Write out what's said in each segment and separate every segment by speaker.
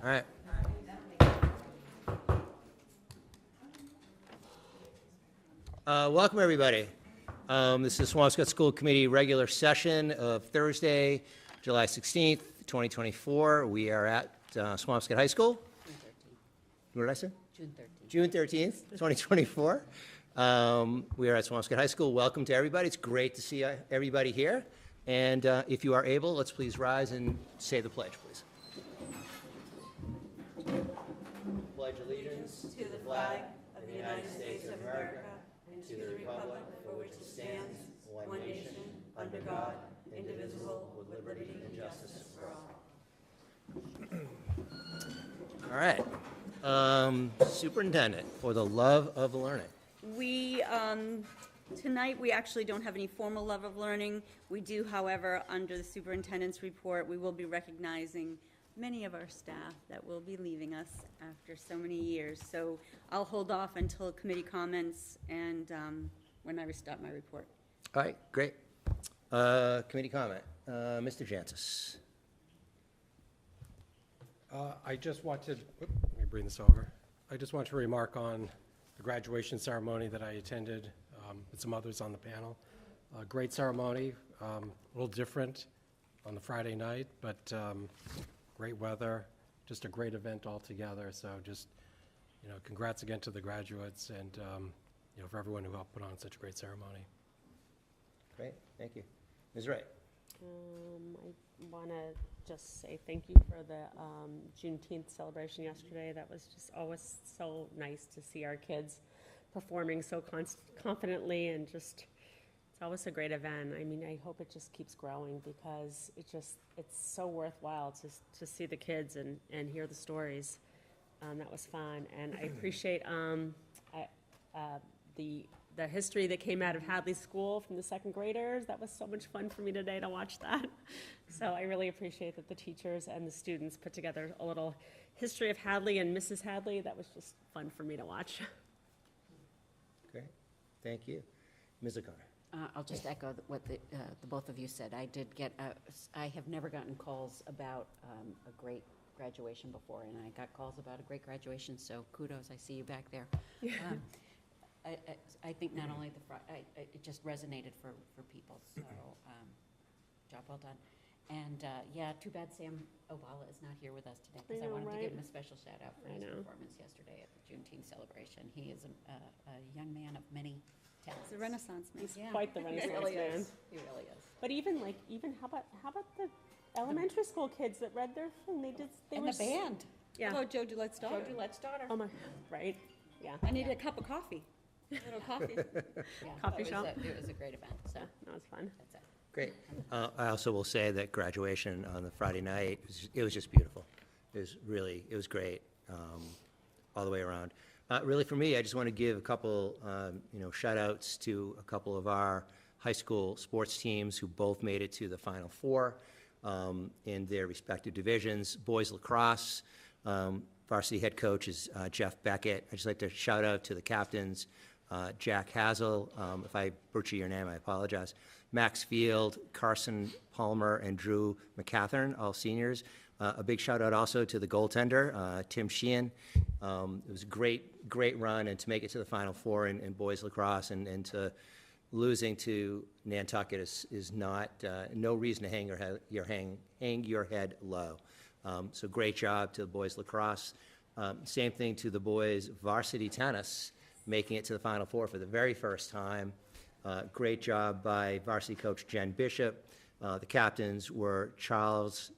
Speaker 1: All right. Welcome, everybody. This is Swampscott School Committee regular session of Thursday, July 16th, 2024. We are at Swampscott High School. What did I say? June 13th, 2024. We are at Swampscott High School. Welcome to everybody. It's great to see everybody here. And if you are able, let's please rise and say the pledge, please. Pledge allegiance to the flag of the United States of America and to the republic for which it stands, one nation, under God, indivisible, with liberty and justice for all. All right. Superintendent, for the love of learning.
Speaker 2: Tonight we actually don't have any formal love of learning. We do, however, under the superintendent's report, we will be recognizing many of our staff that will be leaving us after so many years. So I'll hold off until committee comments and when I restart my report.
Speaker 1: All right, great. Committee comment. Mr. Jancis.
Speaker 3: I just wanted, let me bring this over. I just want to remark on the graduation ceremony that I attended with some others on the panel. Great ceremony, a little different on the Friday night, but great weather, just a great event altogether. So just, congrats again to the graduates and, for everyone who helped put on such a great ceremony.
Speaker 1: Great, thank you. Ms. Wright.
Speaker 4: I want to just say thank you for the Juneteenth celebration yesterday. That was just always so nice to see our kids performing so confidently, and just, it's always a great event. I mean, I hope it just keeps growing because it's so worthwhile to see the kids and hear the stories. That was fun, and I appreciate the history that came out of Hadley School from the second graders. That was so much fun for me today to watch that. So I really appreciate that the teachers and the students put together a little history of Hadley and Mrs. Hadley. That was just fun for me to watch.
Speaker 1: Great, thank you. Ms. O'Connor.
Speaker 5: I'll just echo what the both of you said. I have never gotten calls about a great graduation before, and I got calls about a great graduation, so kudos. I see you back there. I think not only it just resonated for people, so job well done. And too bad Sam Obala is not here with us today, because I wanted to give him a special shout out for his performance yesterday at the Juneteenth celebration. He is a young man of many talents.
Speaker 2: He's a Renaissance man.
Speaker 4: He's quite the Renaissance man.
Speaker 5: He really is.
Speaker 4: But even how about the elementary school kids that read their thing? They were
Speaker 5: the band.
Speaker 4: Yeah.
Speaker 2: Hello, Joe Dulette's daughter.
Speaker 5: Joe Dulette's daughter.
Speaker 4: Oh my, right? Yeah.
Speaker 2: I needed a cup of coffee. A little coffee.
Speaker 5: Yeah,
Speaker 4: Coffee shop.
Speaker 5: It was a great event. So
Speaker 4: That was fun.
Speaker 5: that's it.
Speaker 1: Great. I also will say that graduation on the Friday night, it was just beautiful. It was great all the way around. Really, for me, I just want to give a couple, shout outs to a couple of our high school sports teams who both made it to the Final Four in their respective divisions. Boys lacrosse, varsity head coach is Jeff Beckett. I'd just like to shout out to the captains, Jack Hazel. If I butcher your name, I apologize. Max Field, Carson Palmer, and Drew McCathern, all seniors. A big shout out also to the goaltender, Tim Sheehan. It was a great run, and to make it to the Final Four in boys lacrosse and to losing to Nantucket is not no reason to hang your head low. So great job to the boys lacrosse. Same thing to the boys varsity tennis, making it to the Final Four for the very first time. Great job by varsity coach Jen Bishop. The captains were Charles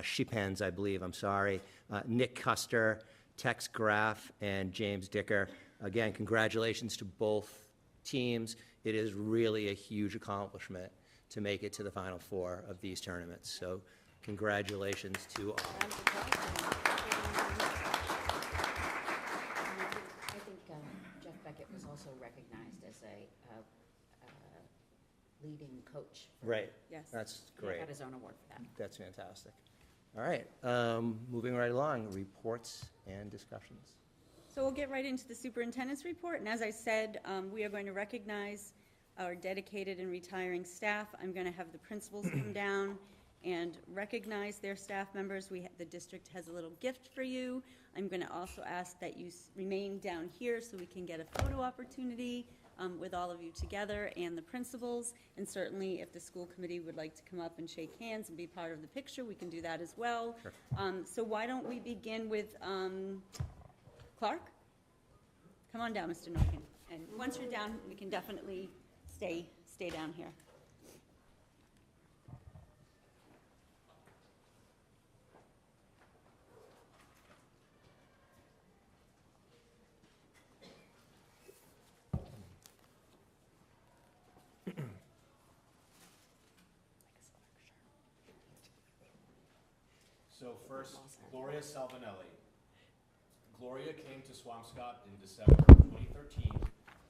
Speaker 1: Shipens, I believe, Nick Custer, Tex Graff, and James Dicker. Again, congratulations to both teams. It is really a huge accomplishment to make it to the Final Four of these tournaments. So congratulations to all.
Speaker 5: I think Jeff Beckett was also recognized as a leading coach.
Speaker 1: Right.
Speaker 2: Yes.
Speaker 1: That's
Speaker 5: He
Speaker 1: great.
Speaker 5: got his own award for that.
Speaker 1: That's fantastic. All right. Moving right along, reports and discussions.
Speaker 2: So we'll get right into the superintendent's report. And as I said, we are going to recognize our dedicated and retiring staff. I'm going to have the principals come down and recognize their staff members. The district has a little gift for you. I'm going to also ask that you remain down here so we can get a photo opportunity with all of you together and the principals. And certainly if the school committee would like to come up and shake hands and be part of the picture, we can do that as well.
Speaker 1: Sure.
Speaker 2: So why don't we begin with Clark? Come on down, Mr. Norkin. And once you're down, we can definitely stay down here.
Speaker 6: So first, Gloria Salvinelli. Gloria came to Swampscott in December of 2013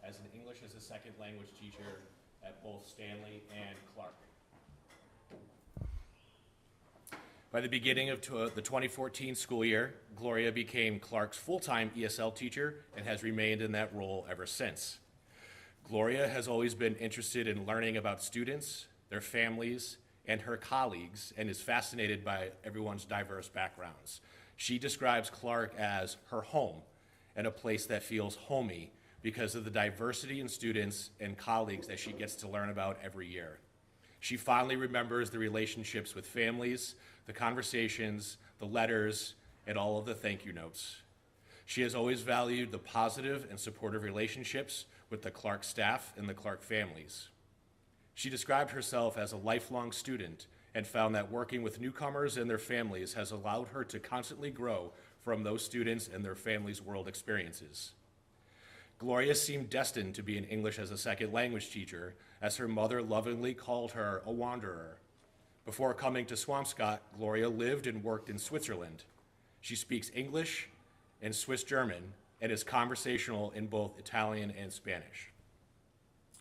Speaker 6: as an English as a second language teacher at both Stanley and Clark. By the beginning of the 2014 school year, Gloria became Clark's full-time ESL teacher and has remained in that role ever since. Gloria has always been interested in learning about students, their families, and her colleagues, and is fascinated by everyone's diverse backgrounds. She describes Clark as her home and a place that feels homey because of the diversity in students and colleagues that she gets to learn about every year. She fondly remembers the relationships with families, the conversations, the letters, and all of the thank you notes. She has always valued the positive and supportive relationships with the Clark staff and the Clark families. She described herself as a lifelong student and found that working with newcomers and their families has allowed her to constantly grow from those students and their families' world experiences. Gloria seemed destined to be an English as a second language teacher, as her mother lovingly called her a wanderer. Before coming to Swampscott, Gloria lived and worked in Switzerland. She speaks English and Swiss German and is conversational in both Italian and Spanish.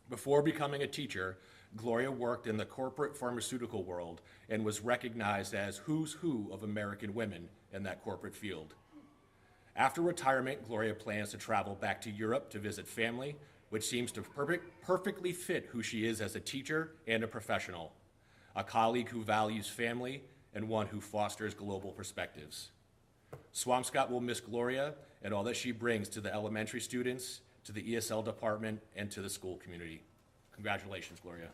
Speaker 6: Before becoming a teacher, Gloria worked in the corporate pharmaceutical world and was recognized as who's who of American women in that corporate field. After retirement, Gloria plans to travel back to Europe to visit family, which seems to perfectly fit who she is as a teacher and a professional, a colleague who values family and one who fosters global perspectives. Swampscott will miss Gloria and all that she brings to the elementary students, to the ESL department, and to the school community. Congratulations, Gloria.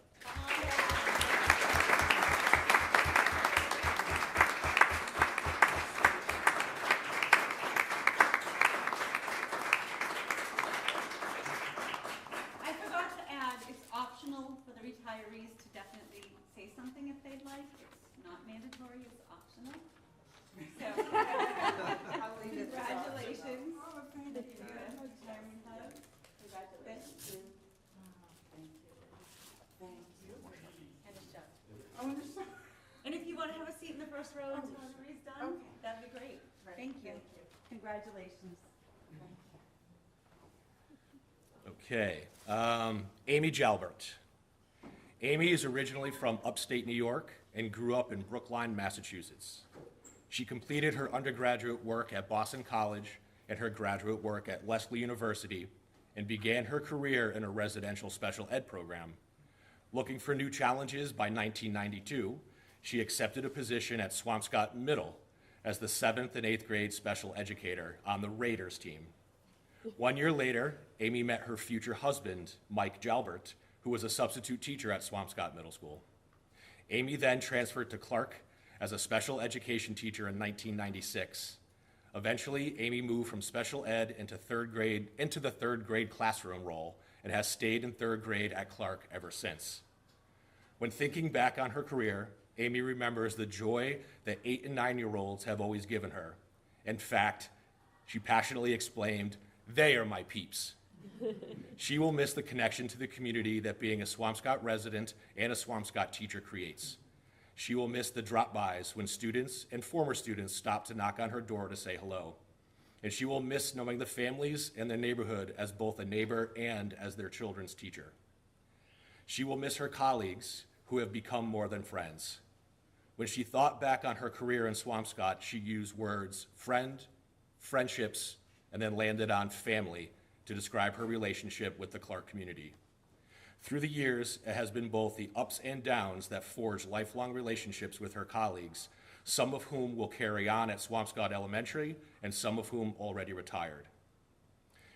Speaker 2: I forgot to add, it's optional for the retirees to definitely say something if they'd like. It's not mandatory, it's optional. So, congratulations. Retirement hug. Congratulations. And a shot. And if you want to have a seat in the first row until everybody's done, that'd be great. Thank you. Congratulations.
Speaker 6: Okay, Amy Jalbert. Amy is originally from upstate New York and grew up in Brookline, Massachusetts. She completed her undergraduate work at Boston College and her graduate work at Lesley University and began her career in a residential special ed program. Looking for new challenges by 1992, she accepted a position at Swampscott Middle as the 7th and 8th grade special educator on the Raiders team. 1 year later, Amy met her future husband, Mike Jalbert, who was a substitute teacher at Swampscott Middle School. Amy then transferred to Clark as a special education teacher in 1996. Eventually, Amy moved from special ed into the third grade classroom role and has stayed in third grade at Clark ever since. When thinking back on her career, Amy remembers the joy that 8 and 9-year-olds have always given her. In fact, she passionately exclaimed, "They are my peeps." She will miss the connection to the community that being a Swampscott resident and a Swampscott teacher creates. She will miss the drop-bys when students and former students stop to knock on her door to say hello. And she will miss knowing the families and the neighborhood as both a neighbor and as their children's teacher. She will miss her colleagues who have become more than friends. When she thought back on her career in Swampscott, she used words friend, friendships, and then landed on family to describe her relationship with the Clark community. Through the years, it has been both the ups and downs that forge lifelong relationships with her colleagues, some of whom will carry on at Swampscott Elementary and some of whom already retired.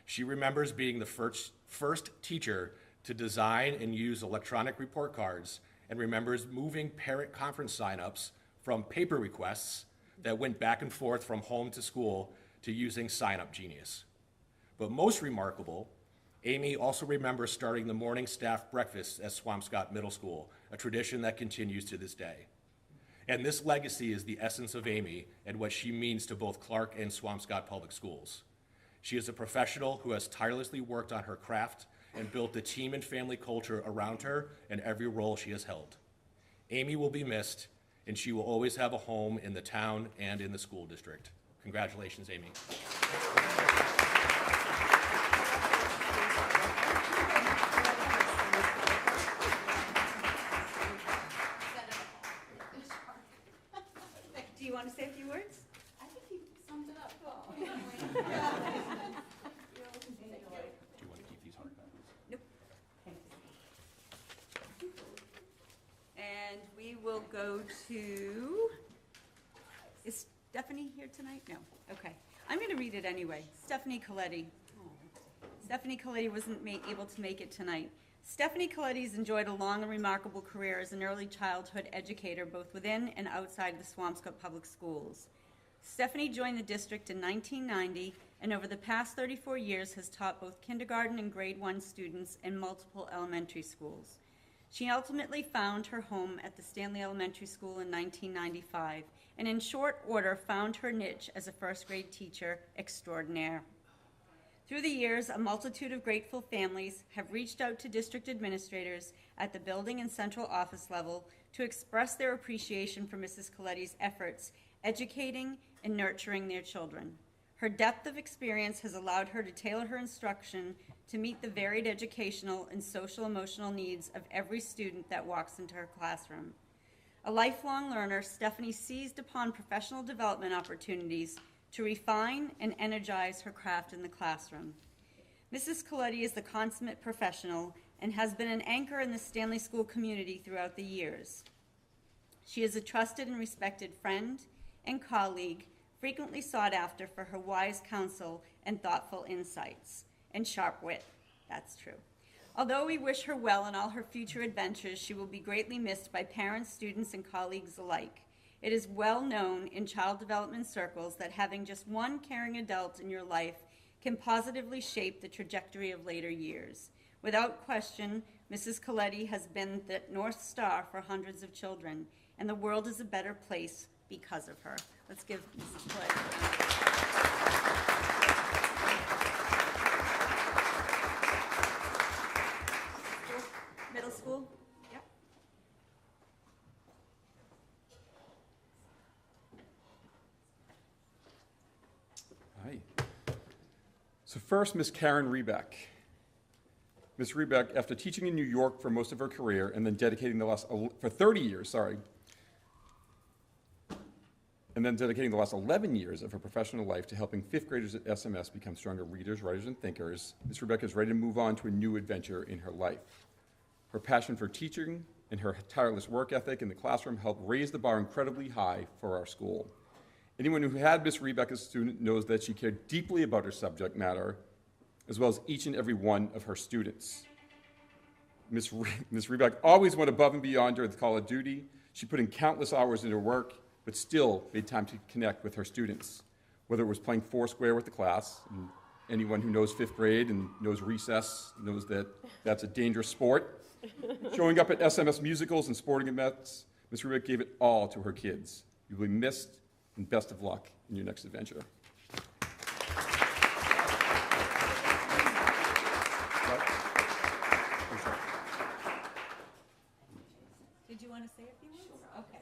Speaker 6: She remembers being the first teacher to design and use electronic report cards, and remembers moving parent conference sign-ups from paper requests that went back and forth from home to school to using Sign-Up Genius. But most remarkable, Amy also remembers starting the morning staff breakfast at Swampscott Middle School, a tradition that continues to this day. And this legacy is the essence of Amy and what she means to both Clark and Swampscott Public Schools. She is a professional who has tirelessly worked on her craft and built the team and family culture around her in every role she has held. Amy will be missed, and she will always have a home in the town and in the school district. Congratulations, Amy.
Speaker 2: Do you want to say a few words?
Speaker 7: I think he summed it up.
Speaker 6: Do you want to keep these hard copies?
Speaker 2: Nope. And we will go to, is Stephanie here tonight? No, okay. I'm going to read it anyway. Stephanie Coletti. Stephanie Coletti wasn't able to make it tonight. Stephanie Coletti's enjoyed a long and remarkable career as an early childhood educator, both within and outside the Swampscott Public Schools. Stephanie joined the district in 1990, and over the past 34 years has taught both kindergarten and grade 1 students in multiple elementary schools. She ultimately found her home at the Stanley Elementary School in 1995, and in short order found her niche as a first grade teacher extraordinaire. Through the years, a multitude of grateful families have reached out to district administrators at the building and central office level to express their appreciation for Mrs. Coletti's efforts educating and nurturing their children. Her depth of experience has allowed her to tailor her instruction to meet the varied educational and social-emotional needs of every student that walks into her classroom. A lifelong learner, Stephanie seized upon professional development opportunities to refine and energize her craft in the classroom. Mrs. Coletti is the consummate professional and has been an anchor in the Stanley School community throughout the years. She is a trusted and respected friend and colleague, frequently sought after for her wise counsel and thoughtful insights, and sharp wit. That's true. Although we wish her well in all her future adventures, she will be greatly missed by parents, students, and colleagues alike. It is well known in child development circles that having just one caring adult in your life can positively shape the trajectory of later years. Without question, Mrs. Coletti has been the North Star for hundreds of children, and the world is a better place because of her. Let's give Mrs. Coletti a round. Middle school? Yep.
Speaker 8: Hi. So first, Miss Karen Rebeck. Miss Rebeck, after teaching in New York for most of her career and then dedicating for 30 years, and then dedicating the last 11 years of her professional life to helping fifth graders at SMS become stronger readers, writers, and thinkers, Ms. Rebeck is ready to move on to a new adventure in her life. Her passion for teaching and her tireless work ethic in the classroom helped raise the bar incredibly high for our school. Anyone who had Ms. Rebeck as a student knows that she cared deeply about her subject matter, as well as each and every one of her students. Ms. Rebeck always went above and beyond during the call of duty. She put in countless hours into her work, but still made time to connect with her students, whether it was playing Foursquare with the class. And anyone who knows fifth grade and knows recess knows that that's a dangerous sport. Showing up at SMS musicals and sporting events, Ms. Rebeck gave it all to her kids. You will be missed, and best of luck in your next adventure.
Speaker 2: Did you want to say a few words? Okay.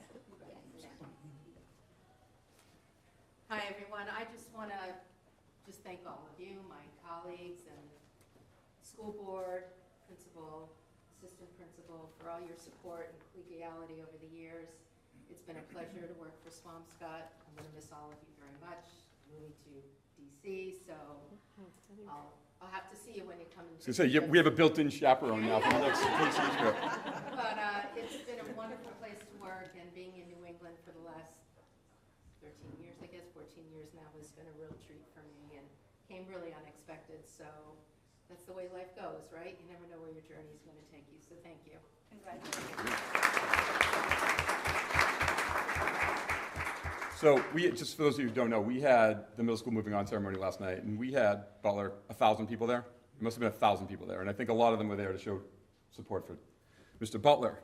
Speaker 7: Hi, everyone. I just want to thank all of you, my colleagues and school board, principal, assistant principal, for all your support and collegiality over the years. It's been a pleasure to work for Swampscott. I'm going to miss all of you very much. I'm moving to DC, so I'll have to see you when you come and
Speaker 8: I was gonna say, yeah, we have a built-in chaperone now for the next KC trip.
Speaker 7: But it's been a wonderful place to work, and being in New England for the last 13 years, I guess 14 years now, has been a real treat for me, and came really unexpected, so that's the way life goes, right? You never know where your journey is going to take you, so thank you.
Speaker 8: So just for those of you who don't know, we had the middle school moving on ceremony last night, and we had, Butler, 1,000 people there. There must have been 1,000 people there, and I think a lot of them were there to show support for Mr. Butler.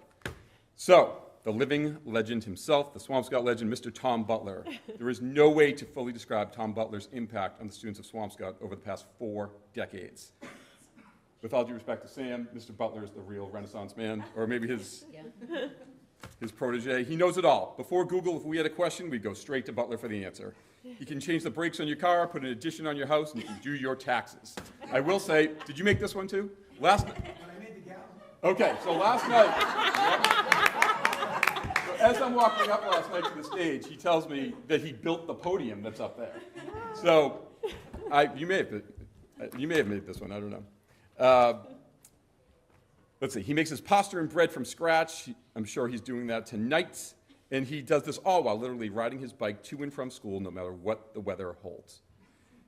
Speaker 8: So, the living legend himself, the Swampscott legend, Mr. Tom Butler. There is no way to fully describe Tom Butler's impact on the students of Swampscott over the past 4 decades. With all due respect to Sam, Mr. Butler is the real Renaissance man, or maybe his protege. He knows it all. Before Google, if we had a question, we'd go straight to Butler for the answer. He can change the brakes on your car, put an addition on your house, and you can do your taxes. I will say, did you make this one too? Last night. I made the gallon. Okay, so last night, so as I'm walking up last night to the stage, he tells me that he built the podium that's up there. So you may have made this one, I don't know. Let's see, he makes his pasta and bread from scratch. I'm sure he's doing that tonight. And he does this all while literally riding his bike to and from school no matter what the weather holds.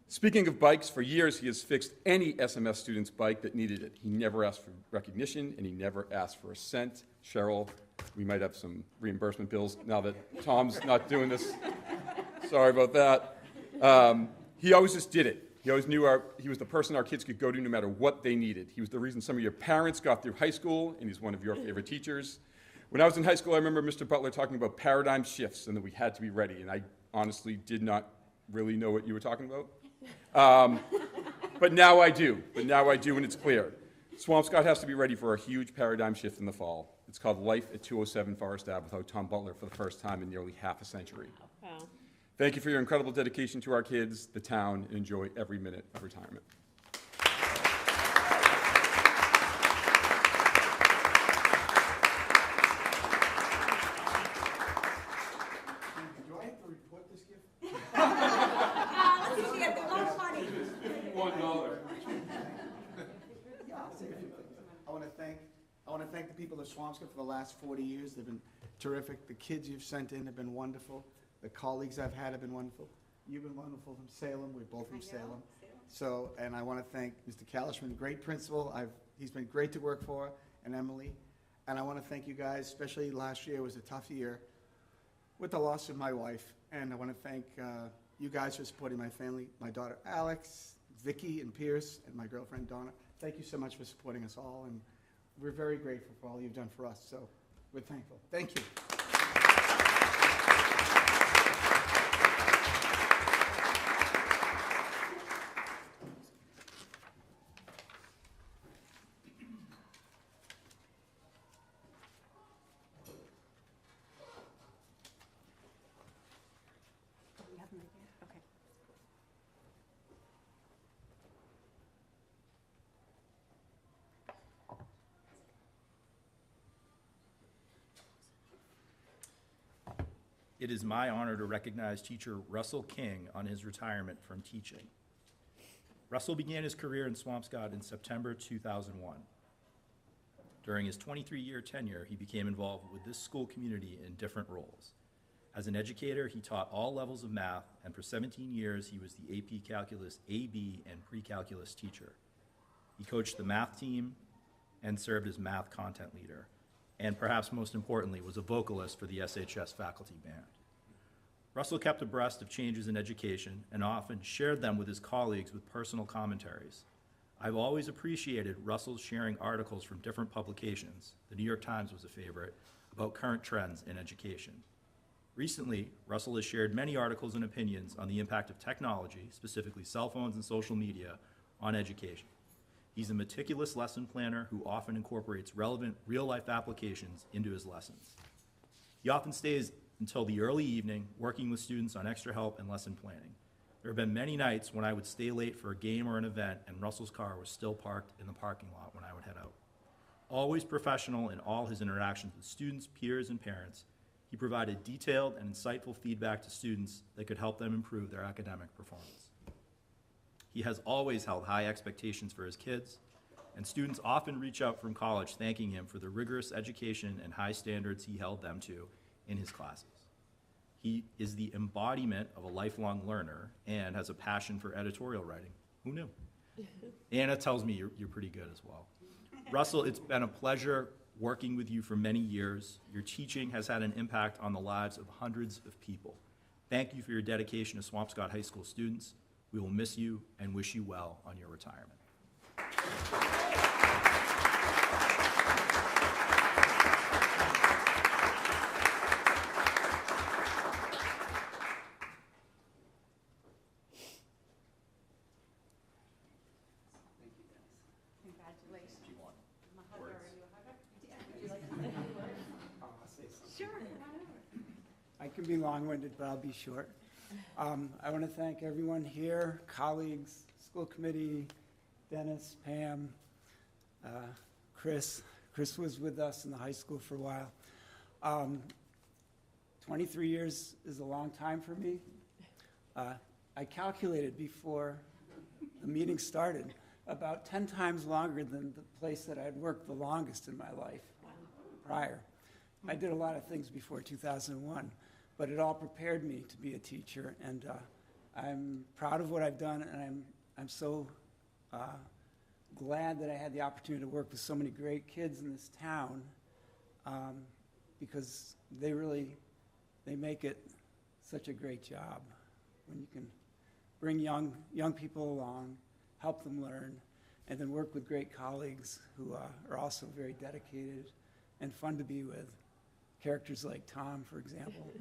Speaker 8: Speaking of bikes, for years he has fixed any SMS student's bike that needed it. He never asked for recognition, and he never asked for a cent. Cheryl, we might have some reimbursement bills now that Tom's not doing this. Sorry about that. He always just did it. He always knew he was the person our kids could go to no matter what they needed. He was the reason some of your parents got through high school, and he's one of your favorite teachers. When I was in high school, I remember Mr. Butler talking about paradigm shifts and that we had to be ready, and I honestly did not really know what you were talking about. But now I do, and it's clear. Swampscott has to be ready for a huge paradigm shift in the fall. It's called Life at 207 Forest Ave without Tom Butler for the first time in nearly half a century.
Speaker 4: Wow.
Speaker 8: Thank you for your incredible dedication to our kids, the town, and enjoy every minute of retirement.
Speaker 9: Do I have to report this gift?
Speaker 2: Let's see, get the most money.
Speaker 8: $51.
Speaker 9: Yeah, I'll say a few things. I want to thank the people of Swampscott for the last 40 years. They've been terrific. The kids you've sent in have been wonderful. The colleagues I've had have been wonderful. You've been wonderful from Salem. We're both from Salem. So, and I want to thank Mr. Kalishman, great principal. He's been great to work for, and Emily. And I want to thank you guys, especially last year was a tough year with the loss of my wife. And I want to thank you guys for supporting my family, my daughter Alex, Vicky, and Pierce, and my girlfriend Donna. Thank you so much for supporting us all, and we're very grateful for all you've done for us. So we're thankful. Thank you.
Speaker 10: It is my honor to recognize teacher Russell King on his retirement from teaching. Russell began his career in Swampscott in September 2001. During his 23-year tenure, he became involved with this school community in different roles. As an educator, he taught all levels of math, and for 17 years, he was the AP Calculus AB and Pre-Calculus teacher. He coached the math team and served as math content leader, and perhaps most importantly, was a vocalist for the SHS faculty band. Russell kept abreast of changes in education and often shared them with his colleagues with personal commentaries. I've always appreciated Russell's sharing articles from different publications, the New York Times was a favorite, about current trends in education. Recently, Russell has shared many articles and opinions on the impact of technology, specifically cell phones and social media, on education. He's a meticulous lesson planner who often incorporates relevant real-life applications into his lessons. He often stays until the early evening working with students on extra help and lesson planning. There have been many nights when I would stay late for a game or an event and Russell's car was still parked in the parking lot when I would head out. Always professional in all his interactions with students, peers, and parents, he provided detailed and insightful feedback to students that could help them improve their academic performance. He has always held high expectations for his kids, and students often reach out from college thanking him for the rigorous education and high standards he held them to in his classes. He is the embodiment of a lifelong learner and has a passion for editorial writing. Who knew? Anna tells me you're pretty good as well. Russell, it's been a pleasure working with you for many years. Your teaching has had an impact on the lives of hundreds of people. Thank you for your dedication to Swampscott High School students. We will miss you and wish you well on your retirement.
Speaker 2: Congratulations.
Speaker 10: Do you want
Speaker 2: I'm a hugger.
Speaker 10: words?
Speaker 2: Are you a hugger? Yeah. Would you like to say a few words? Sure.
Speaker 11: I can be long-winded, but I'll be short. I want to thank everyone here, colleagues, school committee, Dennis, Pam, Chris. Chris was with us in the high school for a while. 23 years is a long time for me. I calculated before the meeting started, about 10 times longer than the place that I'd worked the longest in my life prior. I did a lot of things before 2001, but it all prepared me to be a teacher, and I'm proud of what I've done, and I'm so glad that I had the opportunity to work with so many great kids in this town, because they make it such a great job when you can bring young people along, help them learn, and then work with great colleagues who are also very dedicated and fun to be with. Characters like Tom, for example.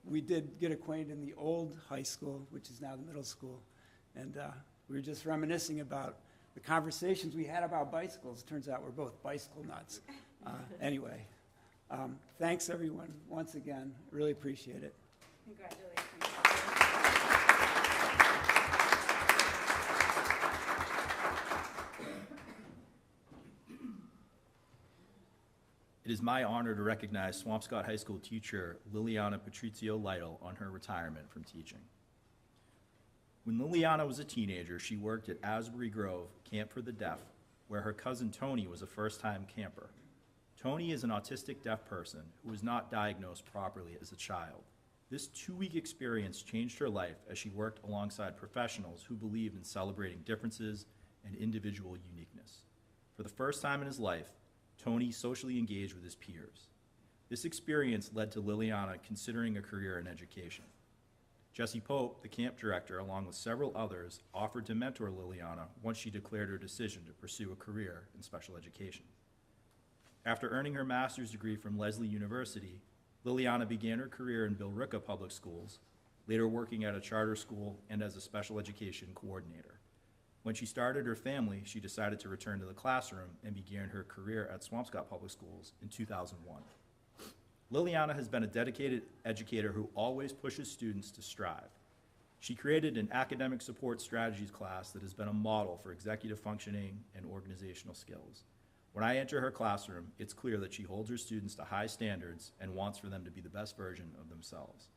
Speaker 11: We did get acquainted in the old high school, which is now the middle school, and we were just reminiscing about the conversations we had about bicycles. Turns out we're both bicycle nuts. Anyway, thanks everyone once again. Really appreciate it.
Speaker 2: Congratulations.
Speaker 10: It is my honor to recognize Swampscott High School teacher Liliana Patrizio Lytle on her retirement from teaching. When Liliana was a teenager, she worked at Asbury Grove Camp for the Deaf, where her cousin Tony was a first-time camper. Tony is an autistic deaf person who was not diagnosed properly as a child. This 2-week experience changed her life as she worked alongside professionals who believed in celebrating differences and individual uniqueness. For the first time in his life, Tony socially engaged with his peers. This experience led to Liliana considering a career in education. Jesse Pope, the camp director, along with several others, offered to mentor Liliana once she declared her decision to pursue a career in special education. After earning her master's degree from Lesley University, Liliana began her career in Billerica Public Schools, later working at a charter school and as a special education coordinator. When she started her family, she decided to return to the classroom and began her career at Swampscott Public Schools in 2001. Liliana has been a dedicated educator who always pushes students to strive. She created an academic support strategies class that has been a model for executive functioning and organizational skills. When I enter her classroom, it's clear that she holds her students to high standards and wants for them to be the best version of themselves.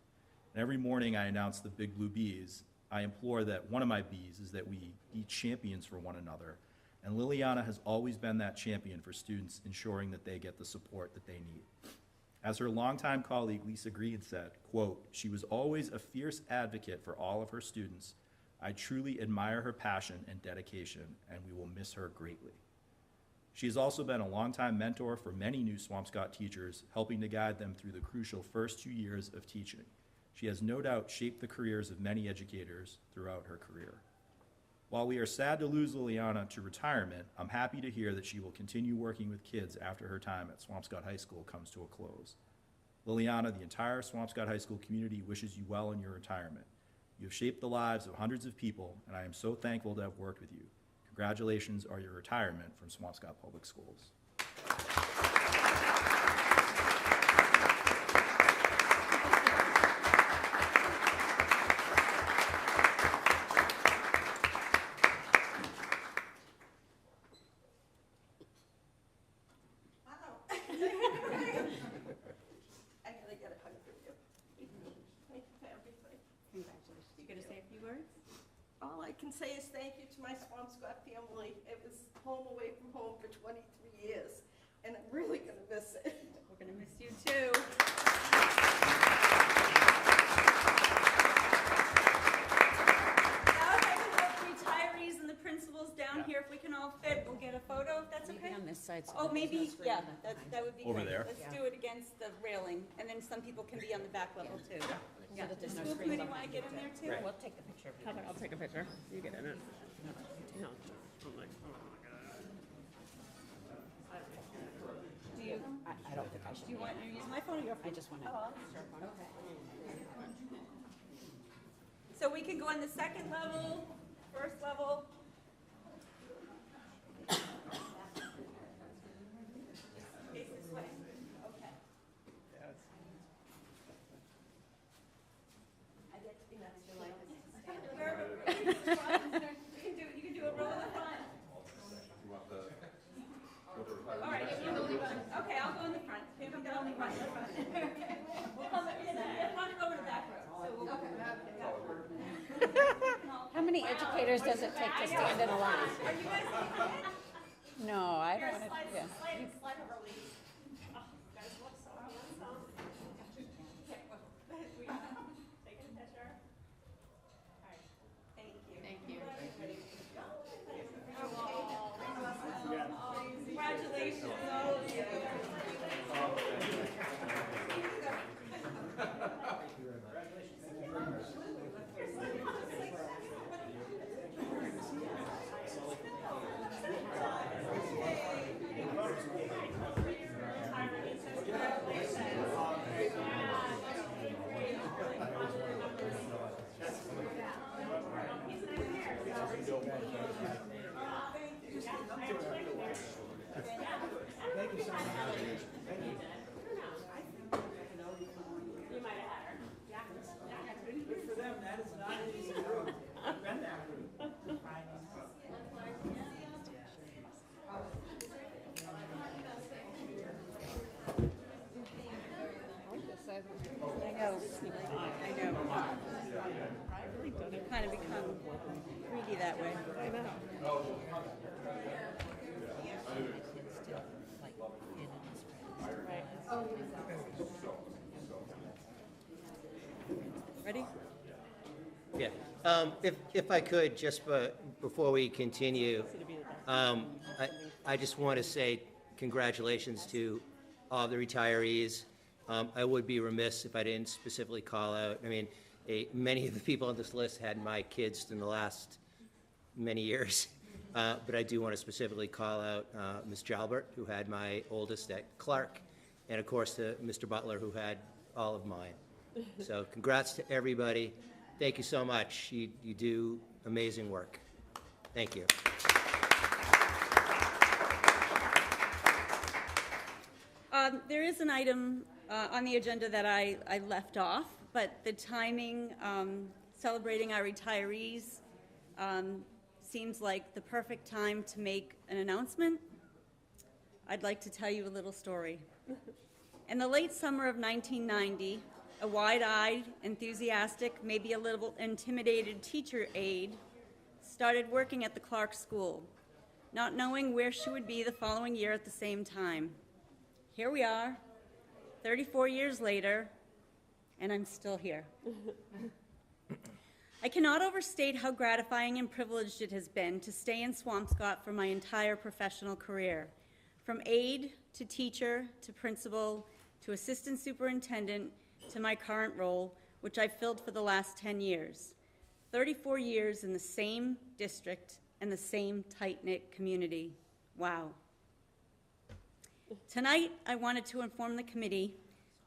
Speaker 10: And every morning I announce the Big Blue Bees. I implore that one of my B's is that we be champions for one another, and Liliana has always been that champion for students, ensuring that they get the support that they need. As her longtime colleague Lisa Green said, quote, "She was always a fierce advocate for all of her students. I truly admire her passion and dedication, and we will miss her greatly." She has also been a longtime mentor for many new Swampscott teachers, helping to guide them through the crucial first 2 years of teaching. She has no doubt shaped the careers of many educators throughout her career. While we are sad to lose Liliana to retirement, I'm happy to hear that she will continue working with kids after her time at Swampscott High School comes to a close. Liliana, the entire Swampscott High School community wishes you well in your retirement. You have shaped the lives of hundreds of people, and I am so thankful to have worked with you. Congratulations on your retirement from Swampscott Public Schools.
Speaker 2: Congratulations. You gonna say a few words?
Speaker 12: All I can say is thank you to my Swampscott family. It was home away from home for 23 years, and I'm really going to miss it.
Speaker 2: We're going to miss you too. Now, if I can have the retirees and the principals down here, if we can all fit, we'll get a photo, if that's
Speaker 5: Maybe
Speaker 2: okay?
Speaker 5: on this side. so
Speaker 2: Oh,
Speaker 5: that
Speaker 2: maybe,
Speaker 5: there's no
Speaker 2: yeah,
Speaker 5: screen.
Speaker 2: that would be
Speaker 10: Over
Speaker 2: great.
Speaker 10: there?
Speaker 2: Let's do it against the railing, and then some people can be on the back level too.
Speaker 5: So that
Speaker 2: The
Speaker 5: there's no
Speaker 2: school
Speaker 5: screen
Speaker 2: committee
Speaker 5: behind
Speaker 2: want to get in there too?
Speaker 5: We'll take the picture of you.
Speaker 4: I'll take a picture. You get in it. No.
Speaker 2: Do you,
Speaker 5: I don't think I should.
Speaker 2: do you want to use my phone or your phone?
Speaker 5: I just want to.
Speaker 2: So we can go on the second level, first level. Face this way. Okay. I get to be next to like this. You can do a row in the front. All right. Okay, I'll go in the front. Maybe I'm gonna only run in the front. We'll come in the front and over to the back row. So we'll
Speaker 5: How many educators does it take to stand in a line?
Speaker 2: Are you guys taking it?
Speaker 5: No, I don't want to, yeah.
Speaker 2: Slide over, please. Oh, guys look so handsome. Okay, well, taking a picture. All right, thank you.
Speaker 7: Thank you.
Speaker 2: Congratulations, all of you. I know. You kind of become greedy that way.
Speaker 4: I know.
Speaker 2: Ready?
Speaker 1: Yeah. If I could, just before we continue, I just want to say congratulations to all the retirees. I would be remiss if I didn't specifically call out, I mean, many of the people on this list had my kids in the last many years, but I do want to specifically call out Ms. Jalbert, who had my oldest at Clark, and of course to Mr. Butler, who had all of mine. So congrats to everybody. Thank you so much. You do amazing work. Thank you.
Speaker 2: There is an item on the agenda that I left off, but the timing, celebrating our retirees, seems like the perfect time to make an announcement. I'd like to tell you a little story. In the late summer of 1990, a wide-eyed, enthusiastic, maybe a little intimidated teacher aide started working at the Clark School, not knowing where she would be the following year at the same time. Here we are, 34 years later, and I'm still here. I cannot overstate how gratifying and privileged it has been to stay in Swampscott for my entire professional career, from aide to teacher to principal to assistant superintendent to my current role, which I've filled for the last 10 years. 34 years in the same district and the same tight-knit community. Wow. Tonight, I wanted to inform the committee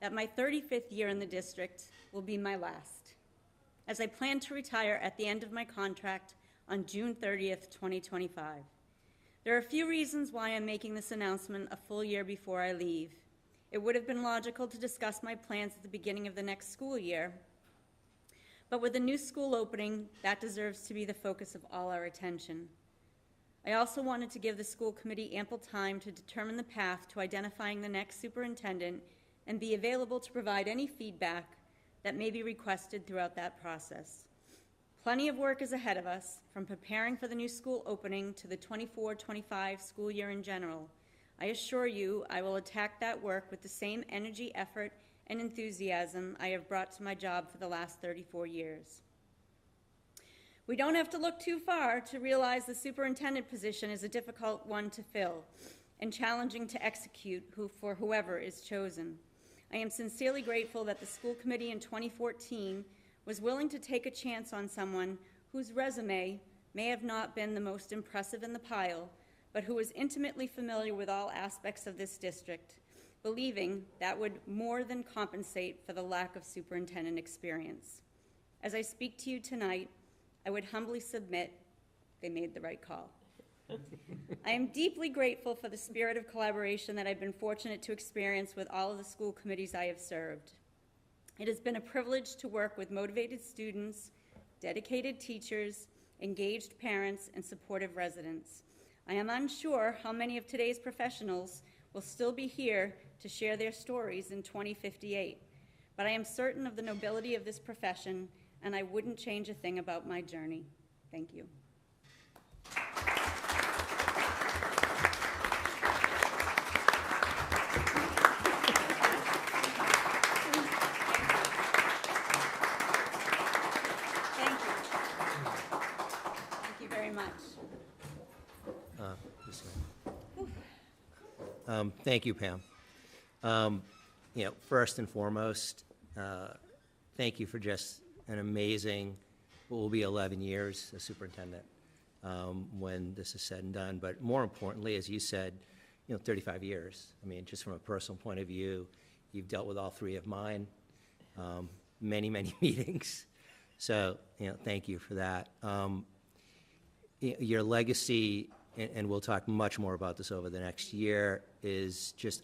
Speaker 2: that my 35th year in the district will be my last, as I plan to retire at the end of my contract on June 30th, 2025. There are a few reasons why I'm making this announcement a full year before I leave. It would have been logical to discuss my plans at the beginning of the next school year, but with a new school opening, that deserves to be the focus of all our attention. I also wanted to give the school committee ample time to determine the path to identifying the next superintendent and be available to provide any feedback that may be requested throughout that process. Plenty of work is ahead of us, from preparing for the new school opening to the 24-25 school year in general. I assure you, I will attack that work with the same energy, effort, and enthusiasm I have brought to my job for the last 34 years. We don't have to look too far to realize the superintendent position is a difficult one to fill and challenging to execute for whoever is chosen. I am sincerely grateful that the school committee in 2014 was willing to take a chance on someone whose resume may have not been the most impressive in the pile, but who was intimately familiar with all aspects of this district, believing that would more than compensate for the lack of superintendent experience. As I speak to you tonight, I would humbly submit they made the right call. I am deeply grateful for the spirit of collaboration that I've been fortunate to experience with all of the school committees I have served. It has been a privilege to work with motivated students, dedicated teachers, engaged parents, and supportive residents. I am unsure how many of today's professionals will still be here to share their stories in 2058, but I am certain of the nobility of this profession, and I wouldn't change a thing about my journey. Thank you.
Speaker 1: Thank you, Pam. First and foremost, thank you for just an amazing, what will be 11 years as superintendent when this is said and done. But more importantly, as you said, 35 years. I mean, just from a personal point of view, you've dealt with all three of mine, many, many meetings. So, thank you for that. Your legacy, and we'll talk much more about this over the next year, is just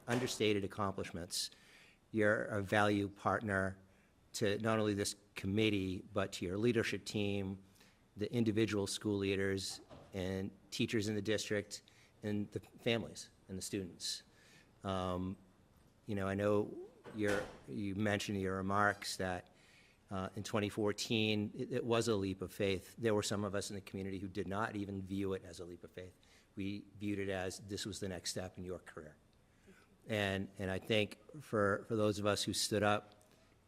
Speaker 1: understated accomplishments. You're a valued partner to not only this committee, but to your leadership team, the individual school leaders, and teachers in the district, and the families and the students. I know you mentioned in your remarks that in 2014, it was a leap of faith. There were some of us in the community who did not even view it as a leap of faith. We viewed it as this was the next step in your career. And I think for those of us who stood up,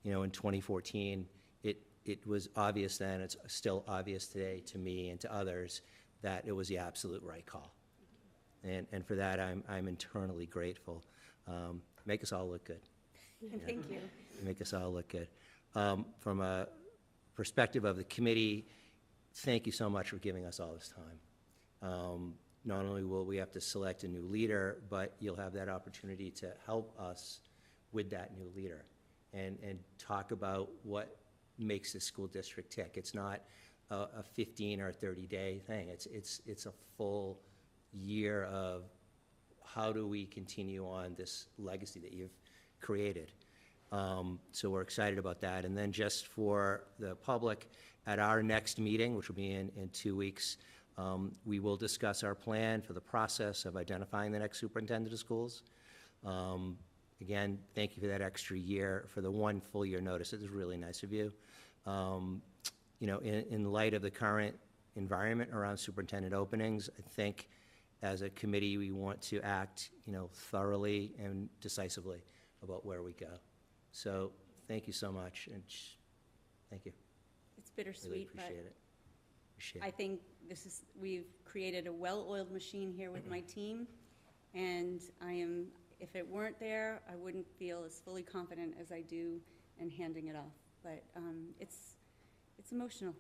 Speaker 1: in 2014, it was obvious then, it's still obvious today to me and to others that it was the absolute right call. And for that, I'm internally grateful. Make us all look good.
Speaker 2: Thank you.
Speaker 1: Make us all look good. From a perspective of the committee, thank you so much for giving us all this time. Not only will we have to select a new leader, but you'll have that opportunity to help us with that new leader and talk about what makes this school district tick. It's not a 15 or 30-day thing. It's a full year of how do we continue on this legacy that you've created. So we're excited about that. And then just for the public, at our next meeting, which will be in 2 weeks, we will discuss our plan for the process of identifying the next superintendent of schools. Again, thank you for that extra year, for the one full year notice. It was really nice of you. In light of the current environment around superintendent openings, I think as a committee, we want to act, thoroughly and decisively about where we go. So thank you so much, and thank you.
Speaker 2: It's bittersweet,
Speaker 1: Really
Speaker 2: but
Speaker 1: appreciate it.
Speaker 2: I think we've created a well-oiled machine here with my team, and if it weren't there, I wouldn't feel as fully confident as I do in handing it off. But it's emotional.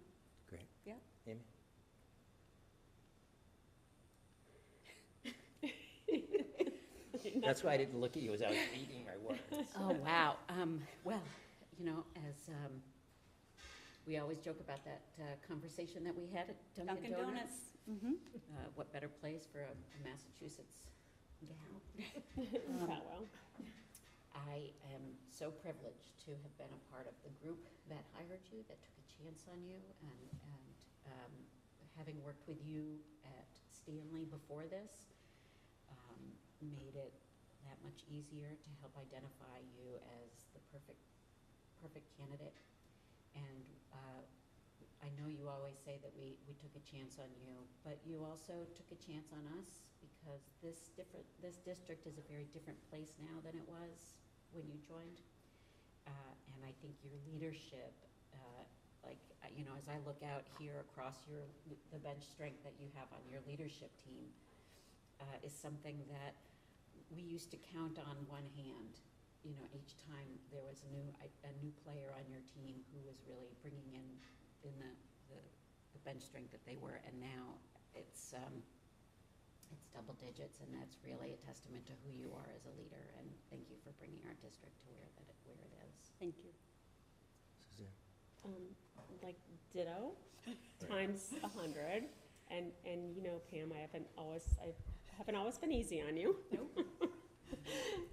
Speaker 1: Great.
Speaker 2: Yeah.
Speaker 1: Amy? That's why I didn't look at you as I was eating my words.
Speaker 5: Oh, wow. Well, as we always joke about that conversation that we had at Dunkin' Donuts.
Speaker 2: Mm-hmm.
Speaker 5: What better place for a Massachusetts gal?
Speaker 4: Well.
Speaker 5: I am so privileged to have been a part of the group that hired you, that took a chance on you, and having worked with you at Stanley before this, made it that much easier to help identify you as the perfect candidate. And I know you always say that we took a chance on you, but you also took a chance on us because this district is a very different place now than it was when you joined. And I think your leadership, as I look out here across the bench strength that you have on your leadership team, is something that we used to count on one hand. Each time there was a new player on your team who was really bringing in the bench strength that they were, and now it's double digits, and that's really a testament to who you are as a leader. And thank you for bringing our district to where it is.
Speaker 2: Thank you.
Speaker 1: Suzanne?
Speaker 4: Like ditto, times 100, and Pam, I haven't always been easy on you.
Speaker 2: Nope.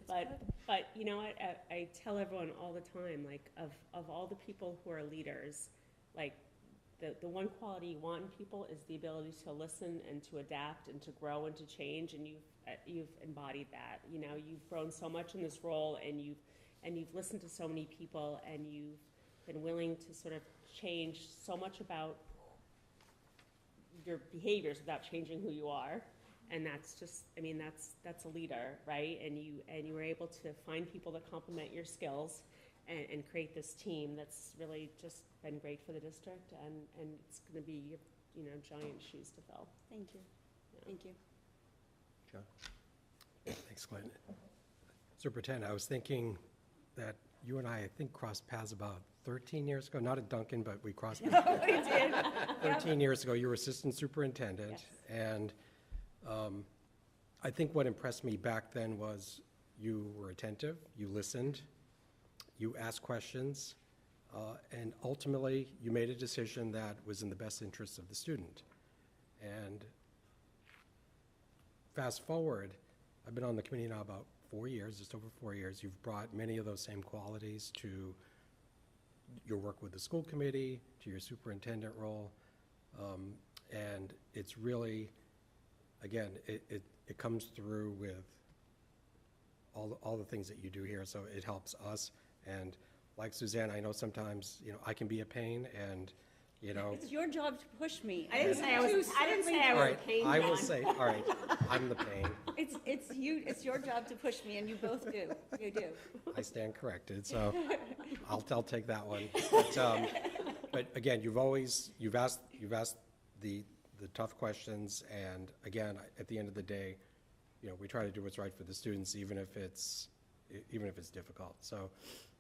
Speaker 4: But you know what? I tell everyone all the time, like of all the people who are leaders, like the one quality you want in people is the ability to listen and to adapt and to grow and to change, and you've embodied that. You've grown so much in this role, and you've listened to so many people, and you've been willing to sort of change so much about your behaviors without changing who you are. And that's just, that's a leader, right? And you were able to find people that complement your skills and create this team that's really just been great for the district, and it's going to be, giant shoes to fill.
Speaker 2: Thank you.
Speaker 4: Yeah.
Speaker 2: Thank you.
Speaker 1: John?
Speaker 3: Thanks, Glenn. Superintendent, I was thinking that you and I think, crossed paths about 13 years ago. Not at Duncan, but we crossed paths.
Speaker 2: We did.
Speaker 3: 13 years ago. You were assistant superintendent.
Speaker 2: Yes.
Speaker 3: And I think what impressed me back then was you were attentive, you listened, you asked questions, and ultimately you made a decision that was in the best interest of the student. And fast forward, I've been on the committee now about 4 years, just over 4 years. You've brought many of those same qualities to your work with the school committee, to your superintendent role, and it's really, again, it comes through with all the things that you do here, so it helps us. And like Suzanne, I know sometimes, I can be a pain, and,
Speaker 2: It's your job to push me.
Speaker 4: I didn't say I was
Speaker 3: all right,
Speaker 4: a pain,
Speaker 3: I will
Speaker 4: John.
Speaker 3: say, all right, I'm the pain.
Speaker 2: It's your job to push me, and you both do. You do.
Speaker 3: I stand corrected, so I'll take that one. But again, you've asked the tough questions, and again, at the end of the day, we try to do what's right for the students, even if it's difficult. So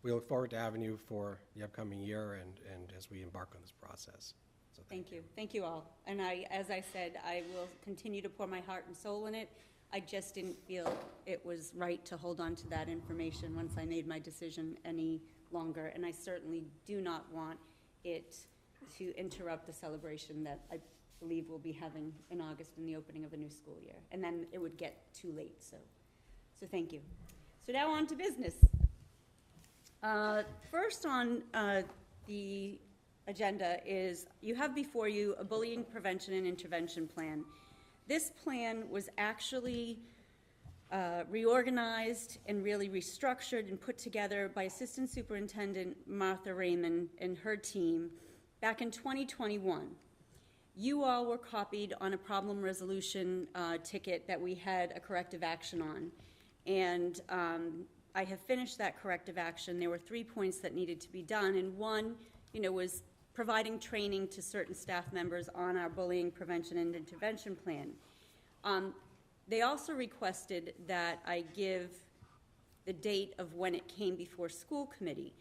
Speaker 3: we look forward to having you for the upcoming year and as we embark on this process. So
Speaker 2: Thank you. Thank you all. And as I said, I will continue to pour my heart and soul in it. I just didn't feel it was right to hold on to that information once I made my decision any longer. And I certainly do not want it to interrupt the celebration that I believe we'll be having in August in the opening of a new school year. And then it would get too late, so thank you. So now on to business. First on the agenda is you have before you a bullying prevention and intervention plan. This plan was actually reorganized and really restructured and put together by Assistant Superintendent Martha Raymond and her team back in 2021. You all were copied on a problem resolution ticket that we had a corrective action on. And I have finished that corrective action. There were 3 points that needed to be done, and one, was providing training to certain staff members on our bullying prevention and intervention plan. They also requested that I give the date of when it came before school committee.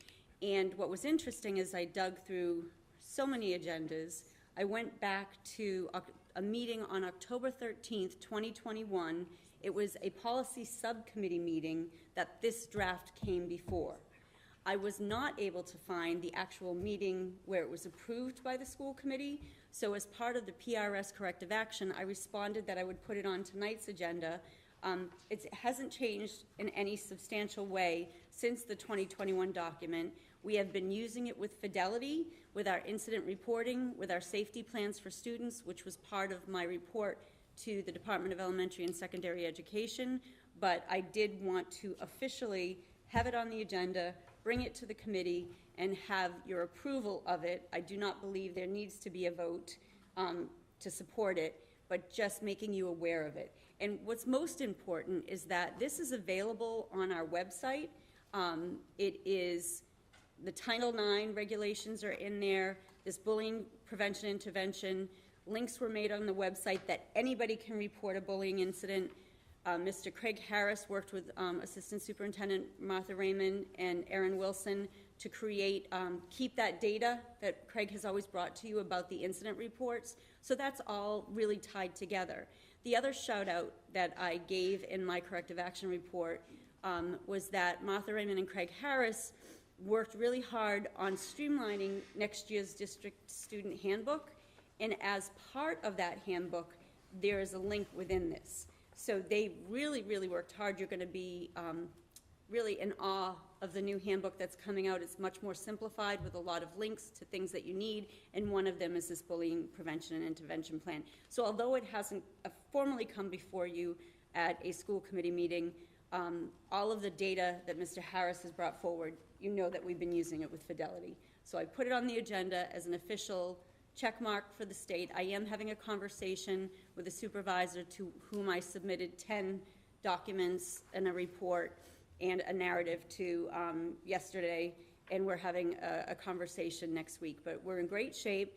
Speaker 2: And what was interesting is I dug through so many agendas. I went back to a meeting on October 13th, 2021. It was a policy subcommittee meeting that this draft came before. I was not able to find the actual meeting where it was approved by the school committee, so as part of the PRS corrective action, I responded that I would put it on tonight's agenda. It hasn't changed in any substantial way since the 2021 document. We have been using it with fidelity, with our incident reporting, with our safety plans for students, which was part of my report to the Department of Elementary and Secondary Education, but I did want to officially have it on the agenda, bring it to the committee, and have your approval of it. I do not believe there needs to be a vote to support it, but just making you aware of it. And what's most important is that this is available on our website. It is, the Title IX regulations are in there, this bullying prevention intervention. Links were made on the website that anybody can report a bullying incident. Mr. Craig Harris worked with Assistant Superintendent Martha Raymond and Erin Wilson to create, keep that data that Craig has always brought to you about the incident reports. So that's all really tied together. The other shout out that I gave in my corrective action report was that Martha Raymond and Craig Harris worked really hard on streamlining next year's district student handbook. And as part of that handbook, there is a link within this. So they really, really worked hard. You're going to be really in awe of the new handbook that's coming out. It's much more simplified with a lot of links to things that you need, and one of them is this bullying prevention and intervention plan. So although it hasn't formally come before you at a school committee meeting, all of the data that Mr. Harris has brought forward, you know that we've been using it with fidelity. So I put it on the agenda as an official check mark for the state. I am having a conversation with a supervisor to whom I submitted 10 documents and a report and a narrative to yesterday, and we're having a conversation next week. But we're in great shape.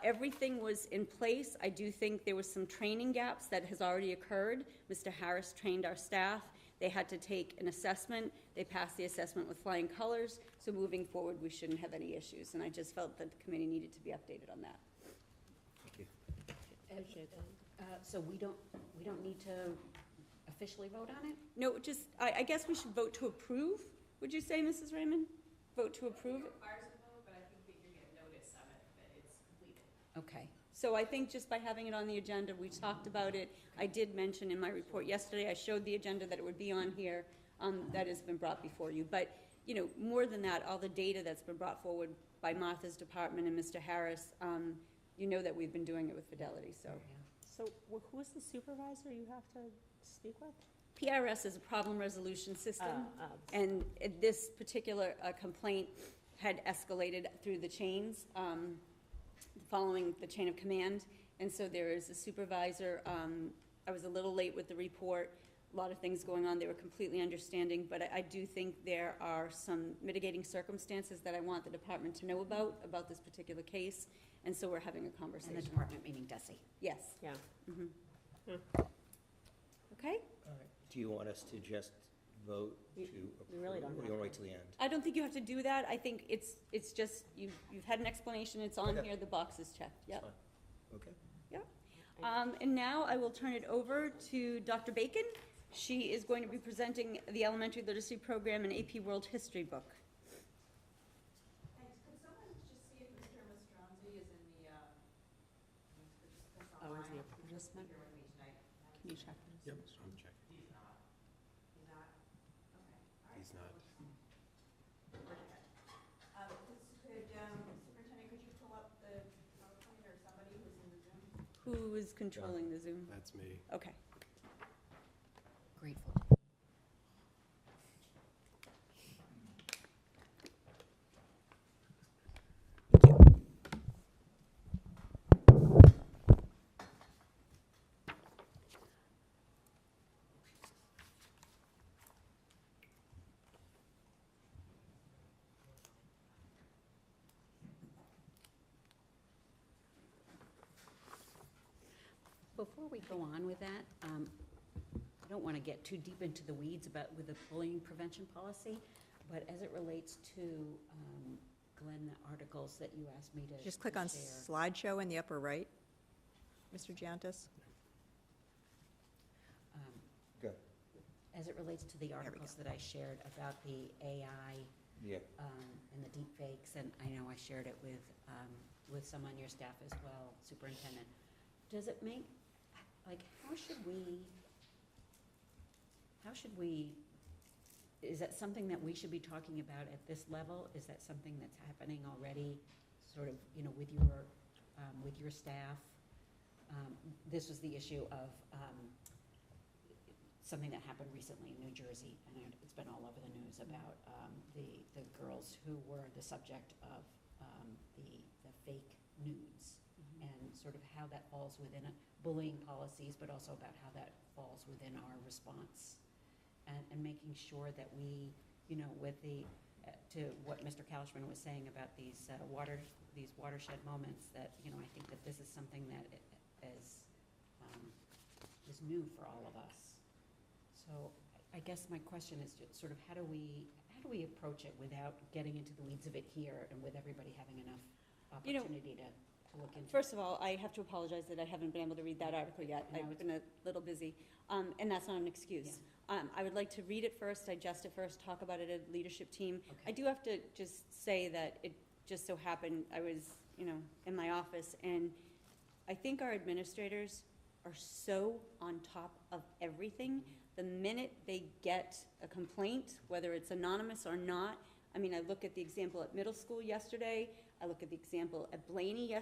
Speaker 2: Everything was in place. I do think there was some training gaps that has already occurred. Mr. Harris trained our staff. They had to take an assessment. They passed the assessment with flying colors. So moving forward, we shouldn't have any issues. And I just felt that the committee needed to be updated on that.
Speaker 1: Thank you.
Speaker 4: Appreciate that.
Speaker 5: So we don't need to officially vote on it?
Speaker 2: No, just, I guess we should vote to approve. Would you say, Mrs. Raymond? Vote to approve?
Speaker 5: Okay.
Speaker 2: So I think just by having it on the agenda, we talked about it. I did mention in my report yesterday, I showed the agenda that it would be on here. That has been brought before you. But, you know, more than that, all the data that's been brought forward by Martha's department and Mr. Harris, you know that we've been doing it with fidelity, so.
Speaker 4: So who is the supervisor you have to speak with?
Speaker 2: PRS is a problem resolution system,
Speaker 4: Oh.
Speaker 2: and this particular complaint had escalated through the chains, following the chain of command, and so there is a supervisor. I was a little late with the report, a lot of things going on. They were completely understanding, but I do think there are some mitigating circumstances that I want the department to know about this particular case, and so we're having a conversation.
Speaker 5: And the department meaning Desi.
Speaker 2: Yes.
Speaker 4: Yeah.
Speaker 2: Okay?
Speaker 1: All right. Do you want us to just vote to approve?
Speaker 4: we really don't
Speaker 1: Or
Speaker 4: have
Speaker 1: you want to
Speaker 4: to.
Speaker 1: wait till the end?
Speaker 2: I don't think you have to do that. I think it's just, you've had an explanation, it's on
Speaker 1: Okay.
Speaker 2: here, the box is checked,
Speaker 1: That's
Speaker 2: yep.
Speaker 1: fine. Okay.
Speaker 2: And now I will turn it over to Dr. Bacon. She is going to be presenting the elementary literacy program and AP World History book.
Speaker 13: Thanks. Could someone just see if Mr. Mastronzi is in the,
Speaker 4: Oh, is he a participant?
Speaker 13: here with me tonight?
Speaker 4: Can you check this?
Speaker 3: Yep, so I'm checking.
Speaker 13: He's not? Okay. All right.
Speaker 3: He's not.
Speaker 13: Superintendent, could you pull up the PowerPoint or somebody who's in the Zoom?
Speaker 2: Who is controlling the Zoom?
Speaker 3: That's me.
Speaker 2: Okay.
Speaker 5: Grateful. Before we go on with that, I don't want to get too deep into the weeds with the bullying prevention policy, but as it relates to, Glenn, the articles that you asked me to
Speaker 14: Just click on
Speaker 5: share.
Speaker 14: slideshow in the upper right, Mr. Giantis.
Speaker 1: Good.
Speaker 5: As it relates to the
Speaker 14: we
Speaker 5: articles that I shared about the AI
Speaker 1: Yeah.
Speaker 5: and the deep fakes, and I know I shared it with some on your staff as well, Superintendent. Does it make, like, how should we, is that something that we should be talking about at this level? Is that something that's happening already, sort of, you know, with your staff? This was the issue of something that happened recently in New Jersey, and it's been all over the news about the girls who were the subject of the fake nudes, and sort of how that falls within bullying policies, but also about how that falls within our response, and making sure that we, you know, with to what Mr. Kalishman was saying about these watershed moments, that, you know, I think that this is something that is new for all of us. So I guess my question is just sort of how do we approach it without getting into the weeds of it here and with everybody having enough opportunity to look into it?
Speaker 2: First of all, I have to apologize that I haven't been able to read that article yet.
Speaker 5: No,
Speaker 2: I've been a little busy, and that's not an excuse. I would like to read it first, digest it first, talk about it as a leadership team.
Speaker 5: Okay.
Speaker 2: I do have to just say that it just so happened I was, you know, in my office, and I think our administrators are so on top of everything. The minute they get a complaint, whether it's anonymous or not, I mean, I look at the example at middle school yesterday, I look at the example at Blaney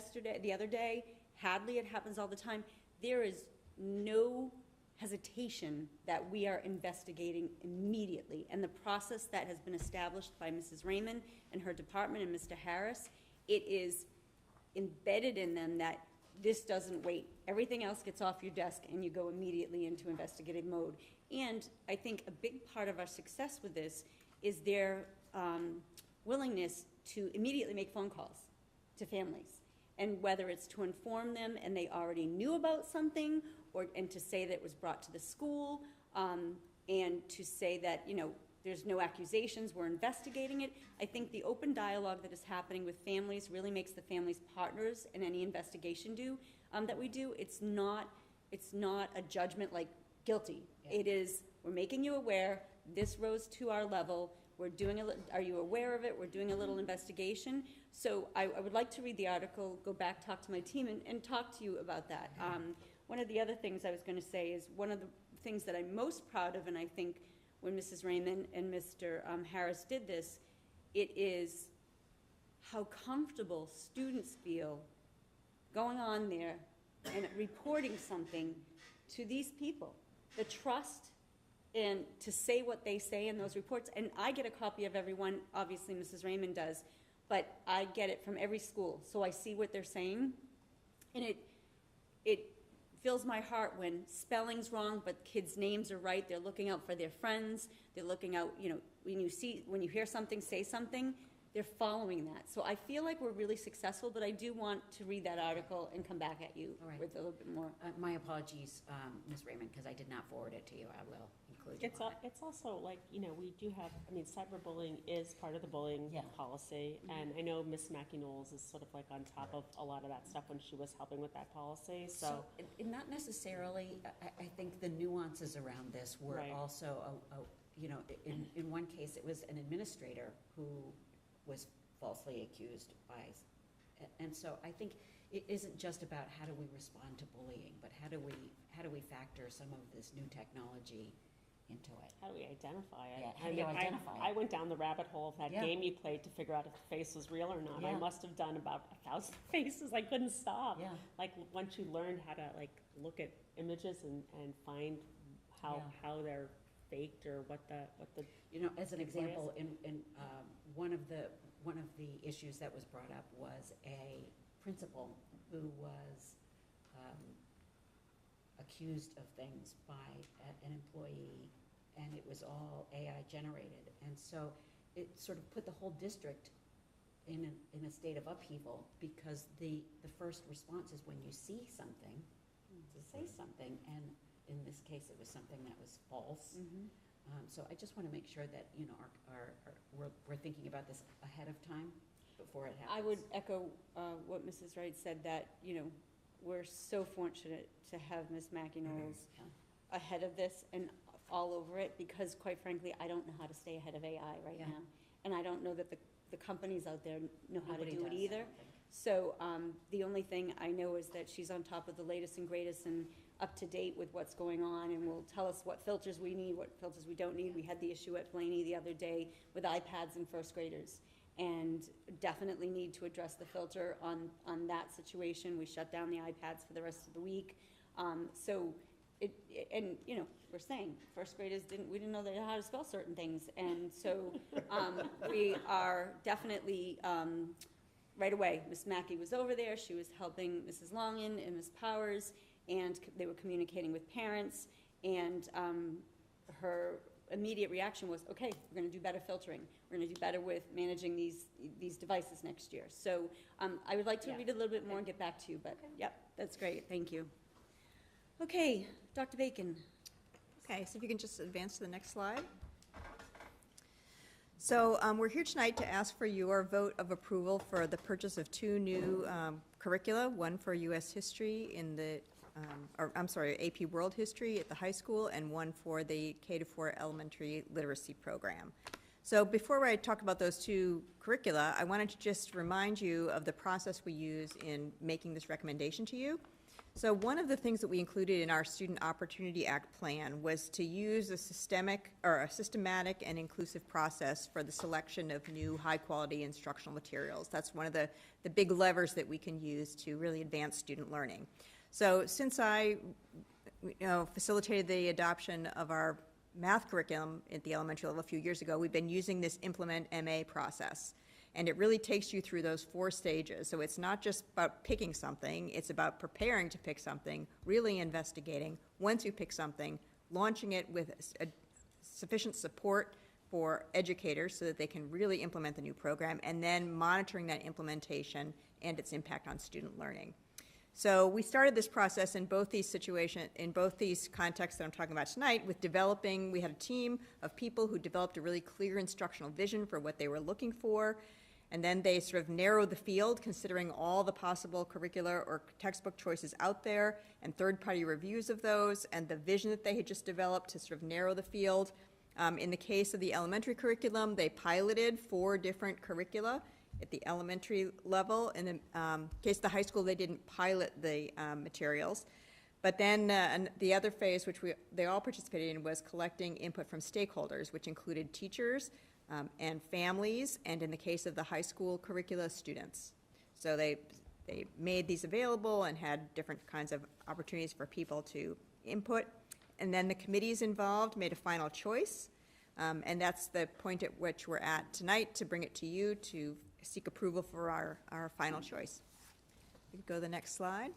Speaker 2: the other day, Hadley, it happens all the time. There is no hesitation that we are investigating immediately. And the process that has been established by Mrs. Raymond and her department and Mr. Harris, it is embedded in them that this doesn't wait. Everything else gets off your desk and you go immediately into investigative mode. And I think a big part of our success with this is their willingness to immediately make phone calls to families. And whether it's to inform them and they already knew about something, and to say that it was brought to the school, and to say that, you know, there's no accusations, we're investigating it. I think the open dialogue that is happening with families really makes the families partners in any investigation that we do. It's not a judgment like guilty.
Speaker 5: Yeah.
Speaker 2: It is, we're making you aware, this rose to our level, we're doing are you aware of it? We're doing a little investigation. So I would like to read the article, go back, talk to my team, and talk to you about that. One of the other things I was going to say is one of the things that I'm most proud of, and I think when Mrs. Raymond and Mr. Harris did this, it is how comfortable students feel going on there and reporting something to these people. The trust and to say what they say in those reports. And I get a copy of every one, obviously Mrs. Raymond does, but I get it from every school. So I see what they're saying. And it fills my heart when spelling's wrong, but kids' names are right. They're looking out for their friends. They're looking out, you know, when you hear something, say something, they're following that. So I feel like we're really successful, but I do want to read that article and come back at you
Speaker 5: All right.
Speaker 2: with a little bit more.
Speaker 5: My apologies, Ms. Raymond, because I did not forward it to you. I will include you on it.
Speaker 4: It's also like, you know, we do have, I mean, cyberbullying is part of the bullying
Speaker 5: Yeah.
Speaker 4: policy. And I know Miss Mackie Knowles is sort of like on top of a lot of that stuff when she was helping with that policy, so.
Speaker 5: Not necessarily, I think the nuances around this were
Speaker 4: Right.
Speaker 5: also, you know, in one case, it was an administrator who was falsely accused by, and so I think it isn't just about how do we respond to bullying, but how do we factor some of this new technology into it?
Speaker 4: How do we identify it?
Speaker 5: Yeah, how do you identify it?
Speaker 4: I went down the rabbit hole of that
Speaker 5: Yeah.
Speaker 4: game you played to figure out if the face was real or not. I
Speaker 5: Yeah.
Speaker 4: must have done about 1,000 faces. I couldn't stop.
Speaker 5: Yeah.
Speaker 4: Like, once you learn how to, like, look at images and find how they're faked or what the.
Speaker 5: You know, as an
Speaker 4: Big
Speaker 5: example, in one of the issues that was brought up was a principal who was accused of things by an employee, and it was all AI generated. And so it sort of put the whole district in a state of upheaval, because the first response is when you see something, to say something, and in this case, it was something that was false. So I just want to make sure that, you know, we're thinking about this ahead of time before it happens.
Speaker 2: I would echo what Mrs. Wright said, that, you know, we're so fortunate to have Ms. Mackie Knowles
Speaker 5: Yeah.
Speaker 2: ahead of this and all over it, because quite frankly, I don't know how to stay ahead of AI right
Speaker 5: Yeah.
Speaker 2: now. And I don't know that the companies out there know how
Speaker 5: Nobody
Speaker 2: to do
Speaker 5: does,
Speaker 2: it
Speaker 5: I
Speaker 2: either.
Speaker 5: don't think.
Speaker 2: So the only thing I know is that she's on top of the latest and greatest and up to date with what's going on, and will tell us what filters we need, what filters we don't need. We had the issue at Blaney the other day with iPads in first graders, and definitely need to address the filter on that situation. We shut down the iPads for the rest of the week. So and, you know, we're saying, first graders we didn't know they how to spell certain things. And so we are definitely, right away, Ms. Mackey was over there. She was helping Mrs. Longan and Ms. Powers, and they were communicating with parents. And her immediate reaction was, okay, we're going to do better filtering. We're going to do better with managing these devices next year. So I would like to read a little bit more and get back to you, but yep, that's great. Thank you. Okay, Dr. Bacon.
Speaker 14: Okay, so if you can just advance to the next slide. So we're here tonight to ask for your vote of approval for the purchase of 2 new curricula, one for U.S. history in the, AP World History at the high school, and one for the K-4 elementary literacy program. So before I talk about those 2 curricula, I wanted to just remind you of the process we use in making this recommendation to you. So one of the things that we included in our Student Opportunity Act plan was to use a systematic and inclusive process for the selection of new high-quality instructional materials. That's one of the big levers that we can use to really advance student learning. So since I facilitated the adoption of our math curriculum at the elementary level a few years ago, we've been using this Implement MA process. And it really takes you through those 4 stages. So it's not just about picking something, it's about preparing to pick something, really investigating. Once you pick something, launching it with sufficient support for educators so that they can really implement the new program, and then monitoring that implementation and its impact on student learning. So we started this process in both these contexts that I'm talking about tonight with developing, we had a team of people who developed a really clear instructional vision for what they were looking for. And then they sort of narrowed the field, considering all the possible curricular or textbook choices out there and third-party reviews of those and the vision that they had just developed to sort of narrow the field. In the case of the elementary curriculum, they piloted 4 different curricula at the elementary level. In the case of the high school, they didn't pilot the materials. But then the other phase, which they all participated in, was collecting input from stakeholders, which included teachers, and families, and in the case of the high school curricula, students. So they made these available and had different kinds of opportunities for people to input. And then the committees involved made a final choice, and that's the point at which we're at tonight to bring it to you to seek approval for our final choice. We can go to the next slide.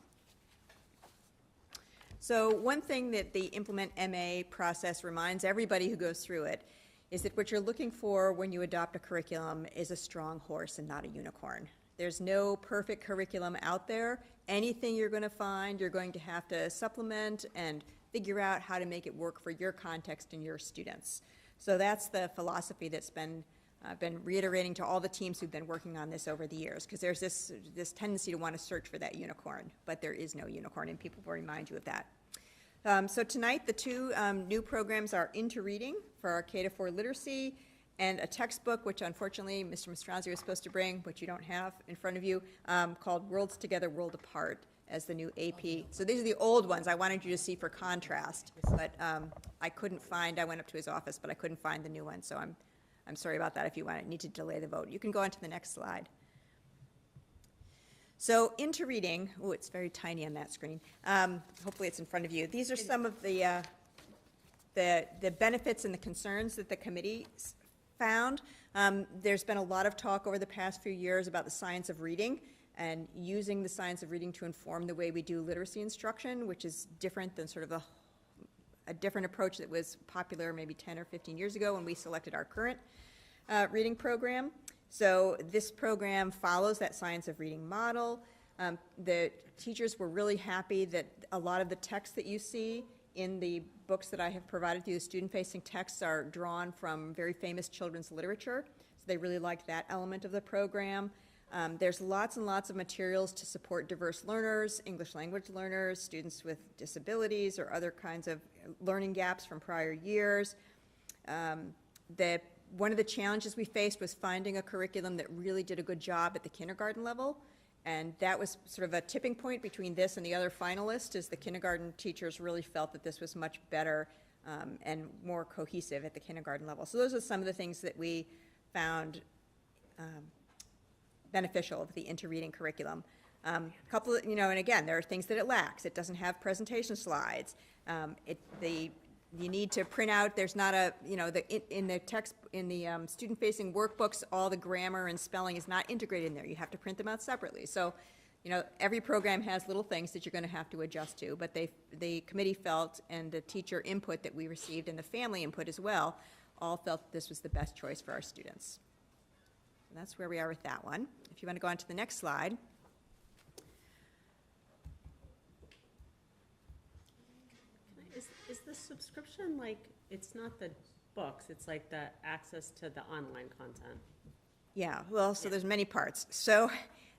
Speaker 14: So one thing that the Implement MA process reminds everybody who goes through it is that what you're looking for when you adopt a curriculum is a strong horse and not a unicorn. There's no perfect curriculum out there. Anything you're going to find, you're going to have to supplement and figure out how to make it work for your context and your students. So that's the philosophy that's been reiterating to all the teams who've been working on this over the years, because there's this tendency to want to search for that unicorn, but there is no unicorn, and people will remind you of that. So tonight, the 2 new programs are Into Reading for our K-4 literacy, and a textbook, which unfortunately Mr. Mastrazzi was supposed to bring, which you don't have in front of you, called Worlds Together, World Apart, as the new AP. So these are the old ones I wanted you to see for contrast, but I couldn't find, I went up to his office, but I couldn't find the new one, so I'm sorry about that if you need to delay the vote. You can go on to the next slide. So Into Reading, oh, it's very tiny on that screen. Hopefully it's in front of you. These are some of the benefits and the concerns that the committee found. There's been a lot of talk over the past few years about the science of reading and using the science of reading to inform the way we do literacy instruction, which is different than sort of a different approach that was popular maybe 10 or 15 years ago when we selected our current reading program. So this program follows that science of reading model. The teachers were really happy that a lot of the text that you see in the books that I have provided you, the student-facing texts, are drawn from very famous children's literature. So they really liked that element of the program. There's lots and lots of materials to support diverse learners, English language learners, students with disabilities or other kinds of learning gaps from prior years. One of the challenges we faced was finding a curriculum that really did a good job at the kindergarten level, and that was sort of a tipping point between this and the other finalists, as the kindergarten teachers really felt that this was much better and more cohesive at the kindergarten level. So those are some of the things that we found beneficial of the Into Reading curriculum. Couple, and again, there are things that it lacks. It doesn't have presentation slides. You need to print out, there's not a, in the text, in the student-facing workbooks, all the grammar and spelling is not integrated in there. You have to print them out separately. So, every program has little things that you're going to have to adjust to, but the committee felt, and the teacher input that we received, and the family input as well, all felt that this was the best choice for our students. And that's where we are with that one. If you want to go on to the next slide.
Speaker 4: Is the subscription like, it's not the books, it's like the access to the online content?
Speaker 14: Yeah, well, so there's many parts. So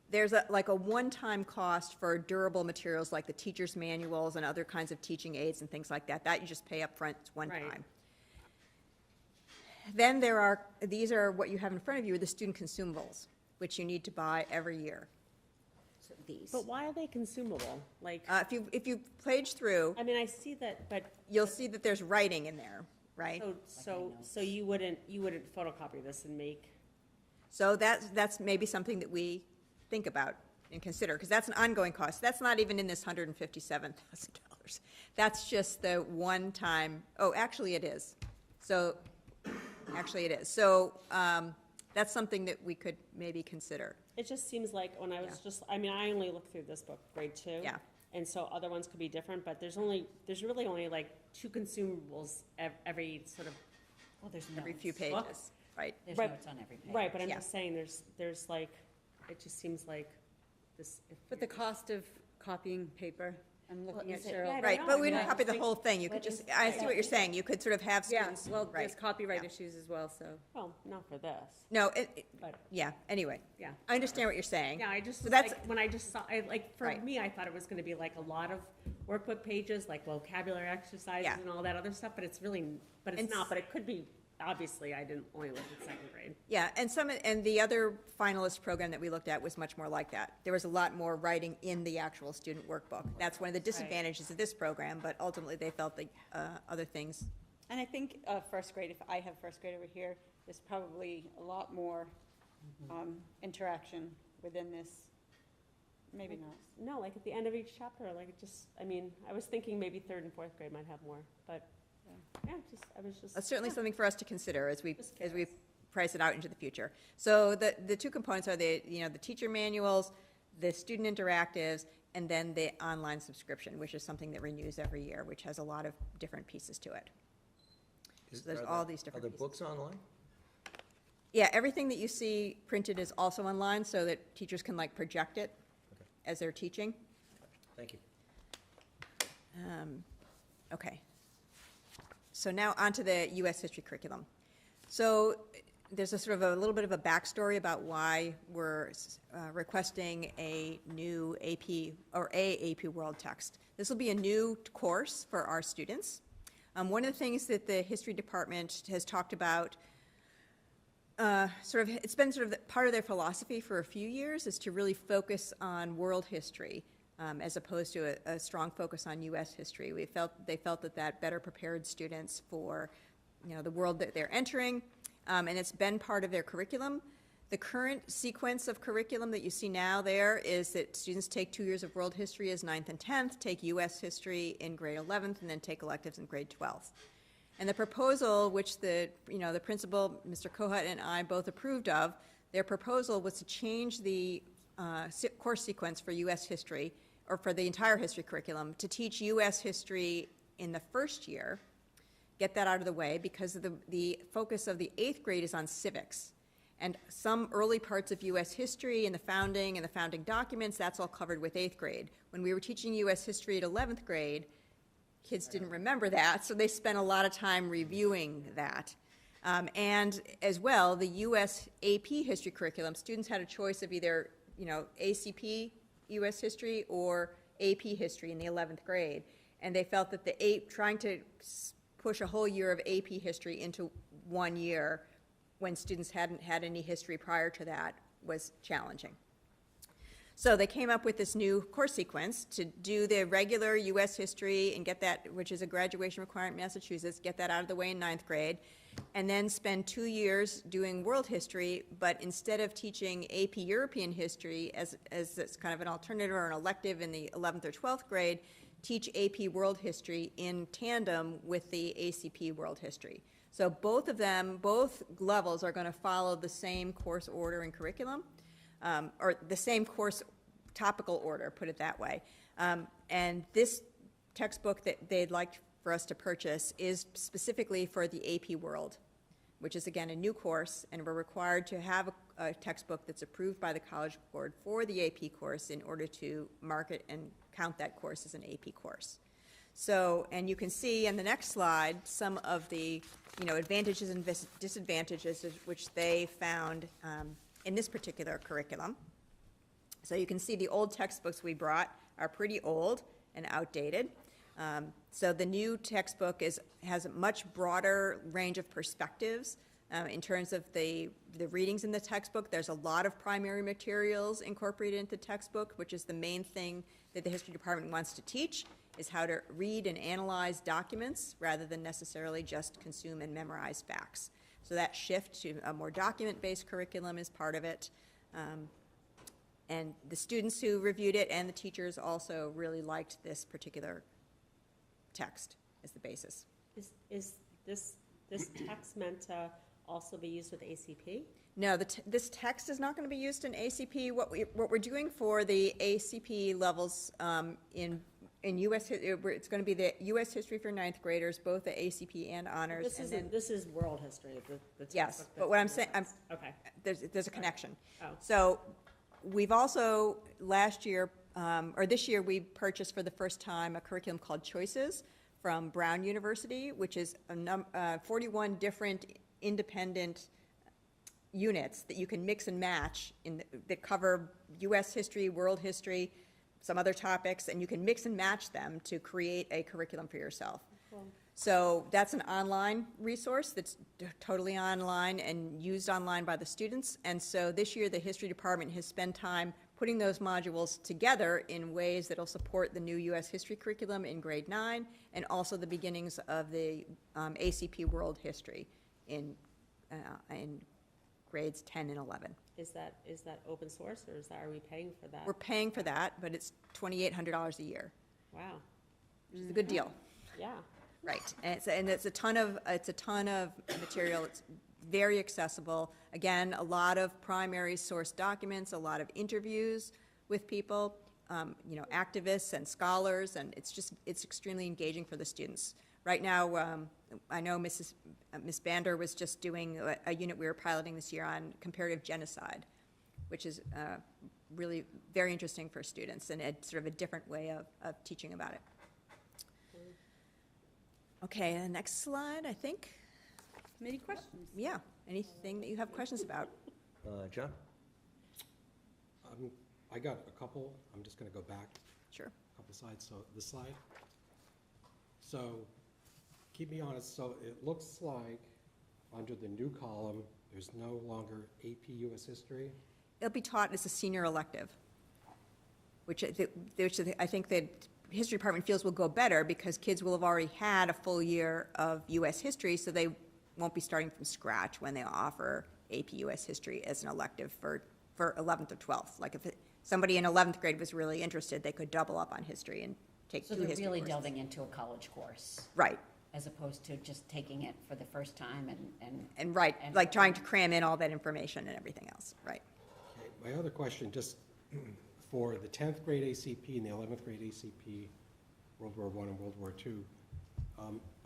Speaker 14: there's a one-time cost for durable materials like the teacher's manuals and other kinds of teaching aids and things like that. That you just pay up front one
Speaker 4: Right.
Speaker 14: time. Then these are what you have in front of you, the student consumables, which you need to buy every year.
Speaker 5: So these.
Speaker 4: But why are they consumable? Like,
Speaker 14: If you page through,
Speaker 4: I mean, I see that, but,
Speaker 14: you'll see that there's writing in there, right?
Speaker 4: so you wouldn't photocopy this and make,
Speaker 14: So that's maybe something that we think about and consider, because that's an ongoing cost. That's not even in this $157,000. That's just the one-time, actually it is. So, that's something that we could maybe consider.
Speaker 4: it just seems like when I was I only looked through this book, grade 2.
Speaker 14: Yeah.
Speaker 4: And so other ones could be different, but there's really only like 2 consumables every sort of,
Speaker 5: Well, there's
Speaker 14: Every
Speaker 5: notes.
Speaker 14: few pages, right?
Speaker 5: There's
Speaker 4: Right.
Speaker 5: notes on every page.
Speaker 4: right, but I'm
Speaker 14: Yeah.
Speaker 4: just saying, there's like, it just seems like this.
Speaker 2: But the cost of copying paper, I'm looking at
Speaker 5: is it-
Speaker 2: Cheryl.
Speaker 5: yeah, I don't
Speaker 14: Right,
Speaker 5: know.
Speaker 14: but we
Speaker 5: I
Speaker 14: don't
Speaker 5: mean,
Speaker 14: copy the
Speaker 5: like,
Speaker 14: whole thing. You could
Speaker 5: what
Speaker 14: just,
Speaker 5: is-
Speaker 14: I see what you're saying. You could sort of have
Speaker 2: Yeah,
Speaker 14: students.
Speaker 2: well,
Speaker 14: right,
Speaker 2: there's copyright
Speaker 14: yeah.
Speaker 2: issues as well, so.
Speaker 4: Well, not for this,
Speaker 14: No,
Speaker 4: but,
Speaker 14: yeah, anyway.
Speaker 4: yeah.
Speaker 14: I understand what you're saying.
Speaker 4: Yeah, I just,
Speaker 14: So that's-
Speaker 4: like, when I just saw, for
Speaker 14: Right.
Speaker 4: me, I thought it was gonna be like a lot of workbook pages, like vocabulary exercises
Speaker 14: Yeah.
Speaker 4: and all that other stuff, but it's really, but
Speaker 14: And
Speaker 4: it's not, but it could be, obviously, I didn't only look at 2nd grade.
Speaker 14: Yeah, and the other finalist program that we looked at was much more like that. There was a lot more writing in the actual student workbook. That's one of the disadvantages of this program, but ultimately they felt the other things.
Speaker 2: And I think first grade, if I have first grade over here, there's probably a lot more interaction within this. Maybe not.
Speaker 4: No, like at the end of each chapter, like it just, I was thinking maybe 3rd and 4th grade might have more, but, yeah, I was just.
Speaker 14: That's certainly
Speaker 4: yeah.
Speaker 14: something for us to consider as we
Speaker 4: Just curious.
Speaker 14: price it out into the future. So the 2 components are the teacher manuals, the student interactives, and then the online subscription, which is something that renews every year, which has a lot of different pieces to it. So there's all these different
Speaker 1: Are the
Speaker 14: pieces.
Speaker 1: books online?
Speaker 14: Yeah, everything that you see printed is also online so that teachers can project it as they're teaching.
Speaker 1: Thank you.
Speaker 14: Okay. So now onto the U.S. history curriculum. So there's a sort of a little bit of a backstory about why we're requesting a new AP or a AP World text. This will be a new course for our students. One of the things that the history department has talked about, it's been sort of part of their philosophy for a few years, is to really focus on world history as opposed to a strong focus on U.S. history. They felt that better prepared students for the world that they're entering, and it's been part of their curriculum. The current sequence of curriculum that you see now there is that students take 2 years of world history as 9th and 10th, take U.S. history in grade 11th, and then take electives in grade 12th. And the proposal, which the principal, Mr. Kohut, and I both approved of, their proposal was to change the course sequence for U.S. history, or for the entire history curriculum, to teach U.S. history in the first year, get that out of the way, because of the focus of the 8th grade is on civics. And some early parts of U.S. history and the founding documents, that's all covered with 8th grade. When we were teaching U.S. history at 11th grade, kids didn't remember that, so they spent a lot of time reviewing that. And as well, the U.S. AP history curriculum, students had a choice of either, ACP U.S. history or AP history in the 11th grade. And they felt that trying to push a whole year of AP history into 1 year when students hadn't had any history prior to that was challenging. So they came up with this new course sequence to do the regular U.S. history and get that, which is a graduation requirement in Massachusetts, get that out of the way in 9th grade, and then spend 2 years doing world history, but instead of teaching AP European history as it's kind of an alternative or an elective in the 11th or 12th grade, teach AP world history in tandem with the ACP world history. So both of them, both levels are going to follow the same course order and curriculum, or the same course topical order, put it that way. And this textbook that they'd like for us to purchase is specifically for the AP World, which is, again, a new course, and we're required to have a textbook that's approved by the College Board for the AP course in order to market and count that course as an AP course. So, and you can see in the next slide some of the, advantages and disadvantages which they found in this particular curriculum. So you can see the old textbooks we brought are pretty old and outdated. So the new textbook has a much broader range of perspectives in terms of the readings in the textbook. There's a lot of primary materials incorporated into the textbook, which is the main thing that the history department wants to teach, is how to read and analyze documents rather than necessarily just consume and memorize facts. So that shift to a more document-based curriculum is part of it. And the students who reviewed it and the teachers also really liked this particular text as the basis.
Speaker 4: Is this text meant to also be used with ACP?
Speaker 14: No, this text is not going to be used in ACP. What we're doing for the ACP levels in U.S. It's going to be the U.S. history for 9th graders, both the ACP and honors.
Speaker 4: This is world history. The
Speaker 14: yes, but what I'm saying,
Speaker 4: okay.
Speaker 14: There's a connection.
Speaker 4: Oh.
Speaker 14: So we've also last year or this year we purchased for the first time a curriculum called Choices from Brown University, which is 41 different independent units that you can mix and match that cover U.S. history, world history, some other topics, and you can mix and match them to create a curriculum for yourself.
Speaker 4: Cool.
Speaker 14: So that's an online resource that's totally online and used online by the students. And so this year the history department has spent time putting those modules together in ways that will support the new U.S. history curriculum in grade 9 and also the beginnings of the ACP world history in grades 10 and 11.
Speaker 4: Is that open source, or are we paying for that?
Speaker 14: We're paying for that, but it's $2,800 a year.
Speaker 4: Wow.
Speaker 14: Which is a good deal.
Speaker 4: Yeah.
Speaker 14: Right, and it's a ton of material. It's very accessible. Again, a lot of primary source documents, a lot of interviews with people, activists and scholars, and it's extremely engaging for the students. Right now, I know Miss Bander was just doing a unit we were piloting this year on comparative genocide, which is really very interesting for students, and it's sort of a different way of teaching about it. Okay, the next slide, I think.
Speaker 2: Committee questions?
Speaker 14: Yeah, anything that you have questions about?
Speaker 1: John?
Speaker 3: I got a couple. I'm just going to go back
Speaker 14: Sure.
Speaker 3: a couple slides. So this slide. So keep me honest. So it looks like under the new column, there's no longer AP U.S. history.
Speaker 14: It'll be taught as a senior elective, which I think that history department feels will go better because kids will have already had a full year of U.S. history, so they won't be starting from scratch when they offer AP U.S. history as an elective for 11th or 12th. Like if somebody in 11th grade was really interested, they could double up on history and take two history courses.
Speaker 5: So they're really delving into a college course.
Speaker 14: Right.
Speaker 5: As opposed to just taking it for the first time
Speaker 14: and right, like trying to cram in all that information and everything else. Right.
Speaker 3: Okay, my other question, just for the 10th grade ACP and the 11th grade ACP, World War I and World War II,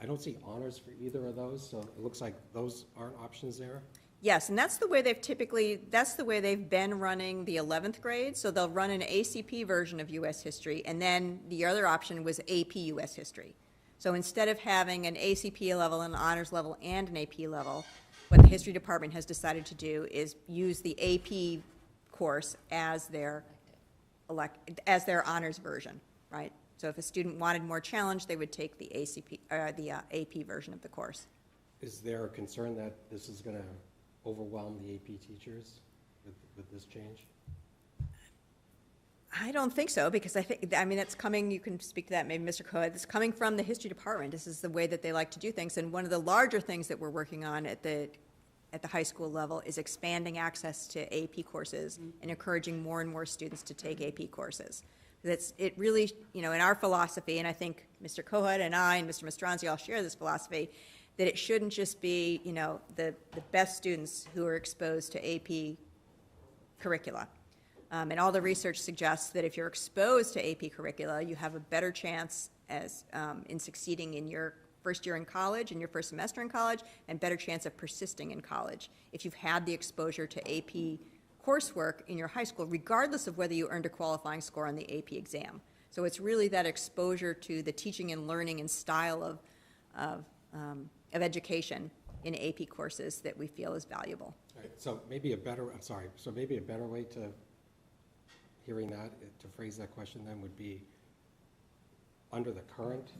Speaker 3: I don't see honors for either of those, so it looks like those aren't options there.
Speaker 14: Yes, and that's the way they've been running the 11th grade. So they'll run an ACP version of U.S. history, and then the other option was AP U.S. history. So instead of having an ACP level, an honors level, and an AP level, what the history department has decided to do is use the AP course as their honors version, right? So if a student wanted more challenge, they would take the AP version of the course.
Speaker 3: Is there a concern that this is going to overwhelm the AP teachers with this change?
Speaker 14: I don't think so, because I mean, that's coming, you can speak to that, maybe Mr. Cohen, it's coming from the history department. This is the way that they like to do things, and one of the larger things that we're working on at the high school level is expanding access to AP courses and encouraging more and more students to take AP courses. It really, in our philosophy, and I think Mr. Cohen and I and Mr. Mastranzi all share this philosophy, that it shouldn't just be, the best students who are exposed to AP curricula. And all the research suggests that if you're exposed to AP curricula, you have a better chance in succeeding in your first year in college, in your first semester in college, and better chance of persisting in college if you've had the exposure to AP coursework in your high school, regardless of whether you earned a qualifying score on the AP exam. So it's really that exposure to the teaching and learning and style of education in AP courses that we feel is valuable.
Speaker 3: Right, so maybe a better way to hearing that, to phrase that question then would be, under the current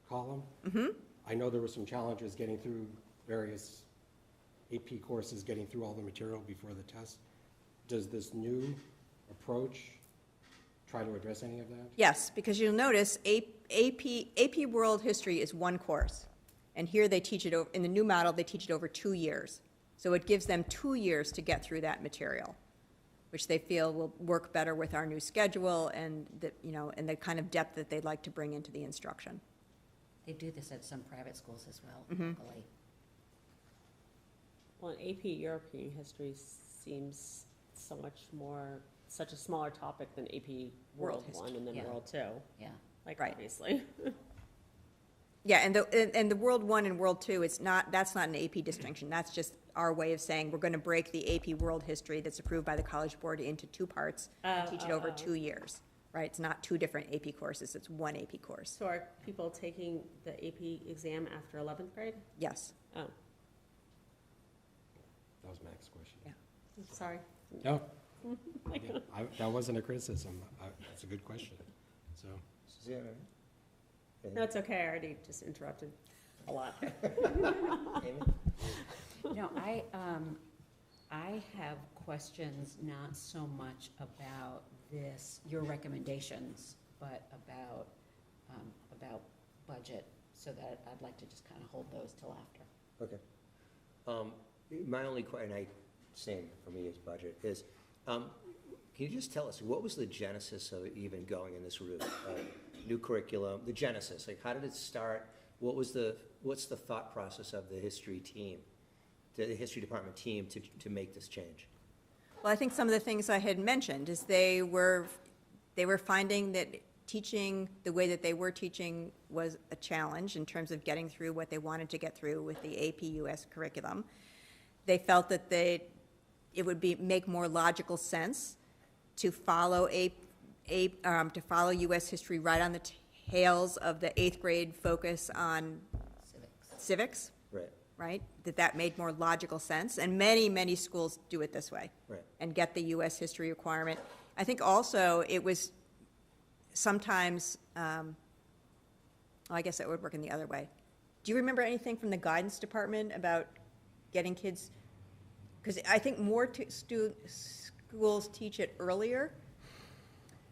Speaker 3: column, I know there were some challenges getting through various AP courses, getting through all the material before the test. Does this new approach try to address any of that?
Speaker 14: Yes, because you'll notice AP World History is one course, and here they teach it over, in the new model, they teach it over 2 years. So it gives them 2 years to get through that material, which they feel will work better with our new schedule and and the kind of depth that they'd like to bring into the instruction.
Speaker 5: They do this at some private schools as well, locally.
Speaker 4: Well, an AP European history seems such a smaller topic than AP World
Speaker 14: history.
Speaker 4: 1 and then
Speaker 5: Yeah.
Speaker 4: World 2.
Speaker 5: Yeah.
Speaker 4: Like,
Speaker 14: Right.
Speaker 4: obviously.
Speaker 14: Yeah, and the World 1 and World 2, that's not an AP distinction. That's just our way of saying we're going to break the AP World History that's approved by the College Board into 2 parts and teach it over 2 years, right? It's not 2 different AP courses, it's 1 AP course.
Speaker 4: So are people taking the AP exam after 11th grade?
Speaker 14: Yes.
Speaker 4: Oh,
Speaker 3: That was Mac's question.
Speaker 14: Yeah.
Speaker 4: sorry.
Speaker 3: No, that wasn't a criticism. That's a good question. So,
Speaker 1: Susanna?
Speaker 4: No, it's okay, I already just interrupted a lot.
Speaker 1: Amy?
Speaker 5: No, I have questions not so much about your recommendations, but about budget, so that I'd like to just kind of hold those till after.
Speaker 1: Okay. My only question, same for me as budget, is can you just tell us, what was the genesis of even going in this route? New curriculum, the genesis, like how did it start? What's the thought process of the history team, the history department team to make this change?
Speaker 14: Well, I think some of the things I had mentioned is they were finding that teaching the way that they were teaching was a challenge in terms of getting through what they wanted to get through with the AP US curriculum. They felt that it would make more logical sense to follow U.S. history right on the tails of the 8th grade focus on civics, right? That made more logical sense, and many, many schools do it this way,
Speaker 1: Right.
Speaker 14: and get the U.S. history requirement. I think also it was sometimes, I guess that would work in the other way. Do you remember anything from the guidance department about getting kids? Because I think more schools teach it earlier.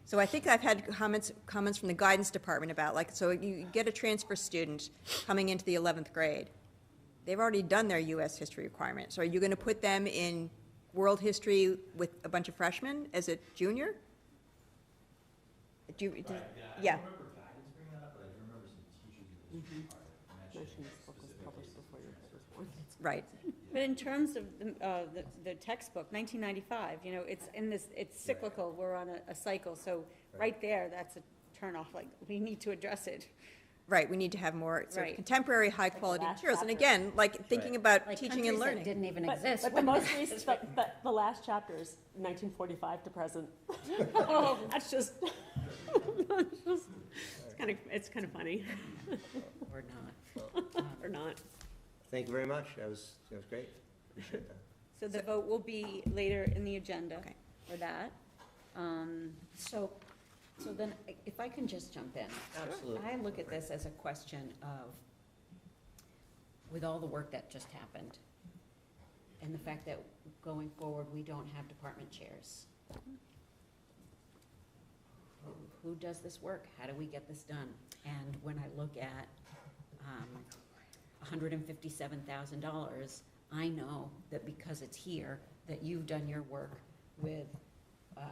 Speaker 14: So I think I've had comments from the guidance department about, so you get a transfer student coming into the 11th grade. They've already done their U.S. history requirement. So are you going to put them in world history with a bunch of freshmen as a junior?
Speaker 15: I remember guidance bringing that up, but I do remember some teachers in the history department mentioning
Speaker 4: This book was published before your kids was born.
Speaker 14: Right.
Speaker 2: But in terms of the textbook, 1995, it's cyclical, we're on a cycle, so right there, that's a turnoff, we need to address it.
Speaker 14: Right, we need to have more sort of
Speaker 2: Right.
Speaker 14: contemporary, high-quality
Speaker 4: last
Speaker 14: materials. And
Speaker 4: chapter.
Speaker 14: again, thinking about
Speaker 5: Like
Speaker 14: teaching and
Speaker 5: countries that
Speaker 14: learning.
Speaker 5: didn't even
Speaker 4: But
Speaker 5: exist.
Speaker 4: the most recent, but the last chapter is 1945 to present. Oh, that's just, it's kind of funny,
Speaker 5: Or not.
Speaker 4: or not.
Speaker 1: Thank you very much. That was great. Appreciate that.
Speaker 2: So the vote will be later in the agenda
Speaker 14: Okay.
Speaker 2: for that.
Speaker 5: So then, if I can just jump in.
Speaker 1: Absolutely.
Speaker 5: I look at this as a question of, with all the work that just happened, and the fact that going forward, we don't have department chairs. who does this work? How do we get this done? And when I look at $157,000, I know that because it's here, that you've done your work with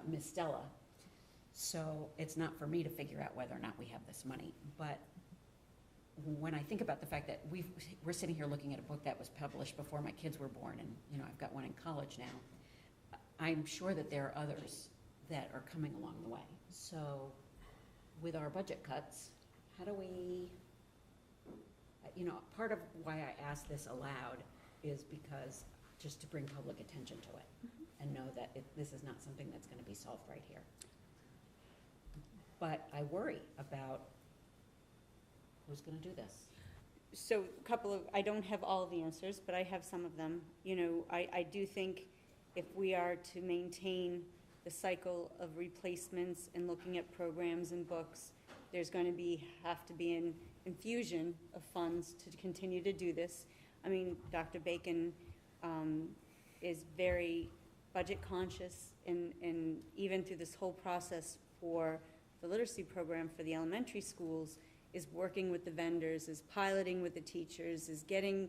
Speaker 5: Ms. Stella. So it's not for me to figure out whether or not we have this money. But when I think about the fact that we're sitting here looking at a book that was published before my kids were born, and I've got one in college now, I'm sure that there are others that are coming along the way. So with our budget cuts, how do we, part of why I ask this aloud is because just to bring public attention to it and know that this is not something that's going to be solved right here. But I worry about who's going to do this.
Speaker 2: So I don't have all the answers, but I have some of them. I do think if we are to maintain the cycle of replacements and looking at programs and books, there's going to have to be an infusion of funds to continue to do this. I mean, Dr. Bacon is very budget conscious, and even through this whole process for the literacy program for the elementary schools, is working with the vendors, is piloting with the teachers, is getting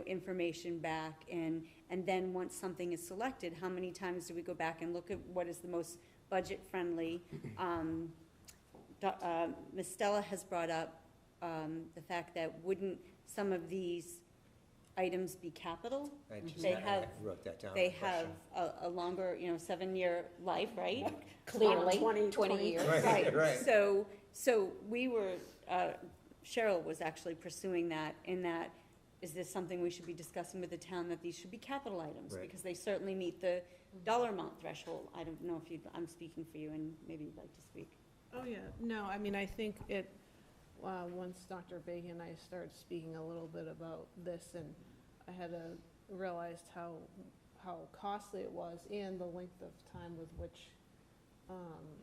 Speaker 2: information back, and then once something is selected, how many times do we go back and look at what is the most budget friendly? Ms. Stella has brought up the fact that wouldn't some of these items be capital?
Speaker 1: I wrote that down.
Speaker 2: They have a longer, 7-year life, right?
Speaker 5: Clearly, 20 years.
Speaker 1: Right.
Speaker 2: So we were, Cheryl was actually pursuing that, in that, is this something we should be discussing with the town, that these should be capital items?
Speaker 1: Right.
Speaker 2: Because they certainly meet the dollar amount threshold. I don't know if I'm speaking for you, and maybe you'd like to speak.
Speaker 13: Oh, yeah, no, I mean, I think once Dr. Bacon and I started speaking a little bit about this, and I had realized how costly it was, and the length of time with which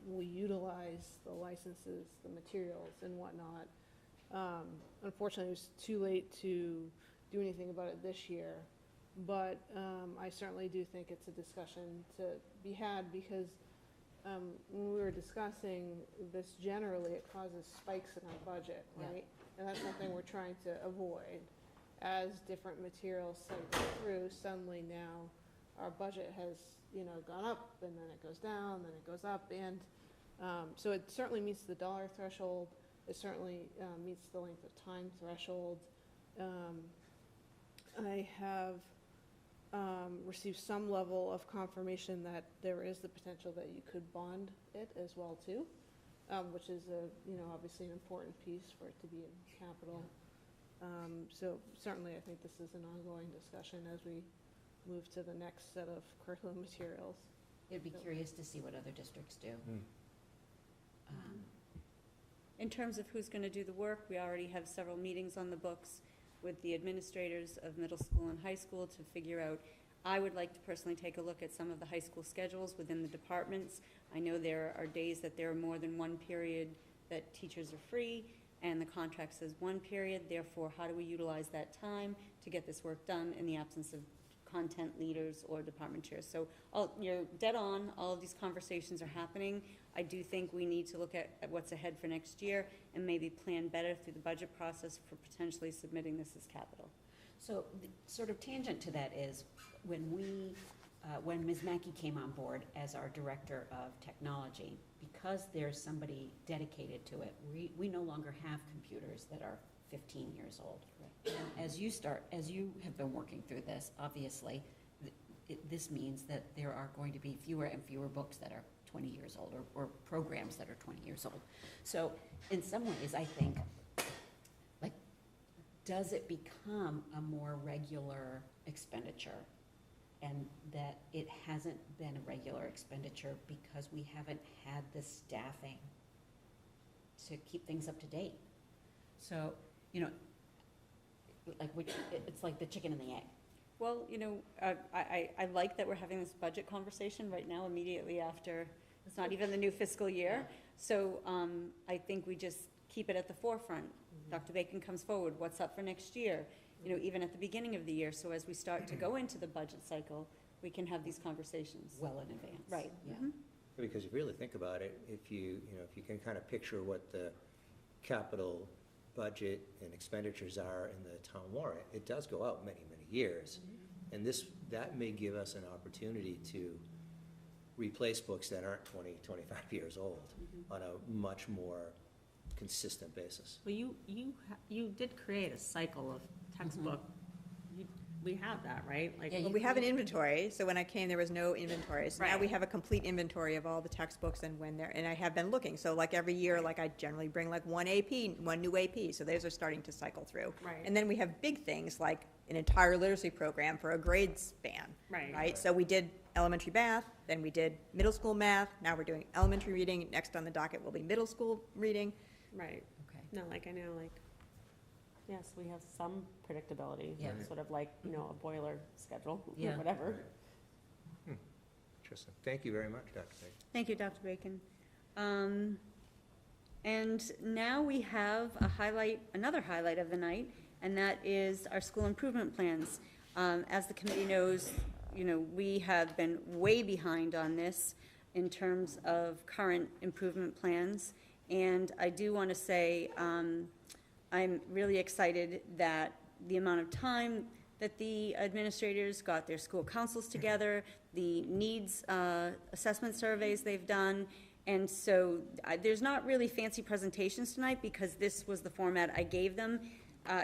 Speaker 13: we utilize the licenses, the materials and whatnot. Unfortunately, it was too late to do anything about it this year, but I certainly do think it's a discussion to be had, because when we were discussing this generally, it causes spikes in our budget, right? And that's something we're trying to avoid. As different materials cycle through, suddenly now our budget has, gone up, and then it goes down, then it goes up, and so it certainly meets the dollar threshold. It certainly meets the length of time threshold. I have received some level of confirmation that there is the potential that you could bond it as well too, which is obviously an important piece for it to be in capital. So certainly I think this is an ongoing discussion as we move to the next set of curriculum materials.
Speaker 5: It'd be curious to see what other districts do.
Speaker 2: In terms of who's going to do the work, we already have several meetings on the books with the administrators of middle school and high school to figure out. I would like to personally take a look at some of the high school schedules within the departments. I know there are days that there are more than one period that teachers are free, and the contract says one period. Therefore, how do we utilize that time to get this work done in the absence of content leaders or department chairs? So you're dead on. All of these conversations are happening. I do think we need to look at what's ahead for next year and maybe plan better through the budget process for potentially submitting this as capital.
Speaker 5: So the sort of tangent to that is when Ms. Mackey came on board as our director of technology, because there's somebody dedicated to it, we no longer have computers that are 15 years old. Right. As you have been working through this, obviously, this means that there are going to be fewer and fewer books that are 20 years old, or programs that are 20 years old. So in some ways, I think, does it become a more regular expenditure? And that it hasn't been a regular expenditure because we haven't had the staffing to keep things up to date. So, it's like the chicken and the egg.
Speaker 2: Well, I like that we're having this budget conversation right now, immediately after, it's not even the new fiscal year.
Speaker 5: Yeah.
Speaker 2: So I think we just keep it at the forefront. Dr. Bacon comes forward, what's up for next year? Even at the beginning of the year, so as we start to go into the budget cycle, we can have these conversations.
Speaker 5: Well in advance.
Speaker 2: Right.
Speaker 5: Yeah.
Speaker 1: Because if you really think about it, if you can kind of picture what the capital budget and expenditures are in the town warrant, it does go out many, many years. And that may give us an opportunity to replace books that aren't 20, 25 years old on a much more consistent basis.
Speaker 4: Well, you did create a cycle of textbook. We have that, right? Like,
Speaker 5: Yeah,
Speaker 14: Well, we have an inventory, so when I came, there was no inventory. So now
Speaker 4: Right.
Speaker 14: we have a complete inventory of all the textbooks and when they're, and I have been looking. So like every year, like I generally bring like one new AP, so those are starting to cycle through.
Speaker 4: Right.
Speaker 14: And then we have big things like an entire literacy program for a grade span.
Speaker 4: Right.
Speaker 14: Right? So we did elementary math, then we did middle school math, now we're doing elementary reading. Next on the docket will be middle school reading.
Speaker 4: right.
Speaker 5: Okay.
Speaker 4: No, like I know, like, yes, we have some predictability.
Speaker 5: Yeah.
Speaker 4: Sort of like, a boiler schedule,
Speaker 5: Yeah.
Speaker 4: whatever.
Speaker 1: Interesting. Thank you very much, Dr. Bacon.
Speaker 2: Thank you, Dr. Bacon. And now we have another highlight of the night, and that is our school improvement plans. As the committee knows, we have been way behind on this in terms of current improvement plans. And I do want to say, I'm really excited that the amount of time that the administrators got their school councils together, the needs assessment surveys they've done. And so there's not really fancy presentations tonight because this was the format I gave them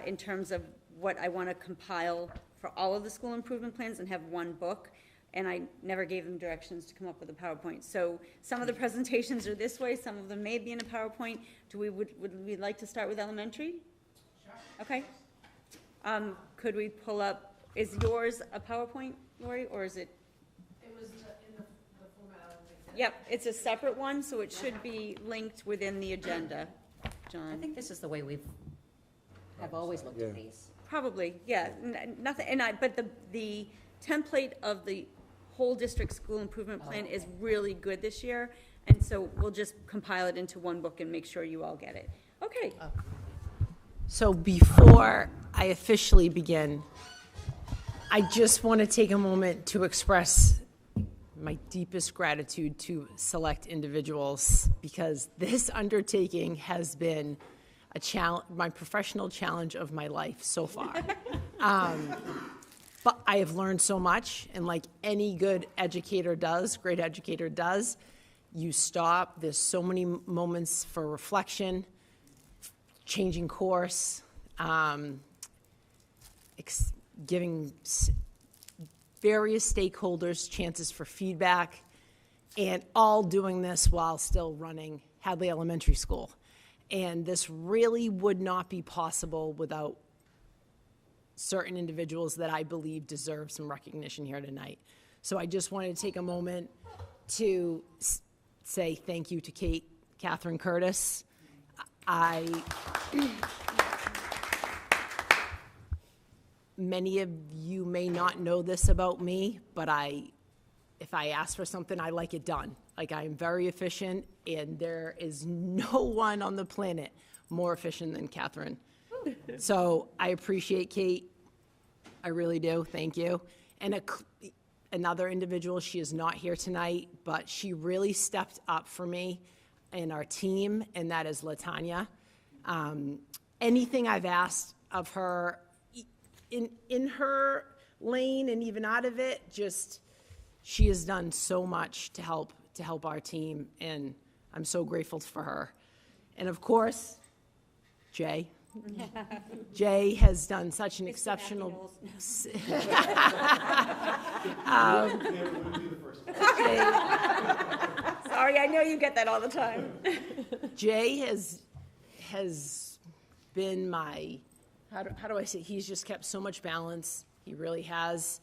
Speaker 2: in terms of what I want to compile for all of the school improvement plans and have one book. And I never gave them directions to come up with a PowerPoint. So some of the presentations are this way, some of them may be in a PowerPoint. Would we like to start with elementary? Sure. Okay. Could we pull up, is yours a PowerPoint, Lori, or is it?
Speaker 13: It was in the format I was.
Speaker 2: Yep, it's a separate one, so it should be linked within the agenda, John.
Speaker 5: I think this is the way have always looked at these.
Speaker 2: Probably, yeah, nothing, but the template of the whole district school improvement plan is really good this year, and so we'll just compile it into one book and make sure you all get it. Okay.
Speaker 16: So before I officially begin, I just want to take a moment to express my deepest gratitude to select individuals because this undertaking has been a challenge, my professional challenge of my life so far. But I have learned so much, and like any good educator does, great educator does, you stop. There's so many moments for reflection, changing course, giving various stakeholders chances for feedback, and all doing this while still running Hadley Elementary School. And this really would not be possible without certain individuals that I believe deserve some recognition here tonight. So I just wanted to take a moment to say thank you to Catherine Curtis. Many of you may not know this about me, but if I ask for something, I like it done. Like, I'm very efficient, and there is no one on the planet more efficient than Catherine. So I appreciate Kate. I really do. Thank you. And another individual, she is not here tonight, but she really stepped up for me and our team, and that is LaTanya. Anything I've asked of her in her lane and even out of it, just she has done so much to help our team, and I'm so grateful for her. And of course, Jay. Jay has done such an exceptional. Sorry,
Speaker 2: I know you get that all the time.
Speaker 16: Jay has been my, how do I say, he's just kept so much balance. He really has.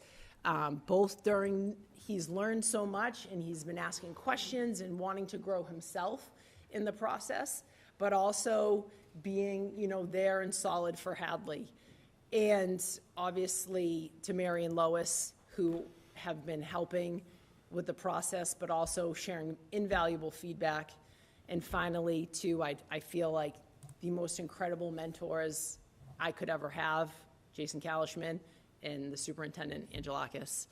Speaker 16: He's learned so much, and he's been asking questions and wanting to grow himself in the process, but also being, there and solid for Hadley. And obviously to Mary and Lois, who have been helping with the process, but also sharing invaluable feedback. And finally, I feel like the most incredible mentors I could ever have, Jason Kalishman and the superintendent, Angelakis.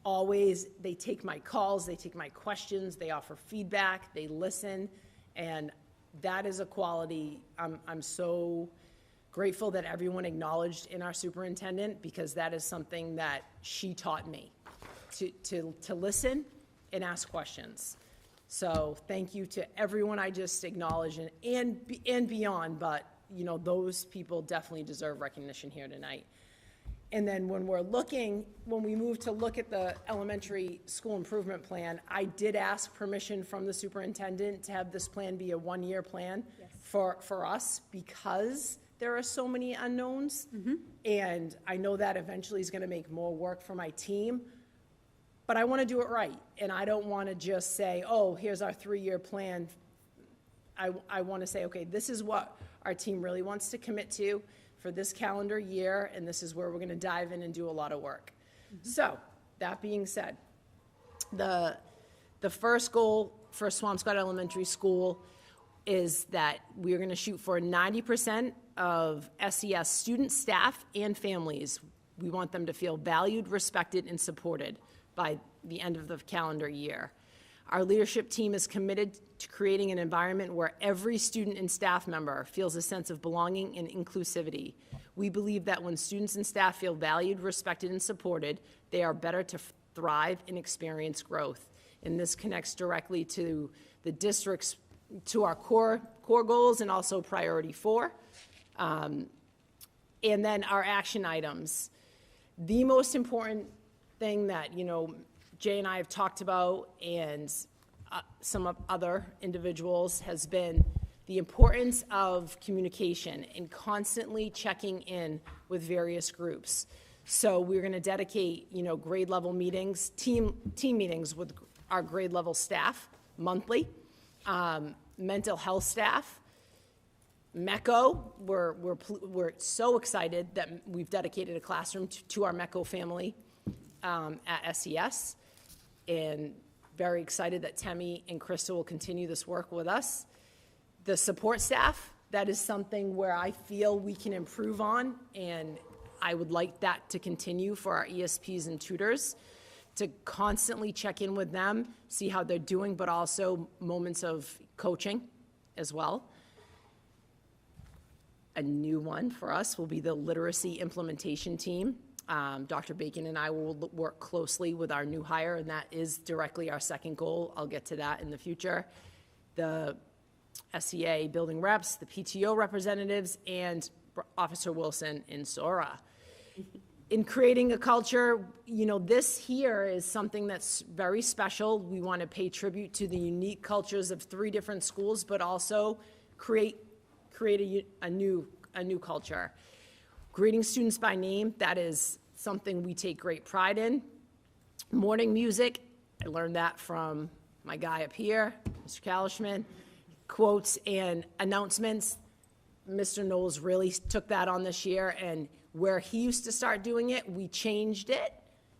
Speaker 16: always, they take my calls, they take my questions, they offer feedback, they listen, and that is a quality I'm so grateful that everyone acknowledged in our superintendent, because that is something that she taught me, to listen and ask questions. So thank you to everyone I just acknowledged and beyond, but you know, those people definitely deserve recognition here tonight. And then when we move to look at the elementary school improvement plan, I did ask permission from the superintendent to have this plan be a one-year plan for us, because there are so many unknowns. And I know that eventually is gonna make more work for my team, but I wanna do it right. And I don't wanna just say, oh, here's our 3-year plan. I wanna say, okay, this is what our team really wants to commit to for this calendar year, and this is where we're gonna dive in and do a lot of work. So, that being said, the first goal for Swampscott Elementary School is that we're gonna shoot for 90% of SES students, staff, and families. We want them to feel valued, respected, and supported by the end of the calendar year. Our leadership team is committed to creating an environment where every student and staff member feels a sense of belonging and inclusivity. We believe that when students and staff feel valued, respected, and supported, they are better to thrive and experience growth. And this connects directly to the district's, to our core goals, and also priority 4. And then our action items. The most important thing that, you know, Jay and I have talked about, and some of other individuals, has been the importance of communication and constantly checking in with various groups. So we're going to dedicate, you know, grade level meetings, team meetings with our grade level staff monthly, mental health staff, MECO. We're so excited that we've dedicated a classroom to our MECO family at SES, and very excited that Temi and Krista will continue this work with us. The support staff, that is something where I feel we can improve on, and I would like that to continue for our ESPs and tutors, to constantly check in with them, see how they're doing, but also moments of coaching as well. A new one for us will be the literacy implementation team. Dr. Bacon and I will work closely with our new hire, and that is directly our second goal. I'll get to that in the future. The SEA building reps, the PTO representatives, and Officer Wilson and Sora. In creating a culture, you know, this here is something that's very special. We want to pay tribute to the unique cultures of 3 different schools, but also create a new culture. Greeting students by name, that is something we take great pride in. Morning music, I learned that from my guy up here, Mr. Kalishman. Quotes and announcements, Mr. Knowles really took that on this year, and where he used to start doing it, we changed it,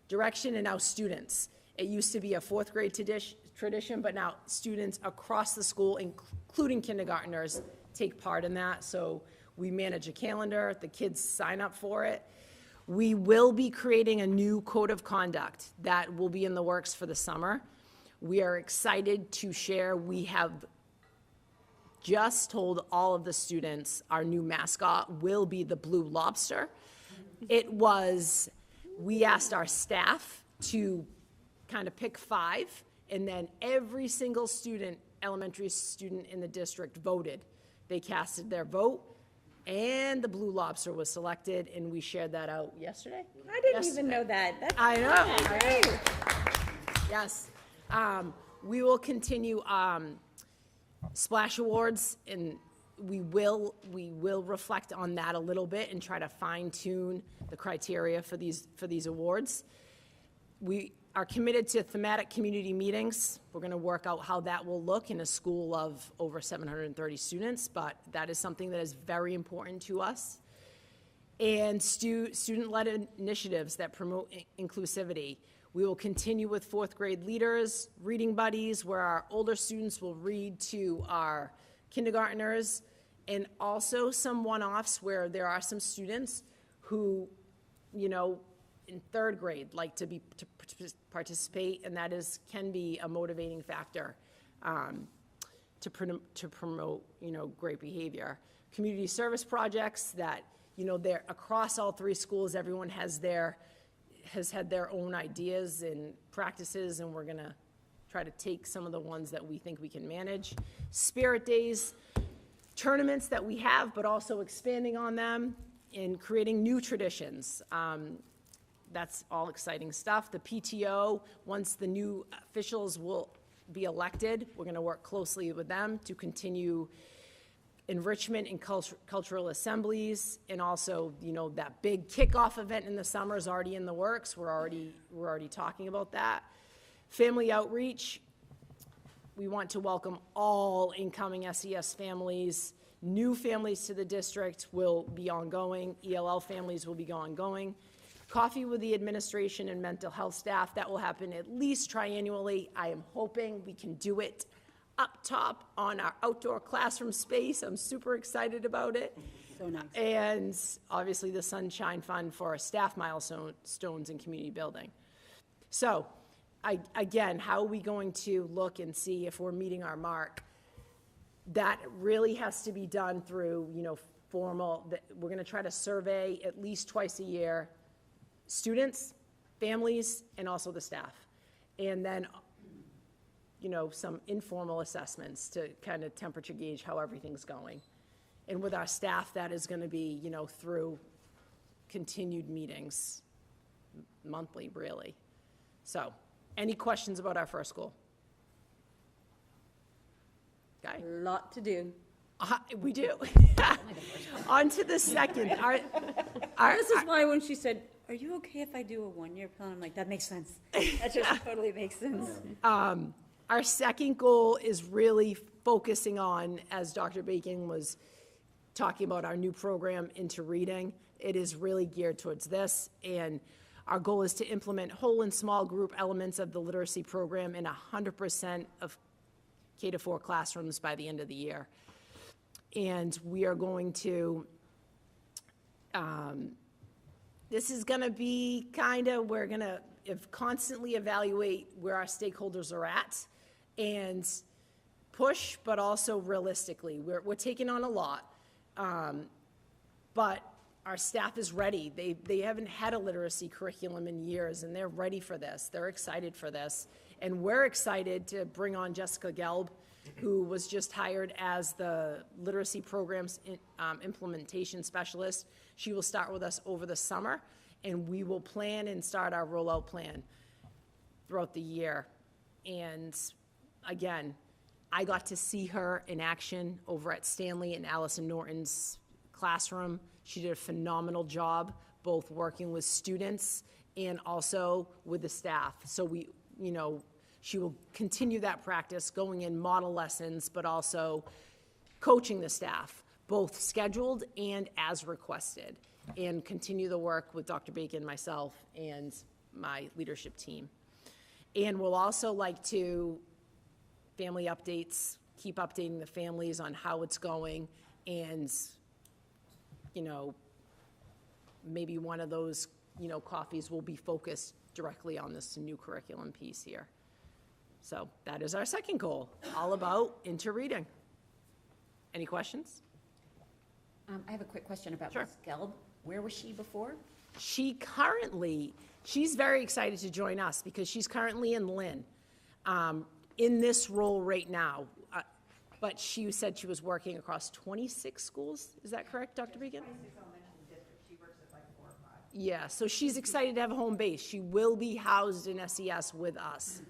Speaker 16: direction, and now students. It used to be a 4th grade tradition, but now students across the school, including kindergartners, take part in that. So we manage a calendar, the kids sign up for it. We will be creating a new code of conduct that will be in the works for the summer. We are excited to share, we have just told all of the students our new mascot will be the blue lobster. We asked our staff to kind of pick 5, and then every single student, elementary student in the district voted. They casted their vote, and the blue lobster was selected, and we shared that out yesterday.
Speaker 2: I didn't even know that.
Speaker 16: I know. Yes. We will continue Splash Awards, and we will reflect on that a little bit and try to fine-tune the criteria for these awards. We are committed to thematic community meetings. We're going to work out how that will look in a school of over 730 students, but that is something that is very important to us. And student-led initiatives that promote inclusivity. We will continue with 4th grade leaders, reading buddies, where our older students will read to our kindergartners, and also some one-offs where there are some students who, you know, in third grade like to participate, and that can be a motivating factor to promote, great behavior. Community service projects that, they're across all 3 schools, everyone has had their own ideas and practices, and we're gonna try to take some of the ones that we think we can manage. Spirit Days, tournaments that we have, but also expanding on them and creating new traditions. That's all exciting stuff. The PTO, once the new officials will be elected, we're gonna work closely with them to continue enrichment and cultural assemblies, and also, that big kickoff event in the summer is already in the works. We're already talking about that. Family outreach, we want to welcome all incoming SES families. New families to the district will be ongoing. ELL families will be ongoing. Coffee with the administration and mental health staff, that will happen at least triannually. I am hoping we can do it up top on our outdoor classroom space. I'm super excited about it.
Speaker 2: So nice.
Speaker 16: And obviously the Sunshine Fund for staff milestones in community building. So, again, how are we going to look and see if we're meeting our mark? That really has to be done through, formal, we're gonna try to survey at least twice a year, students, families, and also the staff. And then, some informal assessments to kind of temperature gauge how everything's going. And with our staff, that is gonna be, through continued meetings, monthly, really. So, any questions about our first school? Guy?
Speaker 2: A lot to do.
Speaker 16: We do. On to the second.
Speaker 2: This is why when she said, "Are you okay if I do a 1-year plan?" I'm like, that makes sense. That just totally makes sense.
Speaker 16: Our second goal is really focusing on, as Dr. Bacon was talking about, our new program into reading. It is really geared towards this, and our goal is to implement whole and small group elements of the literacy program in 100% of K-4 classrooms by the end of the year. And we are going to, this is gonna be we're gonna constantly evaluate where our stakeholders are at and push, but also realistically. We're taking on a lot, but our staff is ready. They haven't had a literacy curriculum in years, and they're ready for this. They're excited for this. And we're excited to bring on Jessica Gelb, who was just hired as the literacy programs implementation specialist. She will start with us over the summer, and we will plan and start our rollout plan throughout the year. And again, I got to see her in action over at Stanley and Allison Norton's classroom. She did a phenomenal job, both working with students and also with the staff. So she will continue that practice, going in model lessons, but also coaching the staff, both scheduled and as requested, and continue the work with Dr. Bacon, myself, and my leadership team. And we'll also like to, family updates, keep updating the families on how it's going, and, maybe one of those, coffees will be focused directly on this new curriculum piece here. So that is our second goal, all about into reading. Any questions?
Speaker 5: I have a quick question about
Speaker 16: Sure.
Speaker 5: Ms. Gelb. Where was she before?
Speaker 16: She's very excited to join us because she's currently in Lynn, in this role right now. But she said she was working across 26 schools. Is that correct, Dr. Beacon?
Speaker 12: 26 elementary districts. She works at like 4 or 5.
Speaker 16: Yeah, so she's excited to have a home base. She will be housed in SES with us.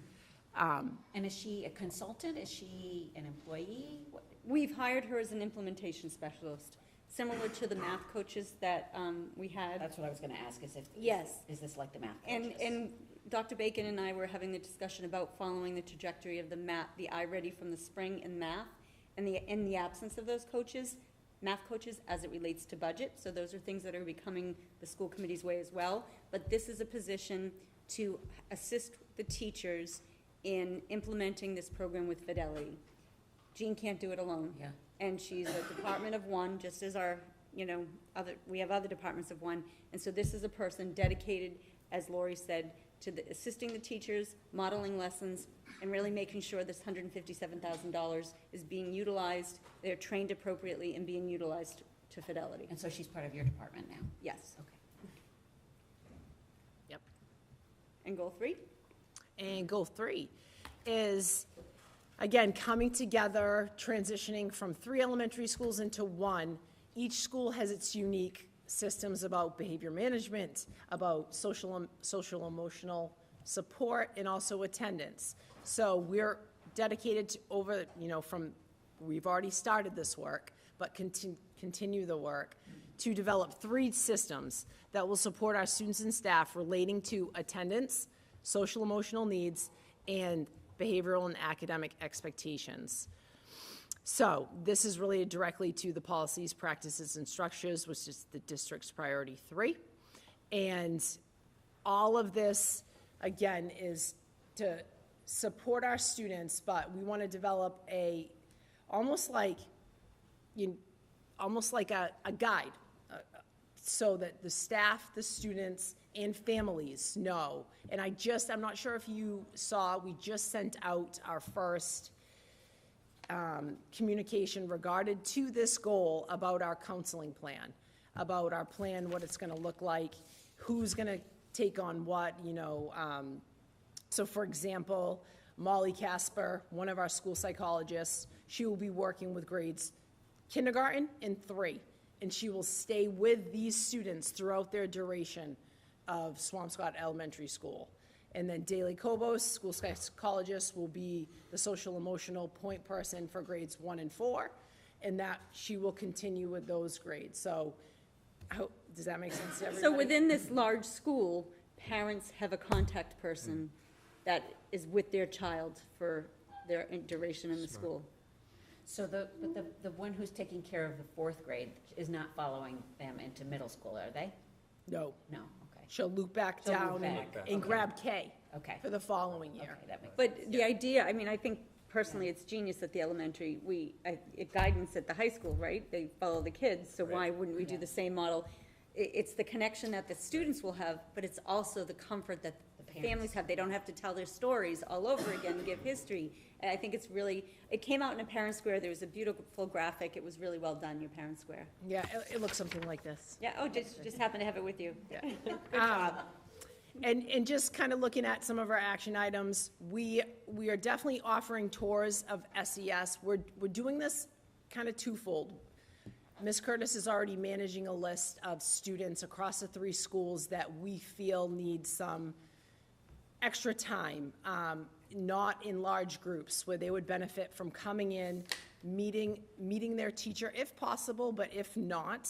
Speaker 5: And is she a consultant? Is she an employee?
Speaker 2: We've hired her as an implementation specialist, similar to the math coaches that we had.
Speaker 5: That's what I was going to ask,
Speaker 2: Yes.
Speaker 5: Is this like the math coaches?
Speaker 2: And Dr. Bacon and I were having the discussion about following the trajectory of the iReady from the spring in math, and in the absence of those coaches, math coaches, as it relates to budget. So those are things that are becoming the school committee's way as well. But this is a position to assist the teachers in implementing this program with fidelity. Jean can't do it alone.
Speaker 5: Yeah.
Speaker 2: And she's a department of one, just as our we have other departments of one. And so this is a person dedicated, as Lori said, to assisting the teachers, modeling lessons, and really making sure this $157,000 is being utilized, they're trained appropriately and being utilized to fidelity.
Speaker 5: And so she's part of your department now?
Speaker 2: Yes.
Speaker 5: Okay.
Speaker 16: Yep.
Speaker 2: And goal 3?
Speaker 16: And goal 3 is, again, coming together, transitioning from 3 elementary schools into 1. Each school has its unique systems about behavior management, about social emotional support, and also attendance. So we're dedicated to we've already started this work, but continue the work to develop 3 systems that will support our students and staff relating to attendance, social emotional needs, and behavioral and academic expectations. So this is related directly to the policies, practices, and structures, which is the district's priority 3. And all of this, again, is to support our students, but we want to develop almost like a guide, so that the staff, the students, and families know. And I'm not sure if you saw, we just sent out our first communication regarding to this goal about our counseling plan, about our plan, what it's going to look like, who's going to take on what, So for example, Molly Casper, one of our school psychologists, she will be working with grades kindergarten and 3, and she will stay with these students throughout their duration of Swampscott Elementary School. And then Daily Kobos, school psychologist, will be the social emotional point person for grades 1 and 4, and that she will continue with those grades. So does that make sense to everybody?
Speaker 2: So within this large school, parents have a contact person that is with their child for their duration in the school.
Speaker 5: So the one who's taking care of the 4th grade is not following them into middle school, are they?
Speaker 16: No.
Speaker 5: No, okay.
Speaker 16: She'll loop back
Speaker 5: She'll
Speaker 16: down
Speaker 5: loop back.
Speaker 16: and grab K
Speaker 5: Okay.
Speaker 16: for the following year.
Speaker 5: Okay, that makes sense.
Speaker 2: But the idea, I think personally it's genius at the elementary. Guidance at the high school, right? They follow the kids, so why wouldn't we do the same model? It's the connection that the students will have, but it's also the comfort that the families have. They don't have to tell their stories all over again and give history. And I think it came out in a parent square. There was a beautiful graphic. It was really well done, your parent square.
Speaker 16: Yeah, it looks something like this.
Speaker 2: Yeah, just happened to have it with you.
Speaker 16: Yeah.
Speaker 2: Good job.
Speaker 16: And just kind of looking at some of our action items, we are definitely offering tours of SES. We're doing this kind of twofold. Ms. Curtis is already managing a list of students across the 3 schools that we feel need some extra time, not in large groups, where they would benefit from coming in, meeting their teacher if possible, but if not,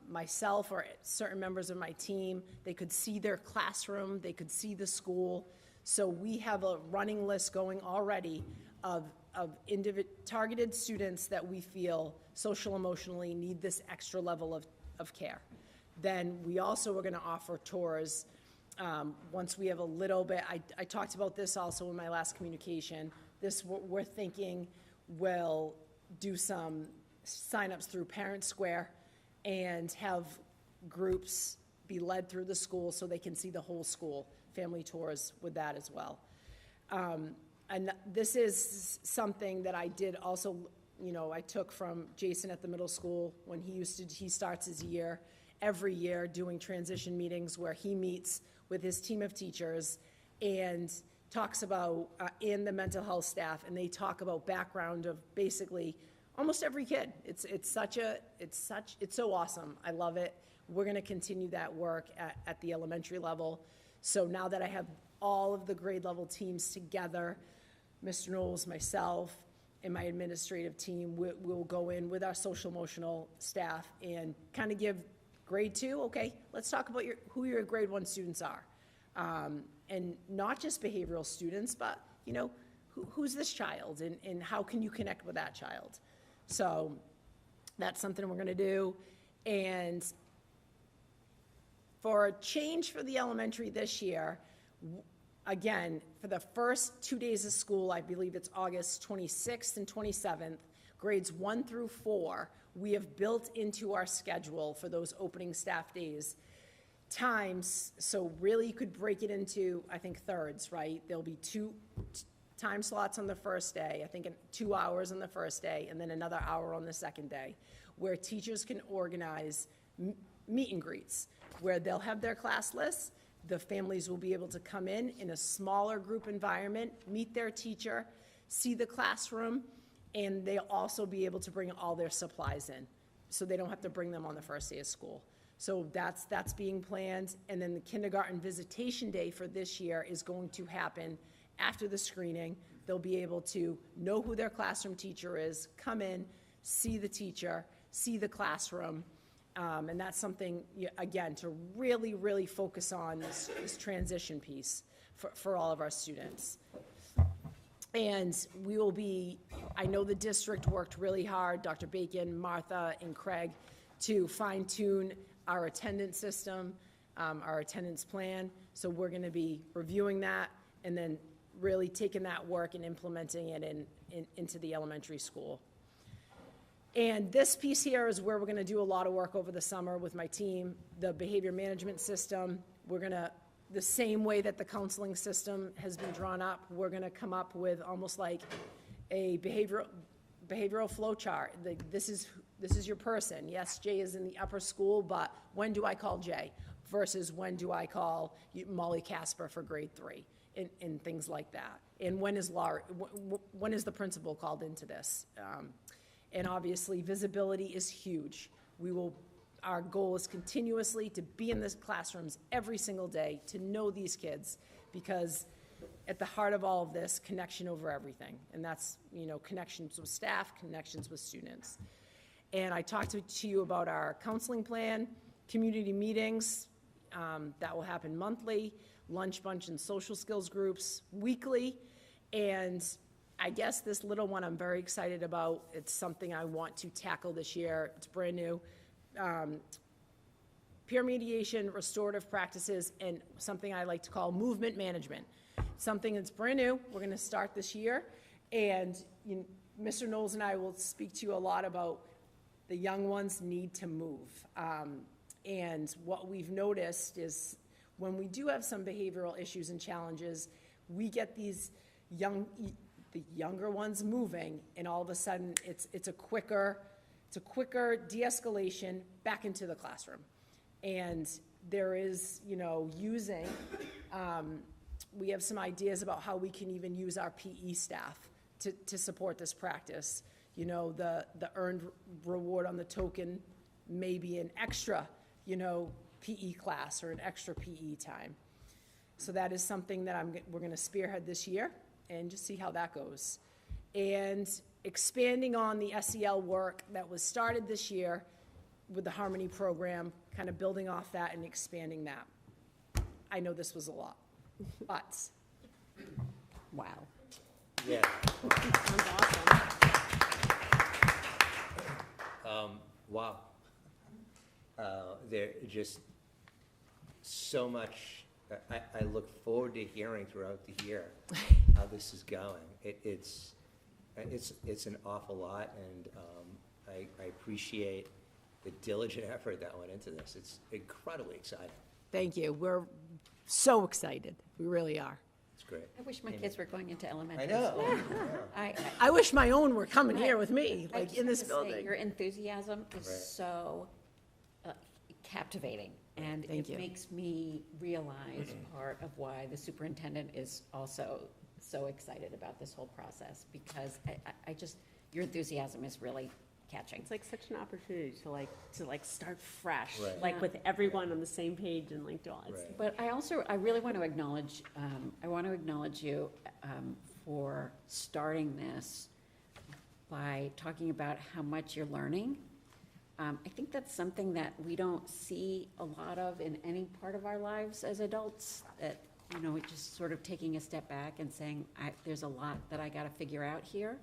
Speaker 16: myself or certain members of my team, they could see their classroom, they could see the school. So we have a running list going already of targeted students that we feel social emotionally need this extra level of care. Then we also are going to offer tours once we have a little bit. I talked about this also in my last communication. We're thinking we'll do some signups through Parent Square and have groups be led through the school so they can see the whole school, family tours with that as well. And this is something that I did also, I took from Jason at the middle school when he starts his year, every year doing transition meetings where he meets with his team of teachers and talks about, and the mental health staff, and they talk about background of basically almost every kid. It's so awesome. I love it. We're going to continue that work at the elementary level. So now that I have all of the grade level teams together, Mr. Knowles, myself, and my administrative team, we'll go in with our social emotional staff and kind of give grade 2, okay, let's talk about who your grade 1 students are. And not just behavioral students, but, who's this child and how can you connect with that child? So that's something we're going to do. And for a change for the elementary this year, again, for the first 2 days of school, I believe it's August 26th and 27th, grades 1 through 4 we have built into our schedule for those opening staff days times, so really you could break it into, I think, thirds, right? There'll be two time slots on the first day, I think 2 hours on the first day, and then another hour on the second day, where teachers can organize meet and greets, where they'll have their class lists, the families will be able to come in a smaller group environment, meet their teacher, see the classroom, and they'll also be able to bring all their supplies in, so they don't have to bring them on the first day of school. So that's being planned, and then the kindergarten visitation day for this year is going to happen after the screening. They'll be able to know who their classroom teacher is, come in, see the teacher, see the classroom, and that's something, again, to really, really focus on this transition piece for all of our students. And we will be, I know the district worked really hard, Dr. Bacon, Martha, and Craig, to fine-tune our attendance system, our attendance plan. So we're going to be reviewing that and then really taking that work and implementing it into the elementary school. And this piece here is where we're going to do a lot of work over the summer with my team. The behavior management system, we're going to, the same way that the counseling system has been drawn up, we're going to come up with almost like a behavioral flow chart. This is your person. Yes, Jay is in the upper school, but when do I call Jay versus when do I call Molly Casper for grade 3 and things like that? And when is the principal called into this? And obviously, visibility is huge. Our goal is continuously to be in the classrooms every single day, to know these kids, because at the heart of all of this, connection over everything. And that's, connections with staff, connections with students. And I talked to you about our counseling plan, community meetings, that will happen monthly, lunch bunch and social skills groups weekly, and I guess this little one I'm very excited about. It's something I want to tackle this year. It's brand new. Peer mediation, restorative practices, and something I like to call movement management. Something that's brand new. We're going to start this year. And Mr. Knowles and I will speak to you a lot about the young ones need to move. And what we've noticed is when we do have some behavioral issues and challenges, we get these the younger ones moving, and all of a sudden it's a quicker de-escalation back into the classroom. And there is, using, we have some ideas about how we can even use our PE staff to support this practice. The earned reward on the token may be an extra, PE class or an extra PE time. So that is something that we're going to spearhead this year and just see how that goes. And expanding on the SEL work that was started this year with the Harmony program, kind of building off that and expanding that. I know this was a lot, but
Speaker 5: Wow.
Speaker 1: Yeah.
Speaker 4: Sounds awesome.
Speaker 1: Wow. There just so much, I look forward to hearing throughout the year how this is going. It's an awful lot, and I appreciate the diligent effort that went into this. It's incredibly exciting.
Speaker 16: Thank you. We're so excited. We really are.
Speaker 1: It's great.
Speaker 5: I wish my kids were going into elementary
Speaker 1: I know.
Speaker 5: school.
Speaker 16: I wish my own were coming
Speaker 5: Right.
Speaker 16: here with me,
Speaker 5: I
Speaker 16: like
Speaker 5: just
Speaker 16: in this
Speaker 5: have to say,
Speaker 16: building.
Speaker 5: Your enthusiasm is
Speaker 1: Right.
Speaker 5: so captivating, and
Speaker 16: Thank
Speaker 5: it
Speaker 16: you.
Speaker 5: makes me realize part of why the superintendent is also so excited about this whole process, because I just, your enthusiasm is really catching.
Speaker 4: It's like such an opportunity to start fresh,
Speaker 1: Right.
Speaker 4: like
Speaker 5: Yeah.
Speaker 4: with everyone on the same page and like do all it's
Speaker 1: Right.
Speaker 5: But I really want to acknowledge, you for starting this by talking about how much you're learning. I think that's something that we don't see a lot of in any part of our lives as adults, that, we're just sort of taking a step back and saying, there's a lot that I got to figure out here.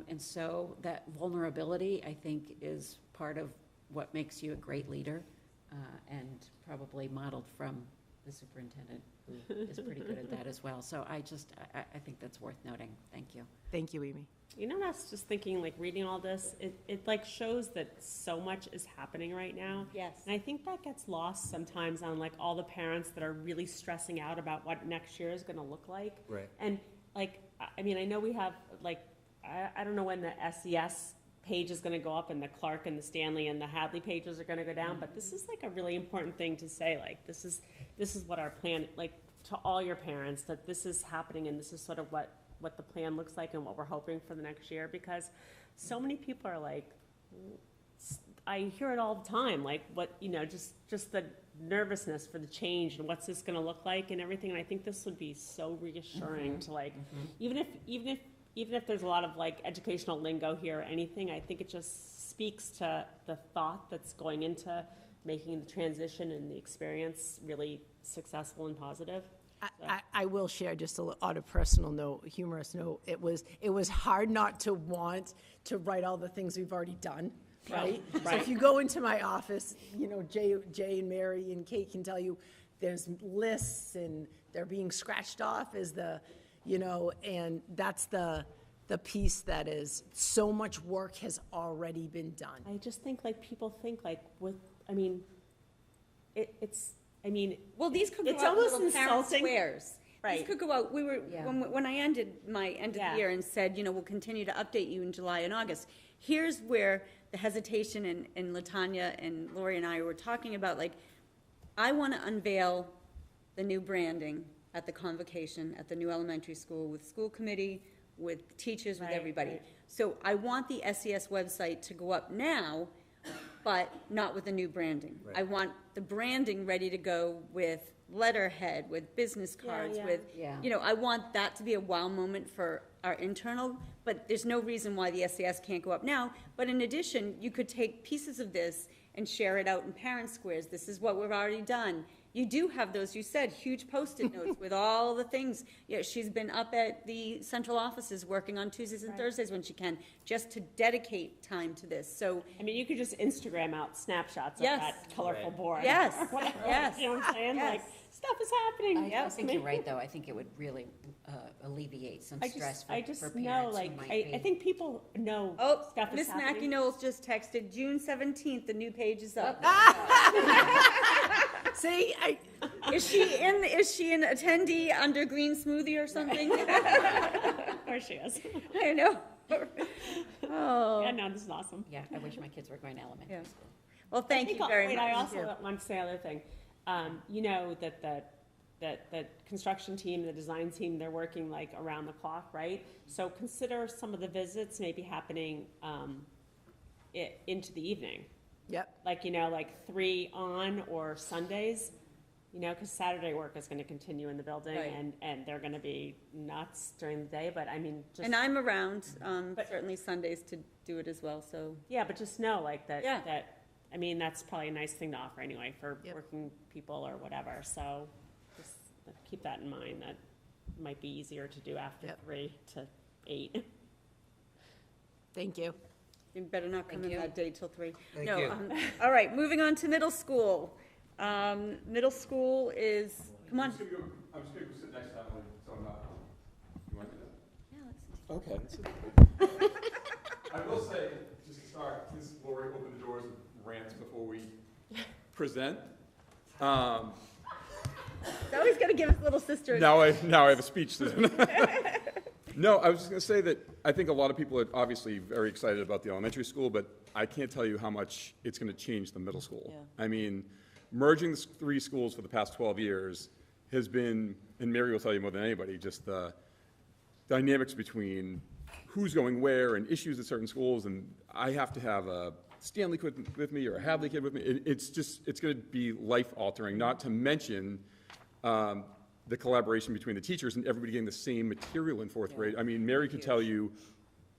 Speaker 5: And so that vulnerability, I think, is part of what makes you a great leader, and probably modeled from the superintendent, who is pretty good at that as well. So I think that's worth noting. Thank you.
Speaker 16: Thank you, Amy.
Speaker 4: You know, I was just thinking, like, reading all this, it like shows that so much is happening right now.
Speaker 2: Yes.
Speaker 4: And I think that gets lost sometimes on, like, all the parents that are really stressing out about what next year is gonna look like.
Speaker 1: Right.
Speaker 4: And, like, I mean, I know we have, like, I don't know when the SES page is gonna go up and the Clark and the Stanley and the Hadley pages are gonna go down, but this is, like, a really important thing to say, like, this is what our plan, like, to all your parents, that this is happening and this is sort of what the plan looks like and what we're hoping for the next year, because so many people are like, I hear it all the time, like, what, you know, just the nervousness for the change and what's this gonna look like and everything, and I think this would be so reassuring to, like, even if there's a lot of, like, educational lingo here or anything, I think it just speaks to the thought that's going into making the transition and the experience really successful and positive.
Speaker 16: I will share just on a personal note, humorous note. It was hard not to want to write all the things we've already done, right? So if you go into my office, you know, Jay and Mary and Kate can tell you there's lists and they're being scratched off as the, you know, and that's the piece that is so much work has already been done.
Speaker 4: I just think, like, people think, like, I mean,
Speaker 2: Well, these could go
Speaker 4: it's
Speaker 2: out
Speaker 4: almost
Speaker 2: little parent
Speaker 4: insulting.
Speaker 2: squares.
Speaker 4: Right.
Speaker 2: These could go out, when I ended my end of
Speaker 4: Yeah.
Speaker 2: the year and said, you know, we'll continue to update you in July and August. Here's where the hesitation and LaTanya and Lori and I were talking about, like, I want to unveil the new branding at the convocation at the new elementary school with school committee, with teachers, with
Speaker 4: Right,
Speaker 2: everybody.
Speaker 4: right.
Speaker 2: So I want the SES website to go up now, but not with the new branding.
Speaker 1: Right.
Speaker 2: I want the branding ready to go with letterhead, with business cards, with,
Speaker 5: Yeah.
Speaker 2: you know, I want that to be a wow moment for our internal, but there's no reason why the SES can't go up now. But in addition, you could take pieces of this and share it out in parent squares. This is what we've already done. You do have those, you said, huge Post-it notes with all the things. Yeah, she's been up at the central offices working on Tuesdays and Thursdays when she can, just to dedicate time to this. So,
Speaker 4: I mean, you could just Instagram out snapshots
Speaker 2: Yes.
Speaker 4: of that colorful board.
Speaker 2: Yes.
Speaker 4: or whatever,
Speaker 2: Yes.
Speaker 4: You know what I'm saying?
Speaker 2: Yes.
Speaker 4: Like, stuff is happening.
Speaker 5: I think you're right, though. I think it would really alleviate some stress for
Speaker 4: I
Speaker 5: parents
Speaker 4: just
Speaker 5: who
Speaker 4: know, like,
Speaker 5: might
Speaker 4: I
Speaker 5: be.
Speaker 4: think people know
Speaker 2: oh,
Speaker 4: stuff is
Speaker 2: Miss Mackey
Speaker 4: happening.
Speaker 2: Knowles just texted, June 17th, the new page is up.
Speaker 16: See,
Speaker 2: Is she an attendee under Green Smoothie or something?
Speaker 4: Or she is.
Speaker 2: I know. Oh.
Speaker 4: Yeah, no, this is awesome.
Speaker 5: Yeah, I wish my kids were going to elementary
Speaker 2: Yeah.
Speaker 5: school.
Speaker 2: Well, thank you very much.
Speaker 4: I also want to say another thing. You know that the construction team, the design team, they're working, like, around the clock, right? So consider some of the visits maybe happening into the evening.
Speaker 16: yep.
Speaker 4: Like, you know, like 3 on or Sundays, you know, because Saturday work is going to continue in the building,
Speaker 2: Right.
Speaker 4: and they're going to be nuts during the day, but I mean, just.
Speaker 2: And I'm around,
Speaker 4: But-
Speaker 2: certainly Sundays to do it as well, so.
Speaker 4: Yeah, but just know, like,
Speaker 2: Yeah.
Speaker 4: I mean, that's probably a nice thing to offer anyway for
Speaker 16: Yep.
Speaker 4: working people or whatever, so just keep that in mind, that it might be easier to do after
Speaker 16: Yep.
Speaker 4: 3 to 8.
Speaker 16: Thank you.
Speaker 2: You better not come
Speaker 5: Thank
Speaker 2: in
Speaker 5: you.
Speaker 2: that day till 3.
Speaker 1: Thank
Speaker 2: No,
Speaker 1: you.
Speaker 2: all right, moving on to middle school. Middle school is, come on.
Speaker 8: I'm just gonna sit next to Emily, so I'm not, you want to do
Speaker 2: Yeah,
Speaker 8: that?
Speaker 2: let's-
Speaker 8: Okay. I will say, just to start, since Lori opened the doors and rants before we present,
Speaker 2: So he's gonna give his little sister.
Speaker 8: now I have a speech. No, I was just gonna say that I think a lot of people are obviously very excited about the elementary school, but I can't tell you how much it's gonna change the middle school.
Speaker 2: Yeah.
Speaker 8: I mean, merging the 3 schools for the past 12 years has been, and Mary will tell you more than anybody, just the dynamics between who's going where and issues at certain schools, and I have to have a Stanley kid with me or a Hadley kid with me. It's going to be life-altering, not to mention the collaboration between the teachers and everybody getting the same material in 4th grade. I mean, Mary could tell you,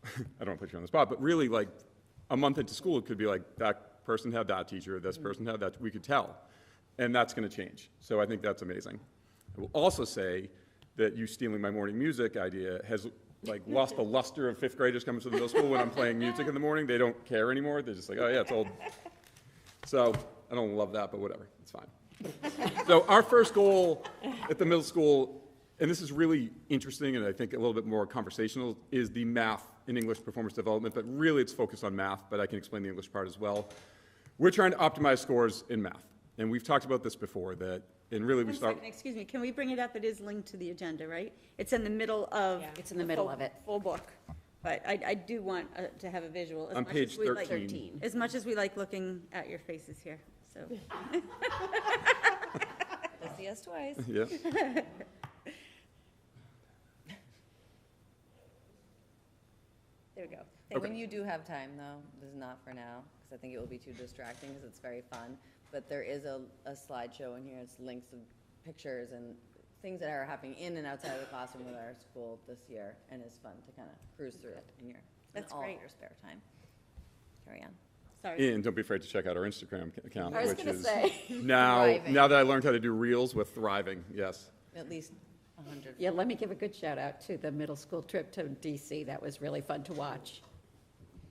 Speaker 8: I don't want to put you on the spot, but really, like, a month into school, it could be like, that person had that teacher, this person had that, we could tell. And that's going to change. So I think that's amazing. I will also say that you stealing my morning music idea has, like, lost the luster of 5th graders coming to the middle school when I'm playing music in the morning. They don't care anymore. They're just like, oh, yeah, it's old. So I don't love that, but whatever. It's fine. So our first goal at the middle school, and this is really interesting and I think a little bit more conversational, is the math and English performance development, but really it's focused on math, but I can explain the English part as well. We're trying to optimize scores in math. And we've talked about this before, that, and really we
Speaker 2: One
Speaker 8: start.
Speaker 2: second, excuse me, can we bring it up? It is linked to the agenda, right? It's in the middle of.
Speaker 5: It's in the middle of it.
Speaker 2: Full book. But I do want to have a visual.
Speaker 8: On page 13.
Speaker 2: As much as we like looking at your faces here, so.
Speaker 14: You'll see us twice.
Speaker 8: Yeah.
Speaker 14: There we go.
Speaker 17: And
Speaker 8: Okay.
Speaker 17: when you do have time, though, this is not for now, because I think it will be too distracting, because it's very fun, but there is a slideshow in here, it's links of pictures and things that are happening in and outside of the classroom with our school this year, and it's fun to kind of cruise through it in
Speaker 2: That's
Speaker 17: all
Speaker 2: great.
Speaker 17: of your spare time. Carry on.
Speaker 2: Sorry.
Speaker 8: And don't be afraid to check out our Instagram account,
Speaker 17: I was
Speaker 8: which
Speaker 17: gonna
Speaker 8: is
Speaker 17: say,
Speaker 8: now
Speaker 17: thriving.
Speaker 8: that I learned how to do reels with thriving, yes.
Speaker 17: At least 100.
Speaker 5: Yeah, let me give a good shout out to the middle school trip to DC. That was really fun to watch.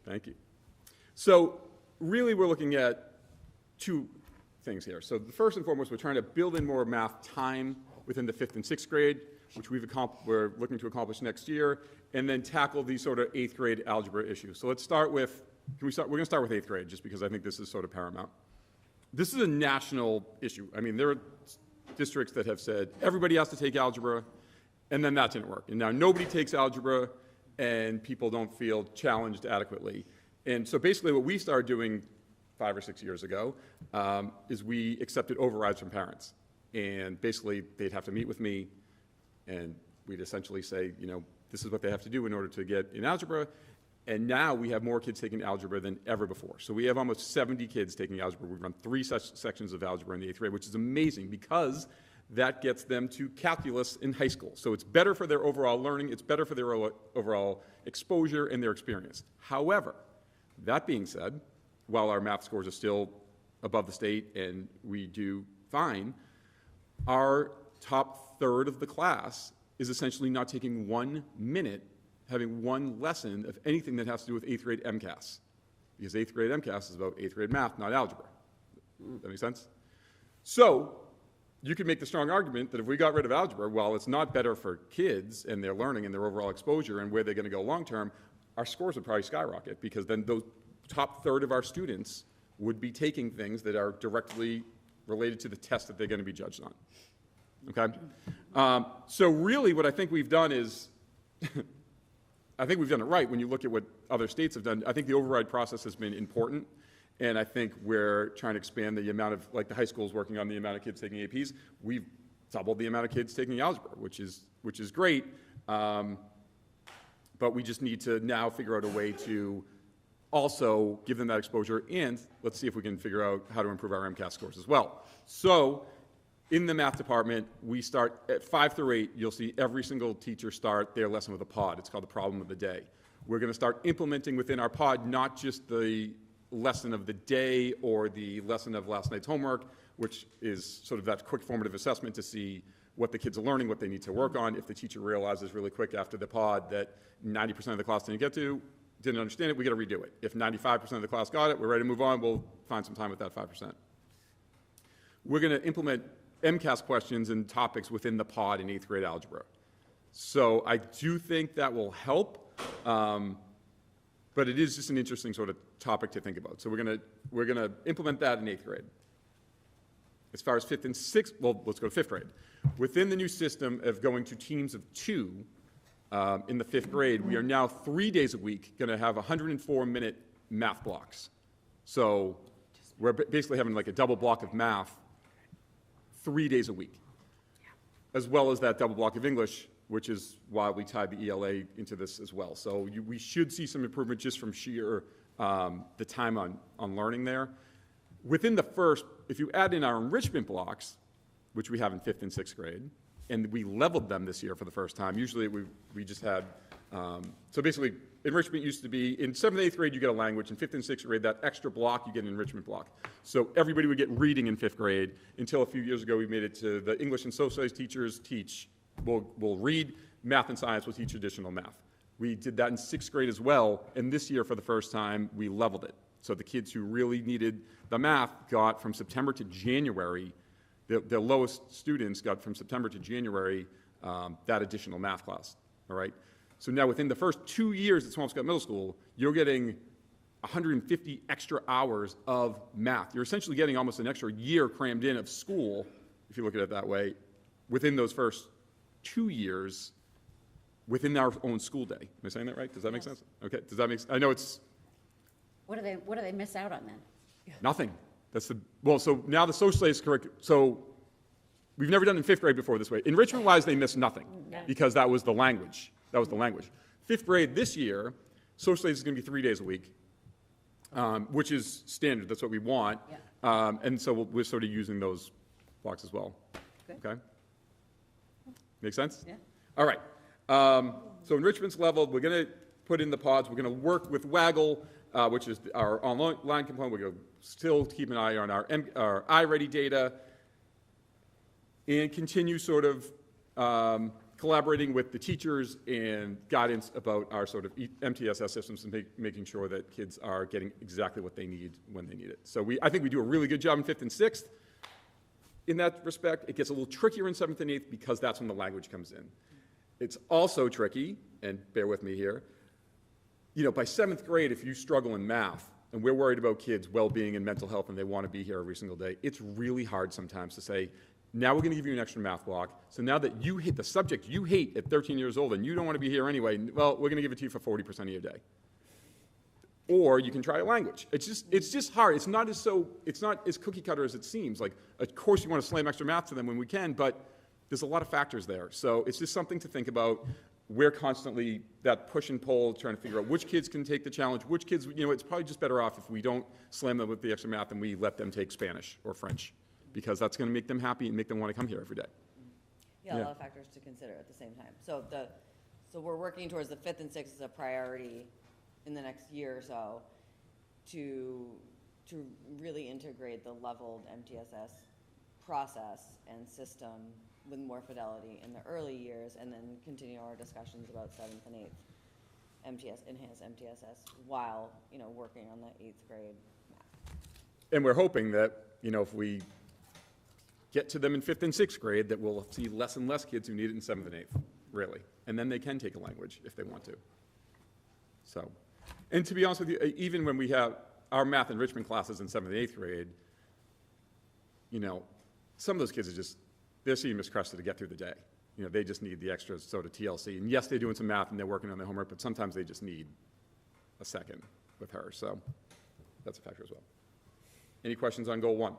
Speaker 8: Thank you. So really, we're looking at two things here. So the first and foremost, we're trying to build in more math time within the 5th and 6th grade, which we're looking to accomplish next year, and then tackle these sort of 8th grade algebra issues. So let's start with, we're going to start with 8th grade, just because I think this is sort of paramount. This is a national issue. I mean, there are districts that have said, everybody has to take algebra, and then that didn't work. And now nobody takes algebra, and people don't feel challenged adequately. And so basically what we started doing 5 or 6 years ago is we accepted overrides from parents. And basically they'd have to meet with me, and we'd essentially say, you know, this is what they have to do in order to get in algebra. And now we have more kids taking algebra than ever before. So we have almost 70 kids taking algebra. We've run 3 such sections of algebra in the 8th grade, which is amazing because that gets them to calculus in high school. So it's better for their overall learning, it's better for their overall exposure and their experience. However, that being said, while our math scores are still above the state and we do fine, our top third of the class is essentially not taking 1 minute, having one lesson of anything that has to do with 8th grade MCAS. Because 8th grade MCAS is about 8th grade math, not algebra. That make sense? So, you could make the strong argument that if we got rid of algebra, while it's not better for kids and their learning and their overall exposure and where they're going to go long term, our scores would probably skyrocket, because then those top third of our students would be taking things that are directly related to the test that they're going to be judged on. Okay? So really what I think we've done is, I think we've done it right when you look at what other states have done. I think the override process has been important. And I think we're trying to expand the amount of, like the high school's working on the amount of kids taking APs. We've doubled the amount of kids taking algebra, which is great. But we just need to now figure out a way to also give them that exposure, and let's see if we can figure out how to improve our MCAS scores as well. So in the math department, we start at 5 through 8, you'll see every single teacher start their lesson with a pod. It's called the problem of the day. We're going to start implementing within our pod not just the lesson of the day or the lesson of last night's homework, which is sort of that quick formative assessment to see what the kids are learning, what they need to work on. If the teacher realizes really quick after the pod that 90% of the class didn't understand it, we got to redo it. If 95% of the class got it, we're ready to move on, we'll find some time with that 5%. We're going to implement MCAS questions and topics within the pod in 8th grade algebra. So I do think that will help, but it is just an interesting sort of topic to think about. So we're gonna implement that in 8th grade. As far as 5th and 6th, well, let's go to 5th grade. Within the new system of going to teams of 2 in the 5th grade, we are now 3 days a week going to have 104-minute math blocks. So we're basically having like a double block of math 3 days a week, as well as that double block of English, which is why we tied the ELA into this as well. So we should see some improvement just from sheer the time on learning there. Within the first, if you add in our enrichment blocks, which we have in 5th and 6th grade, and we leveled them this year for the first time. Usually we just had, so basically enrichment used to be, in 7th and 8th grade you get a language, in 5th and 6th grade that extra block you get an enrichment block. So everybody would get reading in 5th grade until a few years ago we made it to the English and social studies teachers will read, math and science will teach additional math. We did that in 6th grade as well, and this year for the first time we leveled it. So the kids who really needed the math got from September to January The lowest students got from September to January that additional math class, all right? So now within the first 2 years at Swampscott Middle School, you're getting 150 extra hours of math. You're essentially getting almost an extra year crammed in of school, if you look at it that way, within those first 2 years within our own school day. Am I saying that right? Does that make sense? Okay, does that make sense? I know it's...
Speaker 5: What do they miss out on then?
Speaker 8: Nothing. That's the, well, so now the social studies curriculum, so we've never done in 5th grade before this way. Enrichment-wise, they miss nothing because that was the language. That was the language. 5th grade this year, social studies is going to be 3 days a week, which is standard. That's what we want.
Speaker 5: Yeah.
Speaker 8: And so we're sort of using those blocks as well.
Speaker 5: Good.
Speaker 8: Okay? Make sense?
Speaker 5: Yeah.
Speaker 8: All right. So enrichment's leveled. We're going to put in the pods. We're going to work with Waggle, which is our online component. We're going to still keep an eye on our iReady data and continue sort of collaborating with the teachers and guidance about our sort of MTSS systems and making sure that kids are getting exactly what they need when they need it. So I think we do a really good job in 5th and 6th. In that respect, it gets a little trickier in 7th and 8th because that's when the language comes in. It's also tricky, and bear with me here, you know, by 7th grade, if you struggle in math, and we're worried about kids' well-being and mental health and they want to be here every single day, it's really hard sometimes to say, now we're going to give you an extra math block, so now that you hate the subject you hate at 13 years old and you don't want to be here anyway, well, we're going to give it to you for 40% of your day. Or you can try a language. It's just hard. It's not as cookie cutter as it seems. Like, of course you want to slam extra math to them when we can, but there's a lot of factors there. So it's just something to think about. We're constantly that push and pull, trying to figure out which kids can take the challenge, which kids, you know, it's probably just better off if we don't slam them with the extra math and we let them take Spanish or French, because that's going to make them happy and make them want to come here every day.
Speaker 17: Yeah, a lot of factors to consider at the same time. So we're working towards the 5th and 6th as a priority in the next year or so to really integrate the leveled MTSS process and system with more fidelity in the early years, and then continue our discussions about 7th and 8th enhanced MTSS while, you know, working on the 8th grade math.
Speaker 8: And we're hoping that, you know, if we get to them in 5th and 6th grade, that we'll see less and less kids who need it in 7th and 8th, really. And then they can take a language if they want to. So, and to be honest with you, even when we have our math enrichment classes in 7th and 8th grade, you know, some of those kids are just, they're seeing Miss Cresta to get through the day. You know, they just need the extra sort of TLC. And yes, they're doing some math and they're working on their homework, but sometimes they just need a second with her. So that's a factor as well. Any questions on goal 1?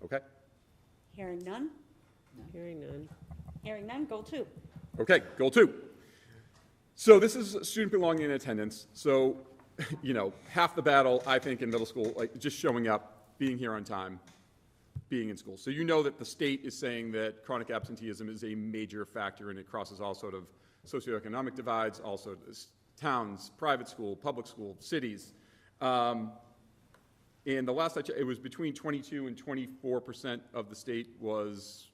Speaker 8: Okay.
Speaker 2: Hearing none?
Speaker 4: Hearing none.
Speaker 2: Hearing none, goal 2.
Speaker 8: Okay, goal 2. So this is student belonging and attendance. So, you know, half the battle, I think, in middle school, like just showing up, being here on time, being in school. So you know that the state is saying that chronic absenteeism is a major factor, and it crosses all sort of socioeconomic divides, also towns, private school, public school, cities. And the last I checked, it was between 22 and 24% of the state was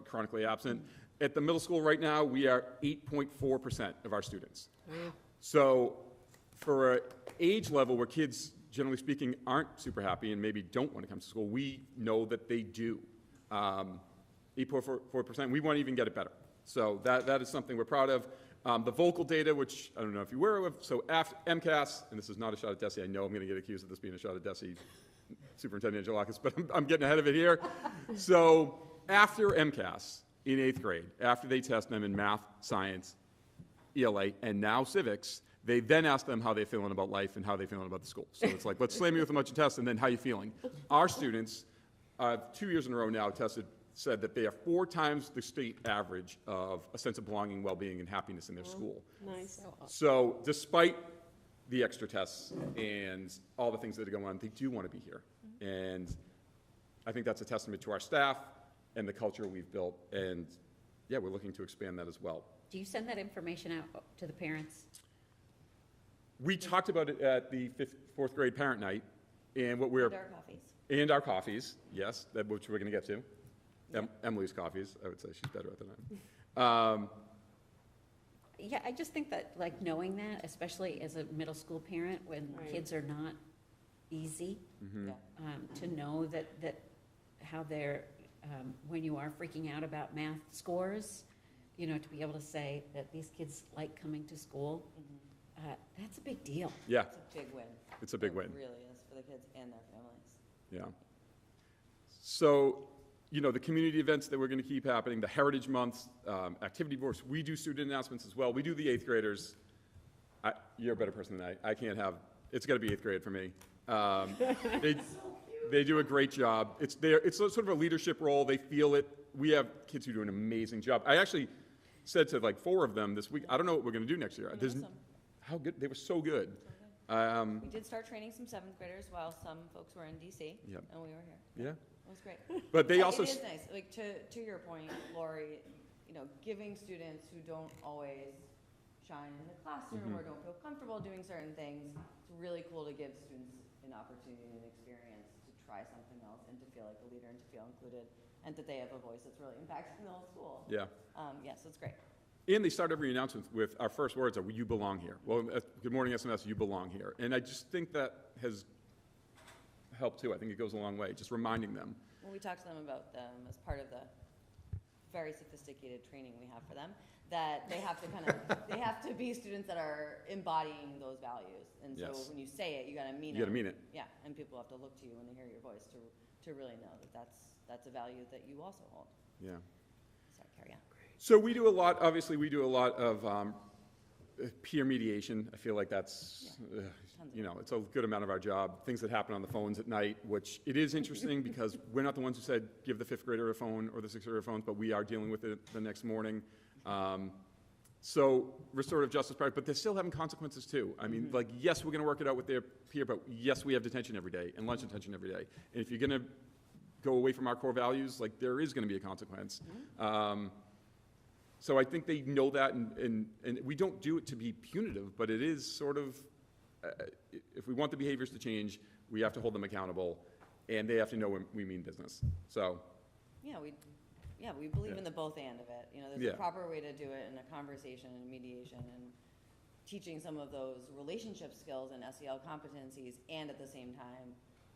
Speaker 8: chronically absent. At the middle school right now, we are 8.4% of our students. So for an age level where kids, generally speaking, aren't super happy and maybe don't want to come to school, we know that they do. 8.4%, we want to even get it better. So that is something we're proud of. The vocal data, which I don't know if you're aware of, so after MCAS, and this is not a shot at Desi, I know I'm going to get accused of this being a shot at Desi, Superintendent Angelakis, but I'm getting ahead of it here. So after MCAS, in 8th grade, after they test them in math, science, ELA, and now civics, they then ask them how they're feeling about life and how they're feeling about the school. So it's like, let's slam you with a bunch of tests, and then how you feeling. Our students, 2 years in a row now, said that they are 4 times the state average of a sense of belonging, well-being, and happiness in their school.
Speaker 4: Nice.
Speaker 8: So despite the extra tests and all the things that are going on, they do want to be here. And I think that's a testament to our staff and the culture we've built. And yeah, we're looking to expand that as well.
Speaker 5: Do you send that information out to the parents?
Speaker 8: We talked about it at the 4th grade parent night, and what we're...
Speaker 17: And our coffees.
Speaker 8: And our coffees, yes, which we're going to get to. Emily's coffees, I would say she's better at that.
Speaker 5: Yeah, I just think that, like, knowing that, especially as a middle school parent, when kids are not easy
Speaker 17: Yeah.
Speaker 5: to know that how they're, when you are freaking out about math scores, you know, to be able to say that these kids like coming to school, that's a big deal.
Speaker 8: Yeah,
Speaker 17: It's a big win.
Speaker 8: it's a big
Speaker 17: It
Speaker 8: win.
Speaker 17: really is for the kids and their families.
Speaker 8: Yeah. So, you know, the community events that we're going to keep happening, the Heritage Months, activity boards, we do student announcements as well. We do the 8th graders. You're a better person than I can't have, it's got to be 8th grade for me. They do a great job. It's sort of a leadership role. They feel it. We have kids who do an amazing job. I actually said to like 4 of them this week, I don't know what we're going to do next year. How good, they were so good.
Speaker 17: We did start training some 7th graders while some folks were in DC,
Speaker 8: Yep.
Speaker 17: and we were here.
Speaker 8: Yeah.
Speaker 17: It was great.
Speaker 8: But they
Speaker 17: Yeah,
Speaker 8: also
Speaker 17: It is nice, like, to your point, Lori, you know, giving students who don't always shine in the classroom or don't feel comfortable doing certain things, it's really cool to give students an opportunity and experience to try something else and to feel like a leader and to feel included, and that they have a voice that's really impacting the whole school.
Speaker 8: Yeah.
Speaker 17: Yeah, so it's great.
Speaker 8: And they start every announcement with our first words are, "You belong here." Well, good morning, SMS, you belong here. And I just think that has helped too. I think it goes a long way, just reminding them.
Speaker 17: When we talk to them about them as part of the very sophisticated training we have for them, that they have to they have to be students that are embodying those values. And so
Speaker 8: Yes.
Speaker 17: when you say it, you gotta mean it.
Speaker 8: You gotta mean it.
Speaker 17: Yeah, and people have to look to you when they hear your voice to really know that that's a value that you also hold.
Speaker 8: Yeah.
Speaker 17: Sorry, carry on.
Speaker 8: So we do a lot, obviously, we do a lot of peer mediation. I feel like that's, you know, it's a good amount of our job. Things that happen on the phones at night, which it is interesting because we're not the ones who said, give the 5th grader a phone or the 6th grader a phone, but we are dealing with it the next morning. So restorative justice part, but they're still having consequences too. I mean, like, yes, we're going to work it out with their peer, but yes, we have detention every day and lunch detention every day. And if you're going to go away from our core values, like, there is going to be a consequence. So I think they know that, and we don't do it to be punitive, but it is sort of, if we want the behaviors to change, we have to hold them accountable, and they have to know when we mean business. So,
Speaker 17: Yeah, we believe in the both and of it. You know, there's a proper way to do it in a conversation and mediation and teaching some of those relationship skills and SEL competencies, and at the same time,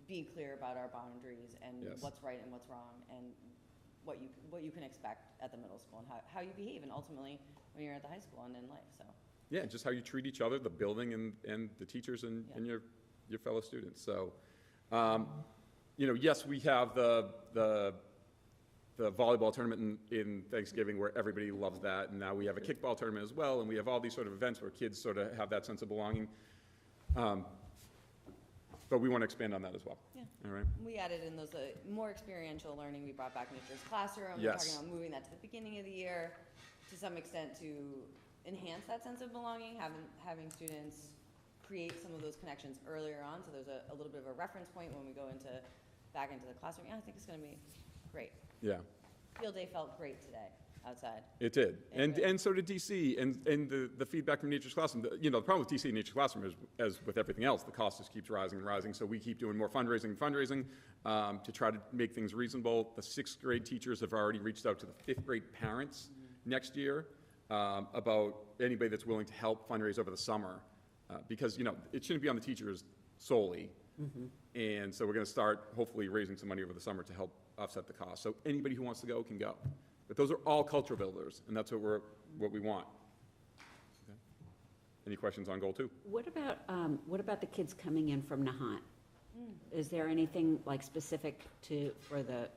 Speaker 17: be clear about our boundaries and what's right and what's wrong, and what you can expect at the middle school and how you behave, and ultimately when you're at the high school and in life. So
Speaker 8: yeah, just how you treat each other, the building and the teachers and your fellow students. So, you know, yes, we have the volleyball tournament in Thanksgiving where everybody loves that, and now we have a kickball tournament as well, and we have all these sort of events where kids sort of have that sense of belonging. But we want to expand on that as well.
Speaker 17: Yeah.
Speaker 8: All right.
Speaker 17: We added in those more experiential learning. We brought back Nature's Classroom.
Speaker 8: Yes.
Speaker 17: We're talking about moving that to the beginning of the year to some extent to enhance that sense of belonging, having students create some of those connections earlier on, so there's a little bit of a reference point when we go back into the classroom. Yeah, I think it's going to be great.
Speaker 8: Yeah.
Speaker 17: Field day felt great today outside.
Speaker 8: It did, and so did DC, and the feedback from Nature's Classroom. You know, the problem with DC and Nature's Classroom is, as with everything else, the cost just keeps rising and rising. So we keep doing more fundraising to try to make things reasonable. The 6th grade teachers have already reached out to the 5th grade parents next year about anybody that's willing to help fundraise over the summer, because, you know, it shouldn't be on the teachers solely. And so we're going to start hopefully raising some money over the summer to help offset the cost. So anybody who wants to go can go. But those are all culture builders, and that's what we want. Okay. Any questions on goal 2?
Speaker 5: What about the kids coming in from Nahant? Is there anything like specific for the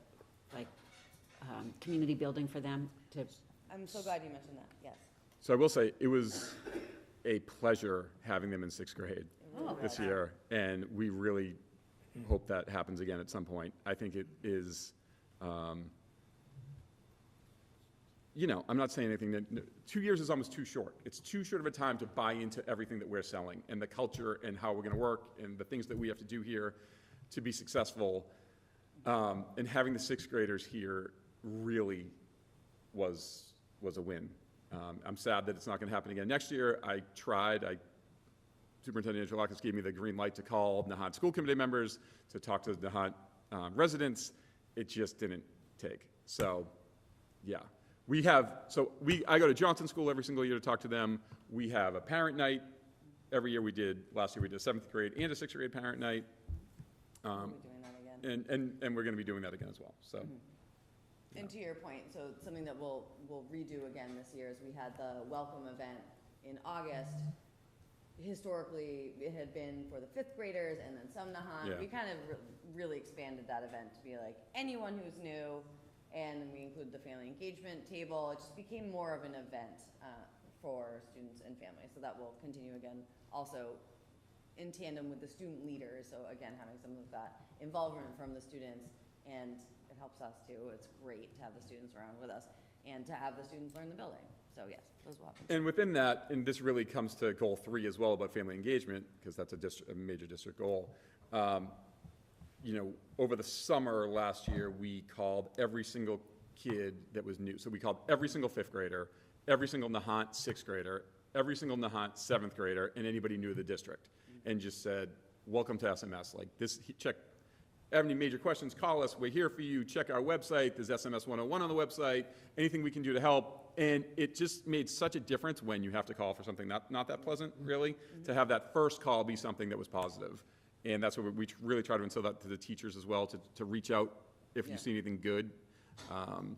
Speaker 5: community building for them to?
Speaker 17: I'm so glad you mentioned that. Yes.
Speaker 8: So I will say it was a pleasure having them in 6th grade this year, and we really hope that happens again at some point. I think it is. You know, I'm not saying anything that 2 years is almost too short. It's too short of a time to buy into everything that we're selling and the culture and how we're going to work and the things that we have to do here to be successful. And having the 6th graders here really was a win. I'm sad that it's not going to happen again next year. I tried. Superintendent Interlocus gave me the green light to call Nahant school committee members to talk to the Nahant residents. It just didn't take. So, yeah. I go to Johnson School every single year to talk to them. We have a parent night every year. Last year we did a 7th grade and a 6th grade parent night.
Speaker 17: We'll be doing that again.
Speaker 8: And we're going to be doing that again as well, so.
Speaker 17: And to your point, so something that we'll redo again this year is we had the welcome event in August. Historically, it had been for the 5th graders and then some Nahant.
Speaker 8: Yeah.
Speaker 17: We kind of really expanded that event to be like anyone who's new, and we included the family engagement table. It just became more of an event for students and families. So that will continue again, also in tandem with the student leaders. So again, having some of that involvement from the students, and it helps us too. It's great to have the students around with us and to have the students learn the building. So yes, those will happen.
Speaker 8: And within that, and this really comes to goal 3 as well about family engagement, because that's a major district goal. You know, over the summer last year, we called every single kid that was new. So we called every single 5th grader, every single Nahant 6th grader, every single Nahant 7th grader, and anybody new to the district, and just said, welcome to SMS. Like this, check, have any major questions, call us. We're here for you. Check our website. There's SMS 101 on the website. Anything we can do to help. And it just made such a difference when you have to call for something not that pleasant, really, to have that first call be something that was positive. And that's what we really try to instill that to the teachers as well, to reach out if you see anything good.
Speaker 17: And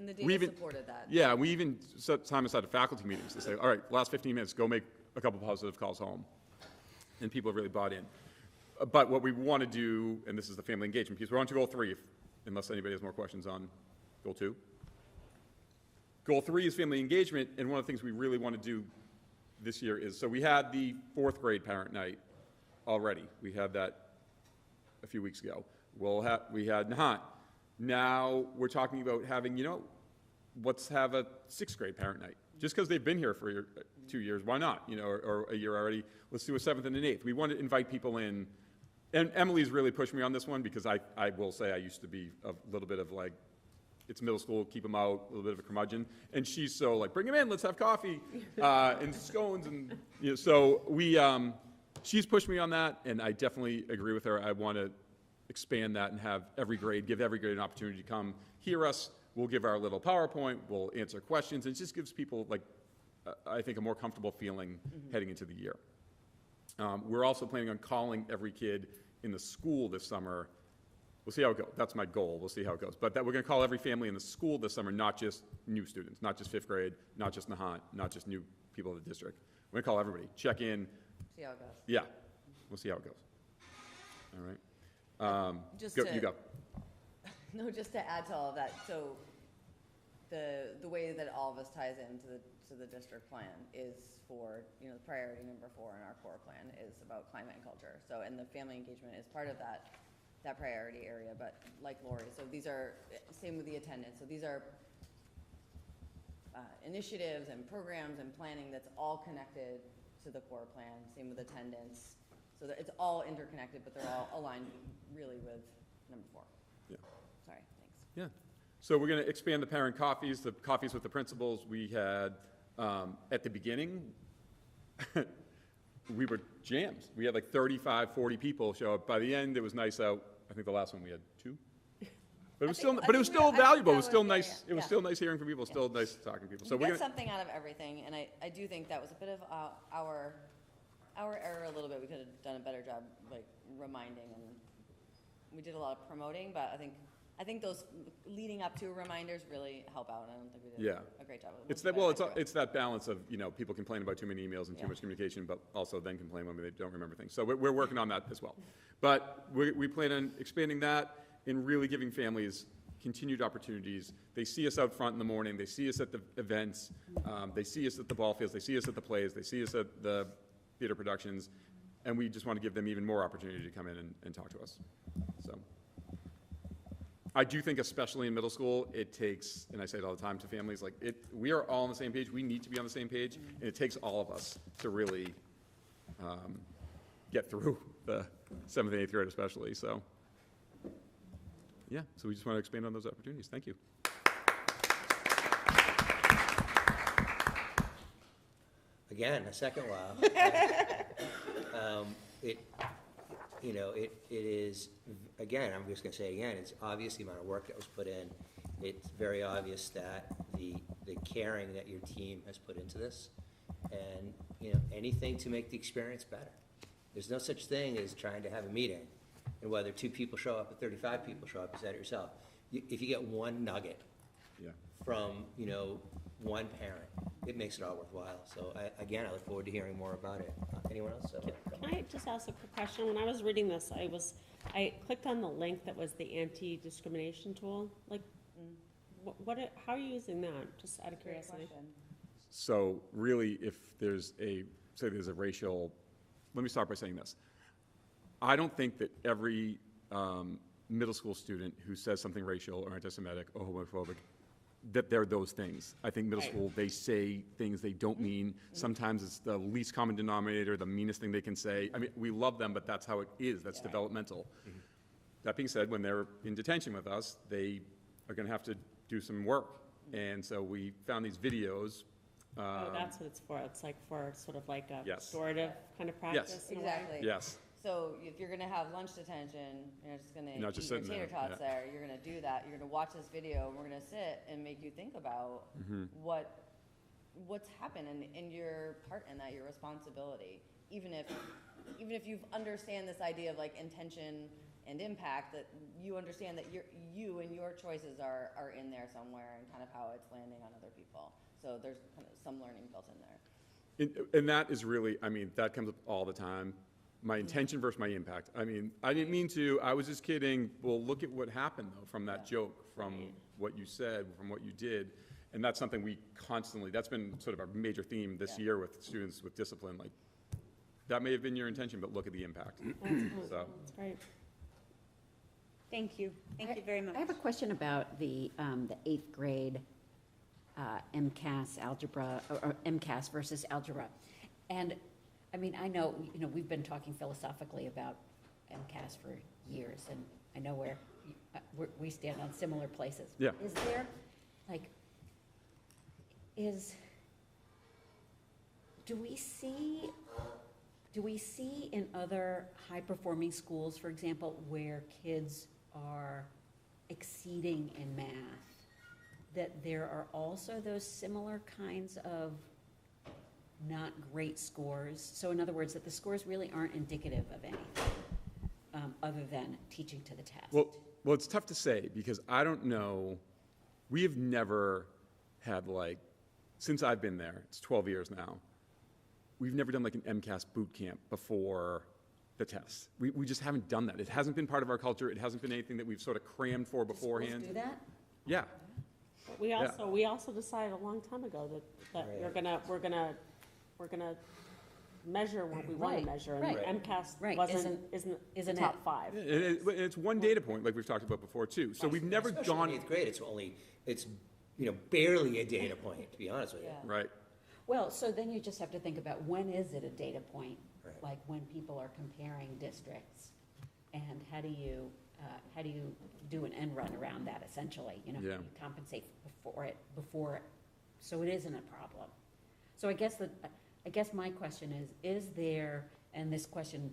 Speaker 17: the data supported that.
Speaker 8: Yeah, we even set time aside at faculty meetings to say, all right, last 15 minutes, go make a couple positive calls home. And people have really bought in. But what we want to do, and this is the family engagement piece, we're on to goal 3, unless anybody has more questions on goal 2. Goal 3 is family engagement, and one of the things we really want to do this year is, so we had the 4th grade parent night already. We had that a few weeks ago. We had Nahant. Now we're talking about having, let's have a 6th grade parent night. Just because they've been here for 2 years, why not? Or a year already. Let's do a 7th and an 8th. We want to invite people in. And Emily's really pushed me on this one because I will say I used to be a little bit of like, it's middle school, keep them out, a little bit of a curmudgeon. And she's so like, bring them in, let's have coffee and scones. And so she's pushed me on that, and I definitely agree with her. I want to expand that and have give every grade an opportunity to come hear us. We'll give our little PowerPoint, we'll answer questions, and it just gives people, like, I think, a more comfortable feeling heading into the year. We're also planning on calling every kid in the school this summer. We'll see how it goes. That's my goal. We'll see how it goes. But we're going to call every family in the school this summer, not just new students, not just 5th grade, not just Nahant, not just new people in the district. We're going to call everybody, check in.
Speaker 17: See how it goes.
Speaker 8: Yeah, we'll see how it goes. All right. You go.
Speaker 17: No, just to add to all of that, so the way that all of us ties into the district plan is for, priority number 4 in our core plan is about climate and culture. So, and the family engagement is part of that priority area, but like Lori, so these are, same with the attendance, so these are initiatives and programs and planning that's all connected to the core plan, same with attendance. So that it's all interconnected, but they're all aligned really with number 4.
Speaker 8: Yeah.
Speaker 17: Sorry, thanks.
Speaker 8: Yeah. So we're going to expand the parent coffees, the coffees with the principals. We had, at the beginning, we were jammed. We had like 35, 40 people show up. By the end, it was nice out. I think the last one we had 2. But it was still valuable. It was still nice. It was still nice hearing from people. Still nice talking to people. So
Speaker 17: we got something out of everything, and I do think that was a bit of our error a little bit. We could have done a better job, like reminding, and we did a lot of promoting. But I think those leading up to reminders really help out. I don't think we did a great job.
Speaker 8: It's that balance of people complain about too many emails and too much communication, but also then complain when they don't remember things. So we're working on that as well. But we plan on expanding that and really giving families continued opportunities. They see us out front in the morning. They see us at the events. They see us at the ball fields. They see us at the plays. They see us at the theater productions. And we just want to give them even more opportunity to come in and talk to us. So I do think, especially in middle school, it takes, and I say it all the time to families, like we are all on the same page. We need to be on the same page, and it takes all of us to really get through the 7th and 8th grade especially. So yeah, so we just want to expand on those opportunities. Thank you.
Speaker 1: Again, a second wow. It is, again, I'm just going to say it again, it's obvious the amount of work that was put in. It's very obvious that the caring that your team has put into this, and anything to make the experience better. There's no such thing as trying to have a meeting And whether 2 people show up or 35 people show up, you said it yourself. If you get one nugget
Speaker 8: Yeah.
Speaker 1: from, one parent, it makes it all worthwhile. So again, I look forward to hearing more about it. Anyone else?
Speaker 4: Can I just ask a quick question? When I was reading this, I clicked on the link that was the anti-discrimination tool. Like, how are you using that? Just out of curiosity.
Speaker 8: So really, if there's a racial, let me start by saying this. I don't think that every middle school student who says something racial or anti-Semitic or homophobic, that they're those things. I think middle school, they say things they don't mean. Sometimes it's the least common denominator, the meanest thing they can say. I mean, we love them, but that's how it is. That's developmental. That being said, when they're in detention with us, they are going to have to do some work. And so we found these videos.
Speaker 4: That's what it's for. It's like for sort of like a
Speaker 8: Yes.
Speaker 4: restorative kind of practice. in a way.
Speaker 17: Exactly.
Speaker 8: Yes.
Speaker 17: So if you're gonna have lunch detention, you're just gonna
Speaker 8: You're not just
Speaker 17: eat your
Speaker 8: sitting
Speaker 17: tater
Speaker 8: there,
Speaker 17: tots
Speaker 8: yeah.
Speaker 17: there, you're gonna do that, you're gonna watch this video, and we're gonna sit and make you think about
Speaker 8: Mm-hmm.
Speaker 17: what's happened and your part in that, your responsibility. Even if you understand this idea of like intention and impact, that you understand that you and your choices are in there somewhere, and kind of how it's landing on other people. So there's kind of some learning built in there.
Speaker 8: And that is really, I mean, that comes up all the time. My intention versus my impact. I mean, I didn't mean to, I was just kidding. Well, look at what happened though from that joke, from what you said, from what you did. And that's something we constantly, that's been sort of our major theme this year with students with discipline. Like, that may have been your intention, but look at the impact. So.
Speaker 4: That's great.
Speaker 2: Thank you. Thank you very much.
Speaker 5: I have a question about the 8th grade MCAS algebra, or MCAS versus algebra. And, I mean, I know, we've been talking philosophically about MCAS for years, and I know where we stand on similar places.
Speaker 8: Yeah.
Speaker 5: Is there, like, do we see in other high-performing schools, for example, where kids are exceeding in math, that there are also those similar kinds of not great scores? So in other words, that the scores really aren't indicative of anything other than teaching to the test?
Speaker 8: Well, it's tough to say because I don't know. We have never had since I've been there, it's 12 years now, we've never done like an MCAS boot camp before the tests. We just haven't done that. It hasn't been part of our culture. It hasn't been anything that we've sort of crammed for beforehand.
Speaker 5: Do that?
Speaker 8: Yeah.
Speaker 4: But we also decided a long time ago that we're gonna measure what we want to measure, and MCAS isn't the top 5.
Speaker 8: It's one data point, like we've talked about before too. So we've never gone.
Speaker 1: In 8th grade, it's barely a data point, to be honest with you.
Speaker 8: Right.
Speaker 5: Well, so then you just have to think about when is it a data point? Right. Like when people are comparing districts, and how do you do an end run around that essentially? How do you compensate before, so it isn't a problem. So I guess my question is there, and this question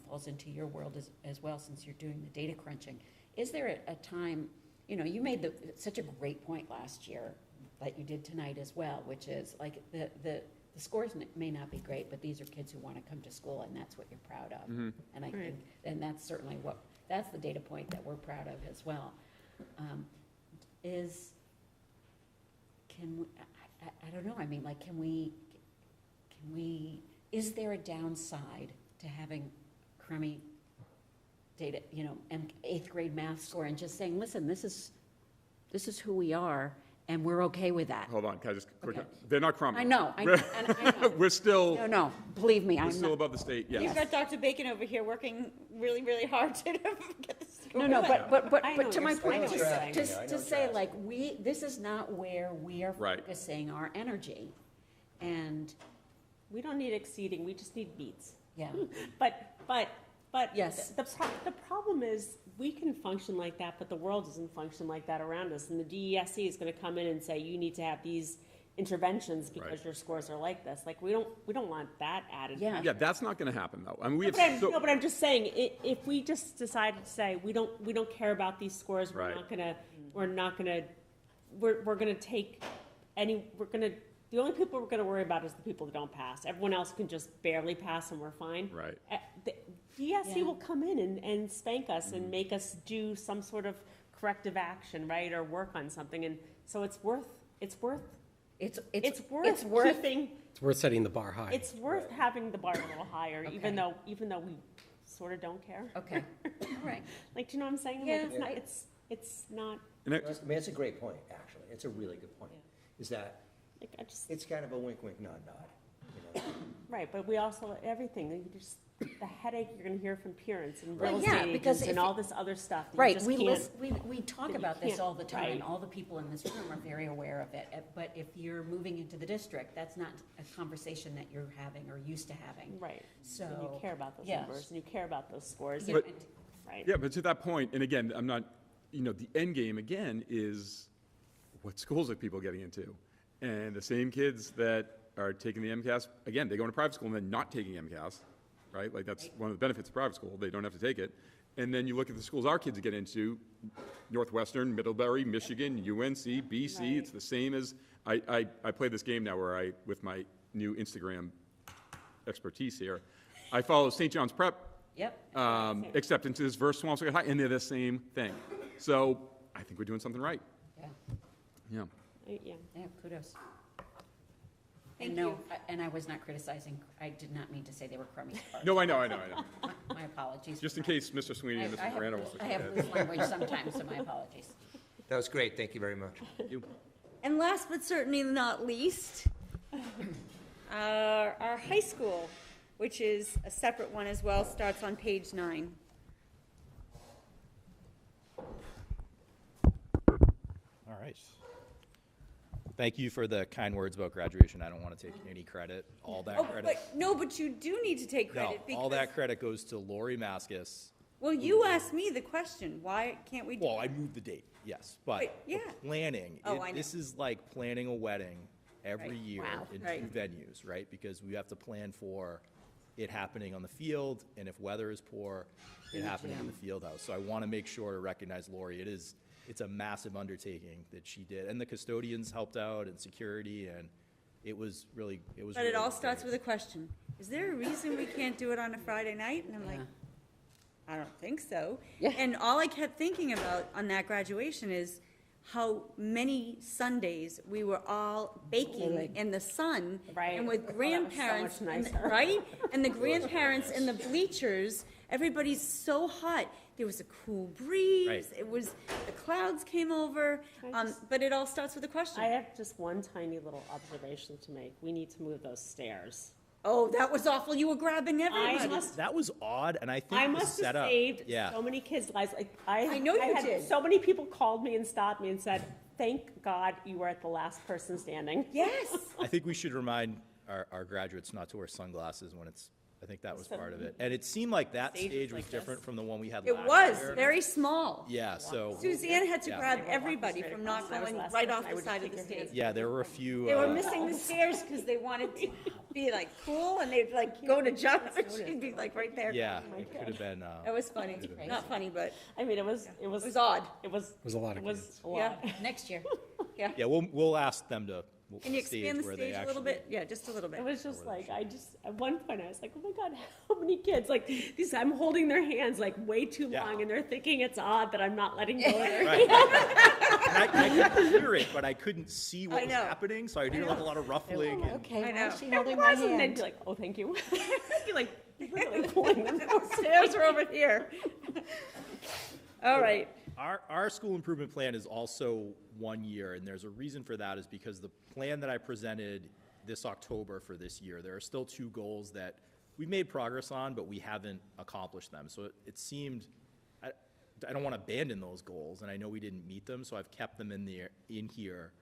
Speaker 5: falls into your world as well, since you're doing the data crunching. Is there a time, you made such a great point last year that you did tonight as well, which is like the scores may not be great, but these are kids who want to come to school, and that's what you're proud of.
Speaker 8: Mm-hmm.
Speaker 5: And I think, and that's certainly that's the data point that we're proud of as well. I don't know, I mean, like, can we, is there a downside to having crummy data, 8th grade math score, and just saying, listen, this is who we are, and we're okay with that?
Speaker 8: Hold on, can I just quick?
Speaker 5: Okay.
Speaker 8: They're not crumbling.
Speaker 5: I know.
Speaker 8: We're still.
Speaker 5: No, believe me,
Speaker 8: We're still above the state. Yes.
Speaker 2: You've got Dr. Bacon over here working really, really hard to get this score.
Speaker 5: No, but
Speaker 4: I know
Speaker 5: to my
Speaker 4: what
Speaker 5: point,
Speaker 4: you're saying.
Speaker 5: to say like this is not where we are
Speaker 8: Right.
Speaker 5: focusing our energy, and
Speaker 4: We don't need exceeding, we just need beats.
Speaker 5: yeah,
Speaker 4: But
Speaker 5: Yes.
Speaker 4: the problem is we can function like that, but the world doesn't function like that around us. And the DESE is going to come in and say you need to have these interventions because
Speaker 8: Right.
Speaker 4: your scores are like this. Like we don't want that added.
Speaker 5: Yeah.
Speaker 8: Yeah, that's not going to happen though. I mean, we
Speaker 4: But
Speaker 8: have.
Speaker 4: but I'm just saying, if we just decided to say we don't care about these scores, we're
Speaker 8: Right.
Speaker 4: not gonna take the only people we're gonna worry about is the people that don't pass. Everyone else can just barely pass and we're fine.
Speaker 8: Right.
Speaker 4: DSC
Speaker 5: Yeah.
Speaker 4: will come in and spank us and make us do some sort of corrective action, right, or work on something, and so it's worth keeping,
Speaker 3: It's worth setting the bar high.
Speaker 4: it's worth having the bar a little higher, even though we sort of don't care.
Speaker 5: Okay, all right.
Speaker 4: Like, do you know what I'm saying?
Speaker 5: Yeah.
Speaker 4: Like, it's not,
Speaker 8: And I-
Speaker 1: I mean, it's a great point, actually. It's a really good point. Is that
Speaker 4: like, I just,
Speaker 1: it's kind of a wink, wink, nod, nod. You know?
Speaker 4: right, but we also, everything, you just, the headache you're gonna hear from parents and real
Speaker 5: Well, yeah,
Speaker 4: estate
Speaker 5: because
Speaker 4: agents and
Speaker 5: if
Speaker 4: all
Speaker 5: it-
Speaker 4: this other stuff. that you
Speaker 5: Right,
Speaker 4: just
Speaker 5: we
Speaker 4: can't-
Speaker 5: we talk
Speaker 4: that you
Speaker 5: about this
Speaker 4: can't-
Speaker 5: all the time, and
Speaker 4: right.
Speaker 5: all the people in this room are very aware of it. But if you're moving into the district, that's not a conversation that you're having or used to having.
Speaker 4: Right,
Speaker 5: So.
Speaker 4: and you care about those
Speaker 5: yes.
Speaker 4: numbers, and you care about those scores,
Speaker 5: Yeah,
Speaker 8: But-
Speaker 5: and-
Speaker 4: right?
Speaker 8: Yeah, but to that point, and again, I'm not, the end game, again, is what schools are people getting into? And the same kids that are taking the MCAS, again, they go into private school and then not taking MCAS, right? Like, that's one of the benefits of private school. They don't have to take it. And then you look at the schools our kids get into, Northwestern, Middlebury, Michigan, UNC, BC.
Speaker 4: Right.
Speaker 8: It's the same as, I play this game now where with my new Instagram expertise here, I follow St. John's Prep
Speaker 5: Yep.
Speaker 8: acceptances versus Swampscott High, and they're the same thing. So I think we're doing something right.
Speaker 5: Yeah,
Speaker 8: Yeah.
Speaker 4: Yeah.
Speaker 5: yeah, kudos.
Speaker 2: Thank
Speaker 5: And no,
Speaker 2: you.
Speaker 5: and I was not criticizing, I did not mean to say they were crummy cards.
Speaker 8: No, I know.
Speaker 5: My apologies.
Speaker 8: Just in case Mr. Sweeney and Mr. Miranda will.
Speaker 5: I have loose language sometimes, so my apologies.
Speaker 1: That was great. Thank you very much.
Speaker 8: You.
Speaker 2: And last but certainly not least, our high school, which is a separate one as well, starts on page 9.
Speaker 10: All right. Thank you for the kind words about graduation. I don't want to take any credit. All that
Speaker 2: Oh,
Speaker 10: credit.
Speaker 2: but you do need to take
Speaker 10: No,
Speaker 2: credit
Speaker 10: all
Speaker 2: because,
Speaker 10: that credit goes to Lori Maskus.
Speaker 2: well, you asked me the question, why can't we do
Speaker 10: Well, I moved the date, yes, but
Speaker 2: Wait, yeah.
Speaker 10: the planning,
Speaker 2: Oh, I know.
Speaker 10: this is like planning a wedding every
Speaker 2: Right.
Speaker 10: year
Speaker 4: Wow.
Speaker 10: in
Speaker 2: Right.
Speaker 10: 2 venues, right? Because we have to plan for it happening on the field, and if weather is poor, it happening in the field house. So I want to make sure to recognize Lori. It's a massive undertaking that she did, and the custodians helped out, and security, and it was really.
Speaker 2: But it all starts with a question. Is there a reason we can't do it on a Friday night? And I'm like, I don't think so.
Speaker 5: Yeah.
Speaker 2: And all I kept thinking about on that graduation is how many Sundays we were all baking in the sun.
Speaker 4: Right.
Speaker 2: And with
Speaker 4: Oh, that was so
Speaker 2: grandparents,
Speaker 4: much
Speaker 2: and-
Speaker 4: nicer.
Speaker 2: right? And the grandparents in the bleachers, everybody's so hot. There was a cool breeze.
Speaker 10: Right.
Speaker 2: It was, the clouds came over. But it all starts with a question.
Speaker 4: I have just one tiny little observation to make. We need to move those stairs.
Speaker 2: Oh, that was awful. You were grabbing everybody.
Speaker 10: That was odd, and I think
Speaker 4: I
Speaker 10: the
Speaker 4: must have
Speaker 10: setup.
Speaker 4: saved
Speaker 10: Yeah.
Speaker 4: so many kids' lives. Like
Speaker 2: I know you
Speaker 4: had
Speaker 2: did.
Speaker 4: So many people called me and stopped me and said, "Thank God you were at the last person standing."
Speaker 2: Yes.
Speaker 10: I think we should remind our graduates not to wear sunglasses when it's. I think that was part of it, and it seemed like that
Speaker 4: Stage
Speaker 10: stage
Speaker 4: was
Speaker 10: was
Speaker 4: like
Speaker 10: different
Speaker 4: this.
Speaker 10: from the one we had
Speaker 2: It
Speaker 10: last
Speaker 2: was
Speaker 10: year.
Speaker 2: very small.
Speaker 10: Yeah, so.
Speaker 2: Suzanne had to
Speaker 10: Yeah.
Speaker 2: grab
Speaker 4: They were walking
Speaker 2: everybody
Speaker 4: straight
Speaker 2: from
Speaker 4: across,
Speaker 2: not
Speaker 4: and I was
Speaker 2: going
Speaker 4: last
Speaker 2: right
Speaker 4: person.
Speaker 2: off
Speaker 4: I
Speaker 2: the
Speaker 4: would
Speaker 2: side of
Speaker 4: take
Speaker 2: the
Speaker 4: your hand.
Speaker 2: stage.
Speaker 10: Yeah, there were a few.
Speaker 2: They were missing the stairs because they wanted to be like cool and they'd like go to jump and she'd be like right there.
Speaker 10: Yeah, it could have been.
Speaker 2: That was funny. Not funny, but
Speaker 4: I mean, it was
Speaker 2: odd.
Speaker 4: It was
Speaker 3: was a lot of
Speaker 4: it was
Speaker 3: kids.
Speaker 4: a lot.
Speaker 2: Yeah.
Speaker 5: Next year.
Speaker 2: Yeah.
Speaker 10: Yeah, we'll ask them to.
Speaker 2: Can you expand the
Speaker 10: where they
Speaker 2: stage a little
Speaker 10: actually-
Speaker 2: bit? Yeah, just a little bit.
Speaker 4: It was just like at one point I was like, oh my God, how many kids? Like these, I'm holding their hands like way too
Speaker 10: Yeah.
Speaker 4: long, and they're thinking it's odd that I'm not letting go of their
Speaker 10: Right. And I could hear it, but I couldn't see what
Speaker 2: I
Speaker 10: was
Speaker 2: know.
Speaker 10: happening, so I hear like a lot of ruffling. And,
Speaker 5: Okay,
Speaker 2: I
Speaker 5: why
Speaker 2: know.
Speaker 5: is she
Speaker 4: It
Speaker 5: holding my
Speaker 4: was, and they'd
Speaker 5: hand?
Speaker 4: be like, oh, thank you. I'd be like, literally pulling them down.
Speaker 2: Stairs are over here. All right.
Speaker 10: Our school improvement plan is also 1 year, and there's a reason for that is because the plan that I presented this October for this year, there are still 2 goals that we made progress on, but we haven't accomplished them. So it seemed, I don't want to abandon those goals, and I know we didn't meet them, so I've kept them in here.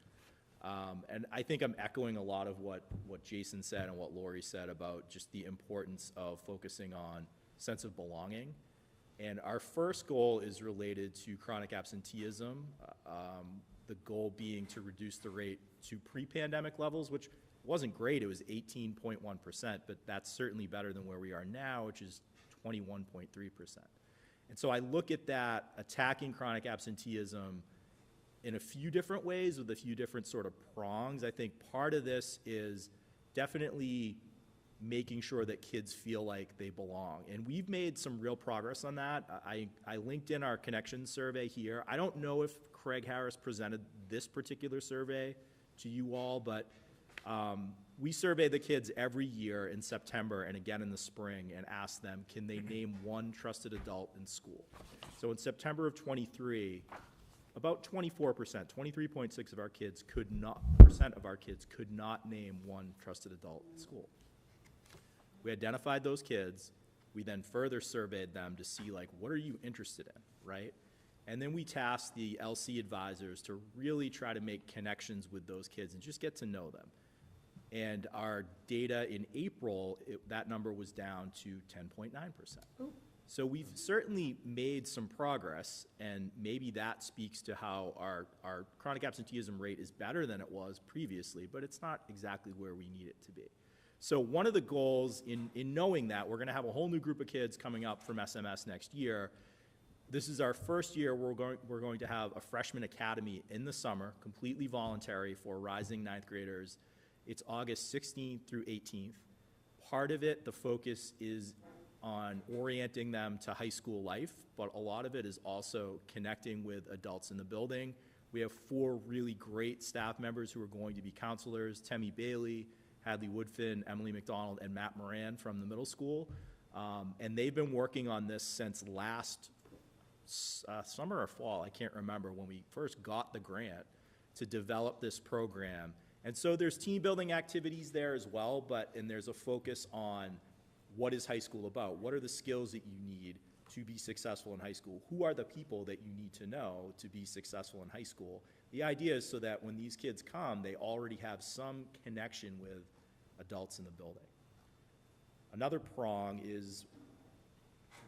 Speaker 10: And I think I'm echoing a lot of what Jason said and what Lori said about just the importance of focusing on sense of belonging. And our first goal is related to chronic absenteeism, the goal being to reduce the rate to pre-pandemic levels, which wasn't great. It was 18.1%, but that's certainly better than where we are now, which is 21.3%. And so I look at that, attacking chronic absenteeism in a few different ways with a few different sort of prongs. I think part of this is definitely making sure that kids feel like they belong. And we've made some real progress on that. I linked in our connections survey here. I don't know if Craig Harris presented this particular survey to you all, but we survey the kids every year in September and again in the spring and ask them, can they name one trusted adult in school? So in September of 23, about 24%, 23.6% of our kids could not name one trusted adult in school. We identified those kids. We then further surveyed them to see, like, what are you interested in, right? And then we tasked the LC advisors to really try to make connections with those kids and just get to know them. And our data in April, that number was down to 10.9%. So we've certainly made some progress, and maybe that speaks to how our chronic absenteeism rate is better than it was previously, but it's not exactly where we need it to be. So one of the goals in knowing that, we're going to have a whole new group of kids coming up from SMS next year. This is our first year we're going to have a freshman academy in the summer, completely voluntary for rising ninth graders. It's August 16th through 18th. Part of it, the focus is on orienting them to high school life, but a lot of it is also connecting with adults in the building. We have 4 really great staff members who are going to be counselors: Temmie Bailey, Hadley Woodfin, Emily McDonald, and Matt Moran from the middle school. And they've been working on this since last summer or fall, I can't remember, when we first got the grant to develop this program. And so there's team building activities there as well, and there's a focus on what is high school about? What are the skills that you need to be successful in high school? Who are the people that you need to know to be successful in high school? The idea is so that when these kids come, they already have some connection with adults in the building. Another prong is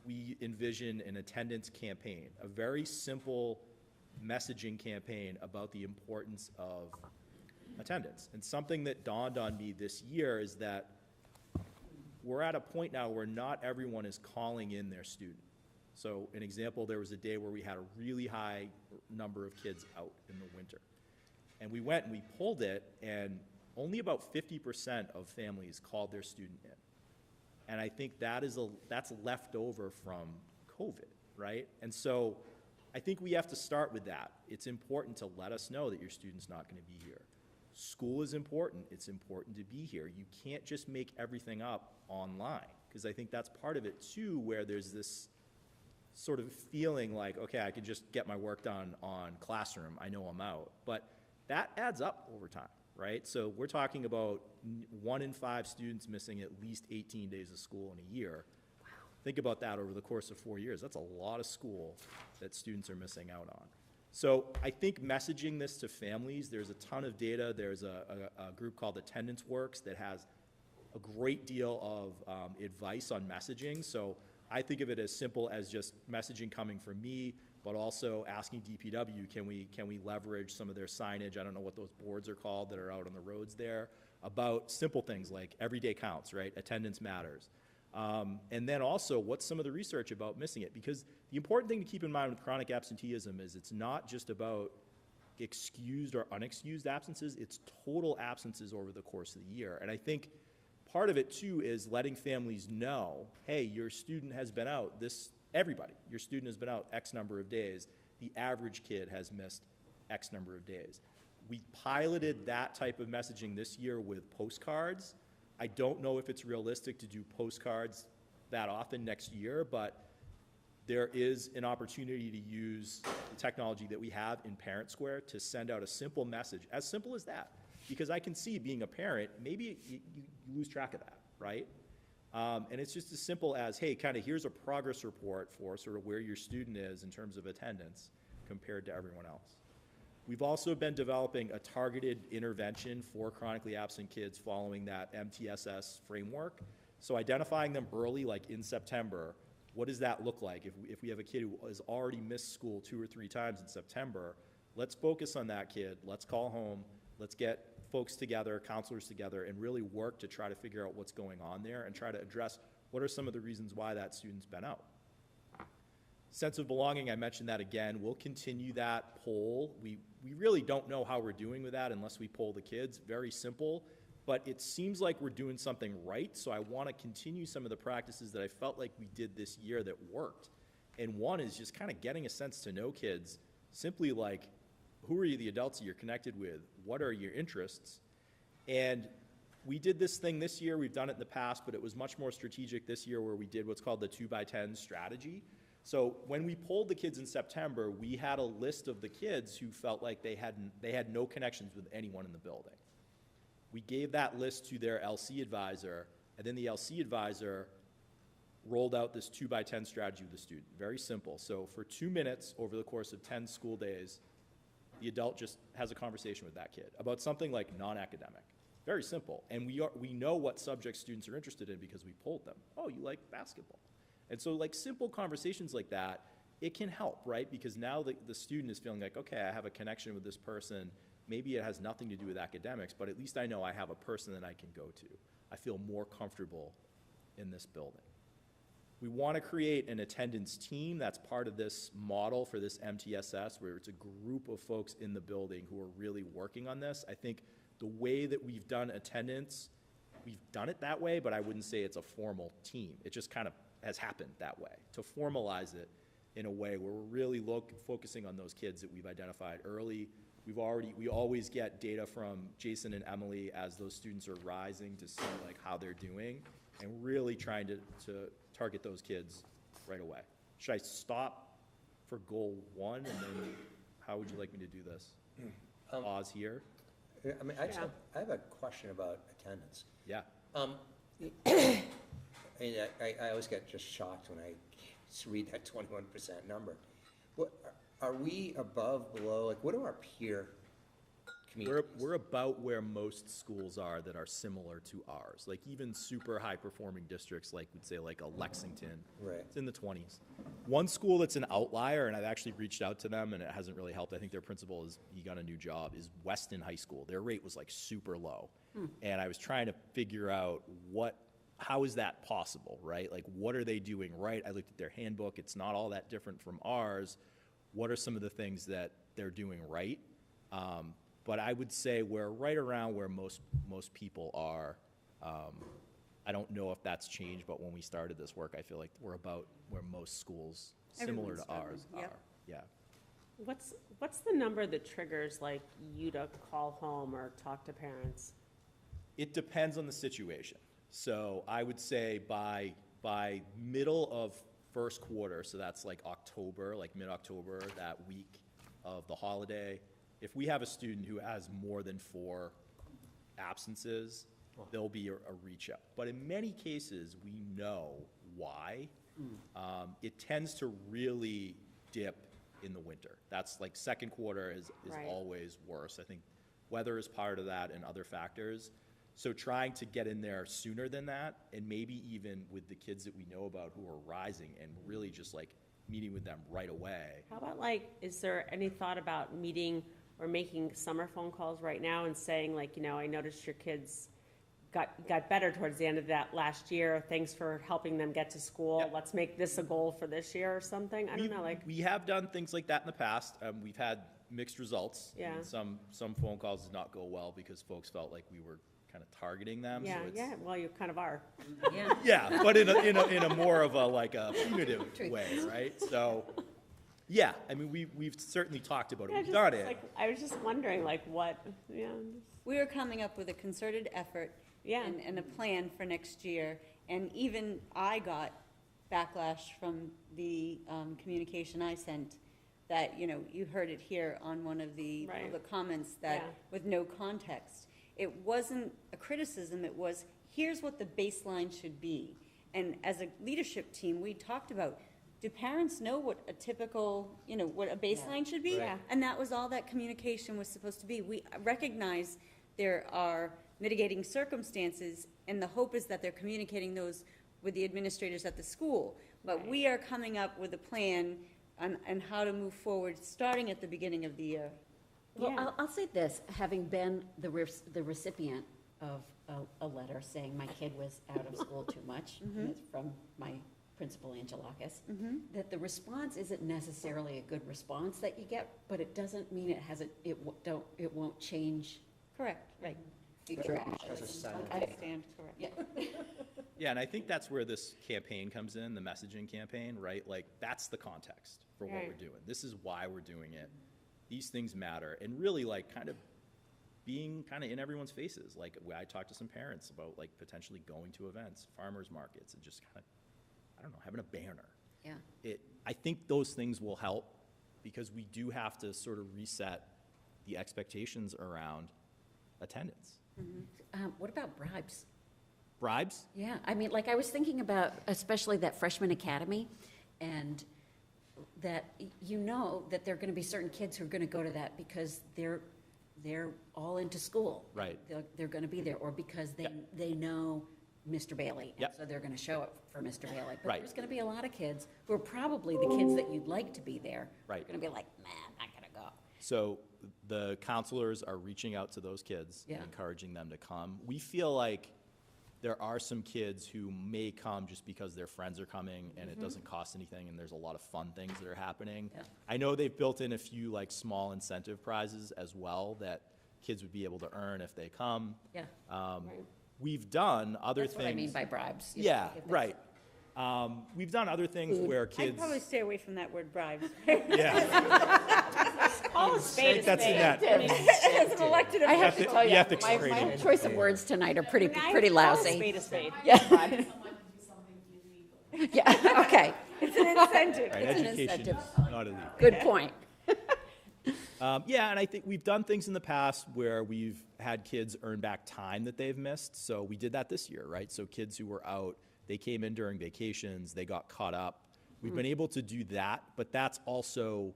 Speaker 10: we envision an attendance campaign, a very simple messaging campaign about the importance of attendance. And something that dawned on me this year is that we're at a point now where not everyone is calling in their student. So an example, there was a day where we had a really high number of kids out in the winter. And we went and we pulled it, and only about 50% of families called their student in. And I think that's left over from COVID, right? And so I think we have to start with that. It's important to let us know that your student's not going to be here. School is important. It's important to be here. You can't just make everything up online, because I think that's part of it too, where there's this sort of feeling like, okay, I can just get my work done on Classroom. I know I'm out. But that adds up over time, right? So we're talking about 1 in 5 students missing at least 18 days of school in a year. Wow. Think about that over the course of 4 years. That's a lot of school that students are missing out on. So I think messaging this to families, there's a ton of data. There's a group called Attendance Works that has a great deal of advice on messaging. So I think of it as simple as just messaging coming from me, but also asking DPW, can we leverage some of their signage? I don't know what those boards are called that are out on the roads there, about simple things like everyday counts, right? Attendance matters. And then also, what's some of the research about missing it? Because the important thing to keep in mind with chronic absenteeism is it's not just about excused or unexcused absences, it's total absences over the course of the year. And I think part of it, too, is letting families know, hey, your student has been out, your student has been out X number of days. The average kid has missed X number of days. We piloted that type of messaging this year with postcards. I don't know if it's realistic to do postcards that often next year, but there is an opportunity to use the technology that we have in Parent Square to send out a simple message, as simple as that. Because I can see, being a parent, maybe you lose track of that, right? And it's just as simple as, hey, kind of here's a progress report for sort of where your student is in terms of attendance compared to everyone else. We've also been developing a targeted intervention for chronically absent kids following that MTSS framework. So identifying them early, like in September, what does that look like? If we have a kid who has already missed school 2 or 3 times in September, let's focus on that kid. Let's call home. Let's get folks together, counselors together, and really work to try to figure out what's going on there and try to address what are some of the reasons why that student's been out. Sense of belonging, I mentioned that again. We'll continue that poll. We really don't know how we're doing with that unless we poll the kids. Very simple. but it seems like we're doing something right, so I want to continue some of the practices that I felt like we did this year that worked. And one is just kind of getting a sense to know kids, simply like, who are you, the adults that you're connected with? What are your interests? And we did this thing this year, we've done it in the past, but it was much more strategic this year where we did what's called the 2x10 strategy. So when we polled the kids in September, we had a list of the kids who felt like they had no connections with anyone in the building. We gave that list to their LC advisor, and then the LC advisor rolled out this 2x10 strategy with the student. Very simple. So for 2 minutes over the course of 10 school days, the adult just has a conversation with that kid about something like non-academic. Very simple. And we know what subjects students are interested in because we polled them. Oh, you like basketball. And so like simple conversations like that, it can help, right? Because now the student is feeling like, okay, I have a connection with this person. Maybe it has nothing to do with academics, but at least I know I have a person that I can go to. I feel more comfortable in this building. We want to create an attendance team that's part of this model for this MTSS, where it's a group of folks in the building who are really working on this. I think the way that we've done attendance, we've done it that way, but I wouldn't say it's a formal team. It just kind of has happened that way. To formalize it in a way where we're really focusing on those kids that we've identified early. We always get data from Jason and Emily as those students are rising to see like how they're doing, and really trying to target those kids right away. Should I stop for goal 1, and then how would you like me to do this? Pause here.
Speaker 1: I mean, I have a question about attendance.
Speaker 10: Yeah.
Speaker 1: I mean, I always get just shocked when I read that 21% number. What, are we above, below, like what are our peer communities?
Speaker 10: We're about where most schools are that are similar to ours. Like even super high performing districts, like we'd say like a Lexington,
Speaker 1: right.
Speaker 10: It's in the 20s. One school that's an outlier, and I've actually reached out to them and it hasn't really helped, I think their principal he got a new job, is Weston High School. Their rate was like super low. And I was trying to figure out how is that possible, right? Like what are they doing right? I looked at their handbook, it's not all that different from ours. What are some of the things that they're doing right? But I would say we're right around where most people are. I don't know if that's changed, but when we started this work, I feel like we're about where most schools similar to ours are. Yeah.
Speaker 4: What's the number that triggers like you to call home or talk to parents?
Speaker 10: It depends on the situation. So I would say by middle of first quarter, so that's like October, like mid-October, that week of the holiday, if we have a student who has more than 4 absences, there'll be a reach out. But in many cases, we know why. It tends to really dip in the winter. That's like second quarter is
Speaker 4: Right.
Speaker 10: always worse. I think weather is part of that and other factors. So trying to get in there sooner than that, and maybe even with the kids that we know about who are rising, and really just like meeting with them right away.
Speaker 4: How about like, is there any thought about meeting or making summer phone calls right now and saying like, I noticed your kids got better towards the end of that last year. Thanks for helping them get to school.
Speaker 10: Yep.
Speaker 4: Let's make this a goal for this year or something. I don't know, like.
Speaker 10: We have done things like that in the past. We've had mixed results.
Speaker 4: Yeah.
Speaker 10: And some phone calls did not go well because folks felt like we were kind of targeting them.
Speaker 4: Yeah,
Speaker 10: so it's,
Speaker 4: yeah, well, you kind of are.
Speaker 5: Yeah.
Speaker 10: Yeah, but in a more of a punitive way, right? So, yeah, I mean, we've certainly talked about it.
Speaker 4: Yeah,
Speaker 10: We've done it.
Speaker 4: like, I was just wondering, like, what,
Speaker 2: We are coming up with a concerted effort and a plan for next year. And even I got backlash from the communication I sent that, you heard it here on one of the
Speaker 4: Right.
Speaker 2: public comments that with no context. It wasn't a criticism, it was, here's what the baseline should be. And as a leadership team, we talked about, do parents know what a typical, what a baseline should be?
Speaker 4: Right.
Speaker 2: And that was all that communication was supposed to be. We recognize there are mitigating circumstances, and the hope is that they're communicating those with the administrators at the school. But we are coming up with a plan on how to move forward, starting at the beginning of the year.
Speaker 5: Well, I'll say this, having been the recipient of a letter saying my kid was out of school too much, and it's from my principal, Angelakis, that the response isn't necessarily a good response that you get, but it doesn't mean it won't change.
Speaker 2: Correct, right.
Speaker 5: future
Speaker 1: As a
Speaker 5: actions.
Speaker 1: sign.
Speaker 2: I stand corrected.
Speaker 10: Yeah, and I think that's where this campaign comes in, the messaging campaign, right? Like, that's the context for what
Speaker 4: Right.
Speaker 10: we're doing. This is why we're doing it. These things matter. And really, like, kind of being kind of in everyone's faces. Like, I talked to some parents about, like, potentially going to events, farmers markets, and just kind of, I don't know, having a banner.
Speaker 5: Yeah.
Speaker 10: I think those things will help because we do have to sort of reset the expectations around attendance.
Speaker 5: What about bribes?
Speaker 10: Bribes?
Speaker 5: Yeah, I mean, like, I was thinking about especially that freshman academy, and that, you know, that there are going to be certain kids who are going to go to that because they're all into school.
Speaker 10: Right.
Speaker 5: They're going to be there, or because they know Mr. Bailey. and
Speaker 10: Yep.
Speaker 5: So they're going to show up for Mr. Bailey. But
Speaker 10: Right.
Speaker 5: there's going to be a lot of kids who are probably the kids that you'd like to be there.
Speaker 10: Right.
Speaker 5: Going to be like, man, I'm not going to go.
Speaker 10: So the counselors are reaching out to those kids and
Speaker 5: Yeah.
Speaker 10: encouraging them to come. We feel like there are some kids who may come just because their friends are coming and it doesn't cost anything and there's a lot of fun things that are happening.
Speaker 5: Yeah.
Speaker 10: I know they've built in a few like small incentive prizes as well that kids would be able to earn if they come.
Speaker 5: Yeah.
Speaker 10: We've done other
Speaker 5: That's
Speaker 10: things.
Speaker 5: what I mean by bribes.
Speaker 10: Yeah, right. We've done other things where
Speaker 2: I'd
Speaker 10: kids.
Speaker 2: probably stay away from that word bribes.
Speaker 10: Yeah.
Speaker 4: Call a spade a
Speaker 10: That's in
Speaker 4: spade.
Speaker 10: that.
Speaker 2: As an elected
Speaker 5: I have
Speaker 2: official.
Speaker 5: to tell you,
Speaker 10: you have to
Speaker 5: my
Speaker 10: explain
Speaker 5: choice of words tonight are pretty
Speaker 4: Call a
Speaker 5: lousy.
Speaker 4: spade a spade.
Speaker 5: Yeah. Yeah, okay.
Speaker 2: It's an incentive.
Speaker 10: Right,
Speaker 5: It's an
Speaker 10: education
Speaker 5: incentive.
Speaker 10: is not illegal.
Speaker 5: Good point.
Speaker 10: Yeah, and I think we've done things in the past where we've had kids earn back time that they've missed. So we did that this year, right? So kids who were out, they came in during vacations, they got caught up. We've been able to do that, but that's also,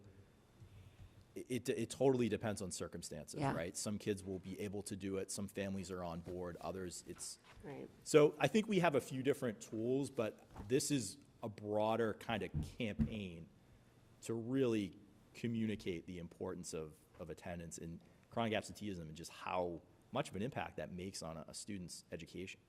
Speaker 10: it totally depends on circumstances,
Speaker 5: Yeah.
Speaker 10: right? Some kids will be able to do it, some families are on board, others it's.
Speaker 4: Right.
Speaker 10: So I think we have a few different tools, but this is a broader kind of campaign to really communicate the importance of attendance and chronic absenteeism and just how much of an impact that makes on a student's education.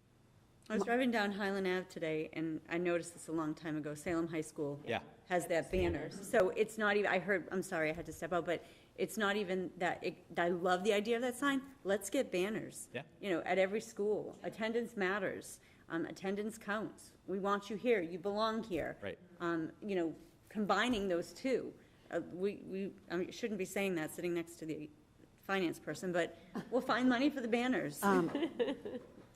Speaker 2: I was driving down Highland Ave today, and I noticed this a long time ago. Salem High School
Speaker 10: Yeah.
Speaker 2: has that banner. So it's not even, I'm sorry, I had to step out, but it's not even that, I love the idea of that sign. Let's get banners.
Speaker 10: Yeah.
Speaker 2: You know, at every school. Attendance matters. Attendance counts. We want you here. You belong here.
Speaker 10: Right.
Speaker 2: You know, combining those two. I shouldn't be saying that sitting next to the finance person, but we'll find money for the banners.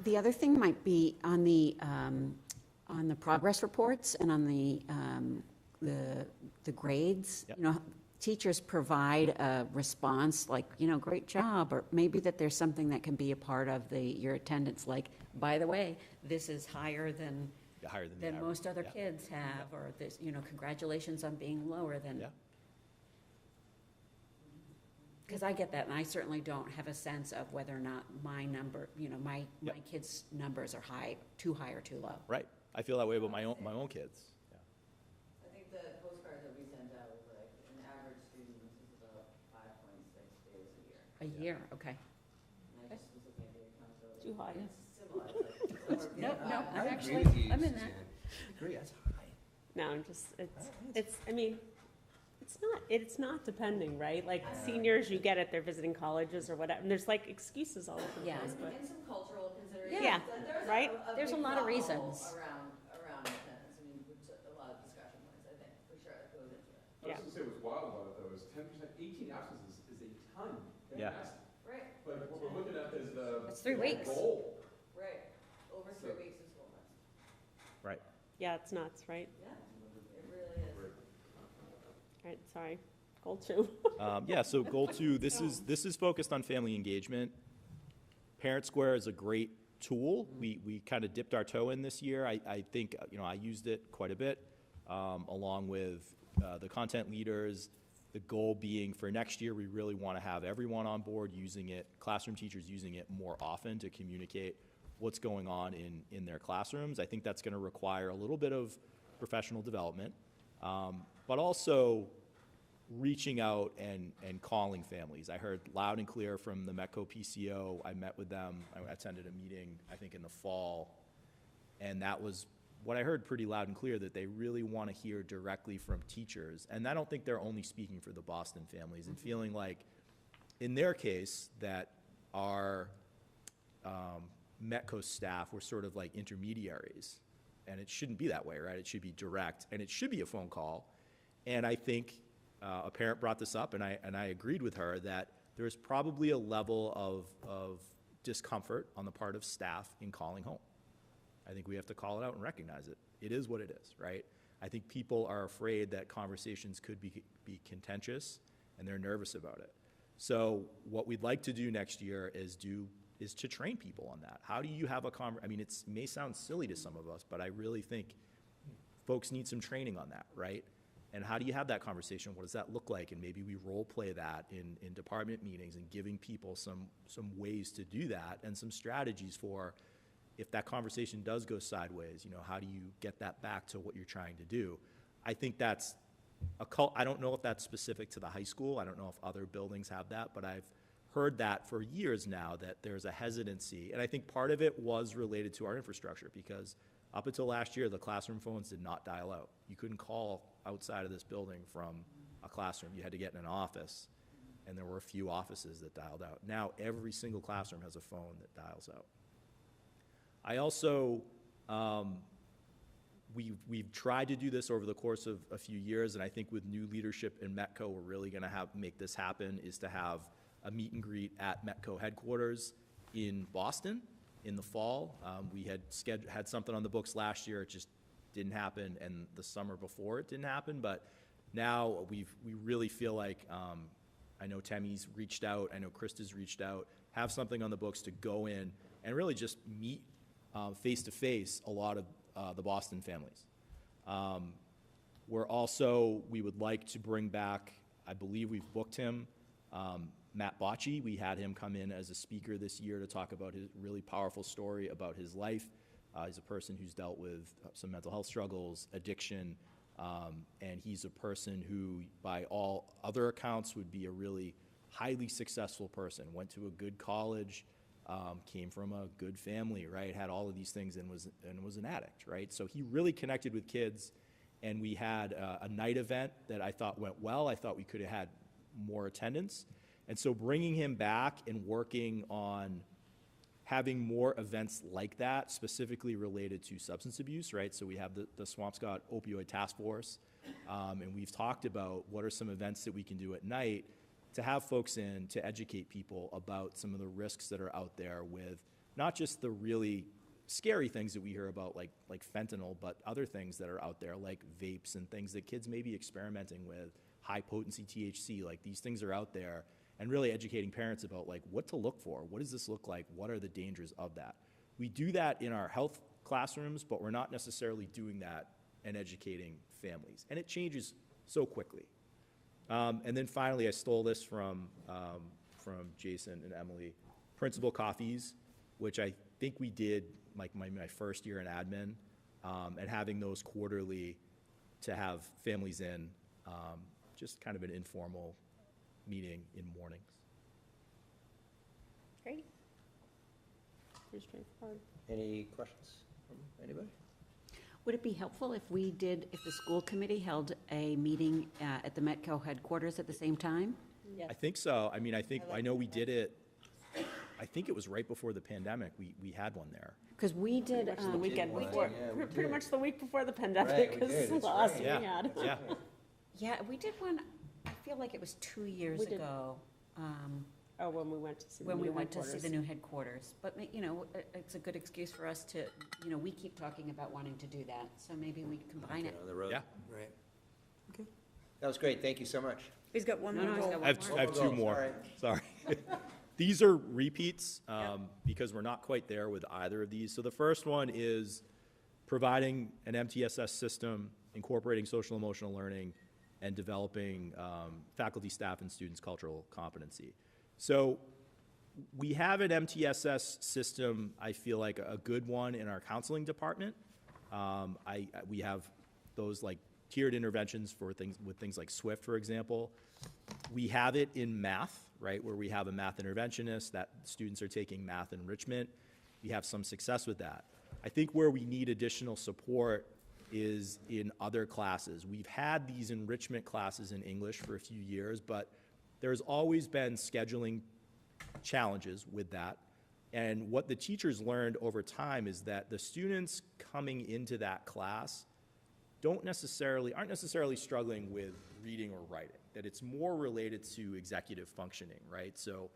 Speaker 5: The other thing might be on the progress reports and on the grades.
Speaker 10: Yep.
Speaker 5: You know, teachers provide a response like, you know, great job, or maybe that there's something that can be a part of your attendance, like, by the way, this is higher than
Speaker 10: the average.
Speaker 5: most other
Speaker 10: Yeah.
Speaker 5: kids have, or this, you know, congratulations on being lower than.
Speaker 10: Yeah.
Speaker 5: Because I get that, and I certainly don't have a sense of whether or not my number, you know, my kids' numbers are too high or too low.
Speaker 10: Right. I feel that way about my own kids. Yeah.
Speaker 17: I think the postcard that we sent out was like, an average student is about 5.6 days a year.
Speaker 5: A year, okay.
Speaker 17: And I just was looking at the accountability.
Speaker 4: Too high.
Speaker 17: It's similar,
Speaker 5: No, I'm
Speaker 1: I
Speaker 5: actually,
Speaker 1: agree with you,
Speaker 5: I'm in that.
Speaker 1: Suzanne. I agree, that's high.
Speaker 4: No, I'm just, I mean, it's not depending, right? Like seniors, you get it, they're visiting colleges or whatever, and there's like excuses all over the
Speaker 5: Yeah.
Speaker 4: place, but.
Speaker 17: And some cultural considerations.
Speaker 4: Yeah,
Speaker 17: There's
Speaker 4: right?
Speaker 5: There's a
Speaker 17: big
Speaker 5: lot of
Speaker 17: thought
Speaker 5: reasons.
Speaker 17: Around attendance, I mean, which a lot of discussion points, I think, for sure, that goes into it.
Speaker 8: I was gonna say what's wild about it though is 10%, 18 absences is a ton.
Speaker 10: Yeah.
Speaker 8: Fantastic.
Speaker 17: Right,
Speaker 8: But what we're looking at is the.
Speaker 5: It's 3 weeks.
Speaker 8: Goal.
Speaker 17: right. Over 3 weeks of school months.
Speaker 10: Right.
Speaker 4: Yeah, it's nuts, right?
Speaker 17: Yeah, it really is.
Speaker 4: All right, sorry. Goal 2.
Speaker 10: Yeah, so goal 2, this is focused on family engagement. Parent Square is a great tool. We kind of dipped our toe in this year. I think, you know, I used it quite a bit, along with the content leaders. The goal being for next year, we really want to have everyone on board using it, classroom teachers using it more often to communicate what's going on in their classrooms. I think that's going to require a little bit of professional development, but also reaching out and calling families. I heard loud and clear from the Metco PCO. I met with them. I attended a meeting, I think, in the fall, and that was what I heard pretty loud and clear, that they really want to hear directly from teachers. And I don't think they're only speaking for the Boston families and feeling like, in their case, that our Metco staff were sort of like intermediaries. And it shouldn't be that way, right? It should be direct, and it should be a phone call. And I think a parent brought this up, and I agreed with her that there's probably a level of discomfort on the part of staff in calling home. I think we have to call it out and recognize it. It is what it is, right? I think people are afraid that conversations could be contentious, and they're nervous about it. So what we'd like to do next year is to train people on that. How do you have a I mean, it may sound silly to some of us, but I really think folks need some training on that, right? And how do you have that conversation? What does that look like? And maybe we role play that in department meetings and giving people some ways to do that and some strategies for if that conversation does go sideways, how do you get that back to what you're trying to do? I think that's I don't know if that's specific to the high school. I don't know if other buildings have that, but I've heard that for years now, that there's a hesitancy. And I think part of it was related to our infrastructure, because up until last year, the classroom phones did not dial out. You couldn't call outside of this building from a classroom. You had to get in an office, and there were a few offices that dialed out. Now every single classroom has a phone that dials out. I also, we've tried to do this over the course of a few years, and I think with new leadership in Metco, we're really gonna make this happen, is to have a meet and greet at Metco headquarters in Boston in the fall. We had something on the books last year, it just didn't happen, and the summer before it didn't happen, but now we really feel like, I know Tammy's reached out, I know Krista's reached out, have something on the books to go in and really just meet face-to-face a lot of the Boston families. We would like to bring back, I believe we've booked him, Matt Bocci. We had him come in as a speaker this year to talk about his really powerful story about his life. He's a person who's dealt with some mental health struggles, addiction, and he's a person who, by all other accounts, would be a really highly successful person, went to a good college, came from a good family, right, had all of these things and was an addict, right? So he really connected with kids, and we had a night event that I thought went well. I thought we could have had more attendance. And so bringing him back and working on having more events like that, specifically related to substance abuse, right? So we have the Swampscott Opioid Task Force, and we've talked about what are some events that we can do at night to have folks in to educate people about some of the risks that are out there with not just the really scary things that we hear about, like fentanyl, but other things that are out there, like vapes and things that kids may be experimenting with, high-potency THC, like these things are out there, and really educating parents about like what to look for, what does this look like, what are the dangers of that. We do that in our health classrooms, but we're not necessarily doing that and educating families, and it changes so quickly. And then finally, I stole this from Jason and Emily, principal coffees, which I think we did like my first year in admin, and having those quarterly to have families in, just kind of an informal meeting in mornings.
Speaker 4: Great. Pretty straightforward.
Speaker 1: Any questions from anybody?
Speaker 5: Would it be helpful if the school committee held a meeting at the Metco headquarters at the same time?
Speaker 4: Yes.
Speaker 10: I think so. I mean, I know we did it, I think it was right before the pandemic, we had one there.
Speaker 5: Because we did,
Speaker 4: The weekend before, pretty much the week before the
Speaker 1: Right,
Speaker 4: pandemic,
Speaker 1: we
Speaker 4: because
Speaker 1: did,
Speaker 4: the
Speaker 1: that's
Speaker 4: last
Speaker 1: right.
Speaker 4: we
Speaker 10: Yeah,
Speaker 4: had.
Speaker 10: yeah.
Speaker 5: yeah, we did one, I feel like it was 2 years
Speaker 4: We did.
Speaker 5: ago.
Speaker 4: Oh, when we went to see the
Speaker 5: When we
Speaker 4: new
Speaker 5: went to see
Speaker 4: headquarters.
Speaker 5: the new headquarters. But, it's a good excuse for us to, we keep talking about wanting to do that, so maybe we combine it.
Speaker 1: Get on the road.
Speaker 10: Yeah.
Speaker 1: Right. Okay. That was great. Thank you so much.
Speaker 2: He's got one
Speaker 5: No,
Speaker 2: more
Speaker 5: no, he's
Speaker 2: goal.
Speaker 5: got
Speaker 10: I have
Speaker 1: Go,
Speaker 10: two
Speaker 1: go,
Speaker 10: more,
Speaker 1: sorry.
Speaker 10: sorry. These are repeats, because we're not quite there with either of these. So the first one is providing an MTSS system, incorporating social emotional learning, and developing faculty, staff, and students' cultural competency. So we have an MTSS system, I feel like a good one in our counseling department. We have those like tiered interventions for things like SWIFT, for example. We have it in math, right, where we have a math interventionist that students are taking math enrichment. We have some success with that. I think where we need additional support is in other classes. We've had these enrichment classes in English for a few years, but there's always been scheduling challenges with that. And what the teachers learned over time is that the students coming into that class aren't necessarily struggling with reading or writing, that it's more related to executive functioning, right? So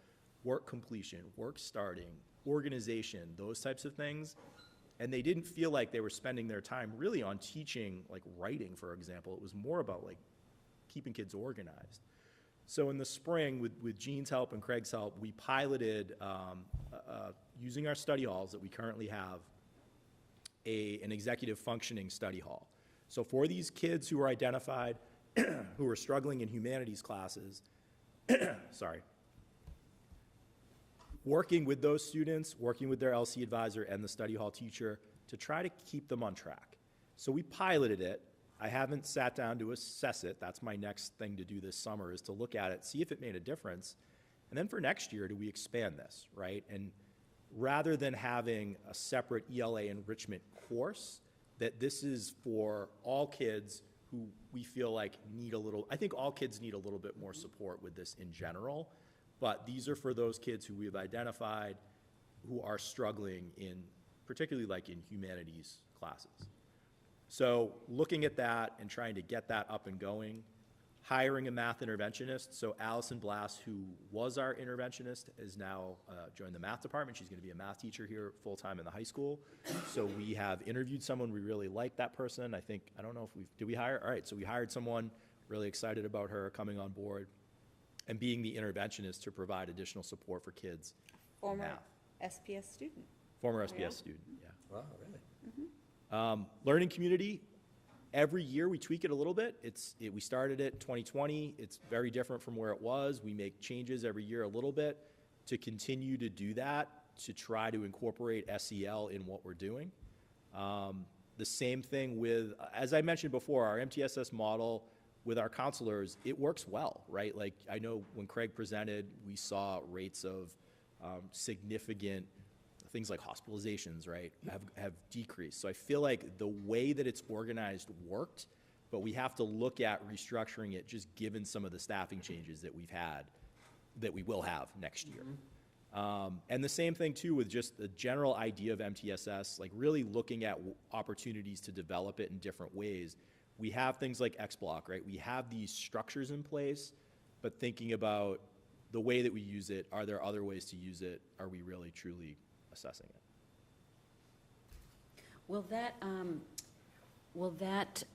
Speaker 10: work completion, work starting, organization, those types of things. And they didn't feel like they were spending their time really on teaching, like writing, for example. It was more about like keeping kids organized. So in the spring, with Jean's help and Craig's help, we piloted, using our study halls that we currently have, an executive functioning study hall. So for these kids who were identified, who were struggling in humanities classes, sorry, working with those students, working with their LC advisor and the study hall teacher to try to keep them on track. So we piloted it. I haven't sat down to assess it. That's my next thing to do this summer, is to look at it, see if it made a difference. And then for next year, do we expand this, right? And rather than having a separate ELA enrichment course, that this is for all kids who we feel like need a little, I think all kids need a little bit more support with this in general, but these are for those kids who we have identified who are struggling in, particularly like in humanities classes. So looking at that and trying to get that up and going, hiring a math interventionist. So Allison Blass, who was our interventionist, is now joined the math department. She's going to be a math teacher here full-time in the high school. So we have interviewed someone. We really like that person. I don't know if did we hire? All right, so we hired someone, really excited about her coming on board and being the interventionist to provide additional support for kids in
Speaker 2: Former
Speaker 10: math.
Speaker 2: SPS student.
Speaker 10: Former SPS student, yeah.
Speaker 1: Wow, really?
Speaker 10: Learning community, every year we tweak it a little bit. We started it 2020. It's very different from where it was. We make changes every year a little bit to continue to do that, to try to incorporate SEL in what we're doing. The same thing with, as I mentioned before, our MTSS model with our counselors, it works well, right? Like I know when Craig presented, we saw rates of significant things like hospitalizations, right, have decreased. So I feel like the way that it's organized worked, but we have to look at restructuring it just given some of the staffing changes that we've had, that we will have next year. And the same thing too with just the general idea of MTSS, like really looking at opportunities to develop it in different ways. We have things like XBlock, right? We have these structures in place, but thinking about the way that we use it, are there other ways to use it? Are we really truly assessing it?
Speaker 5: Will that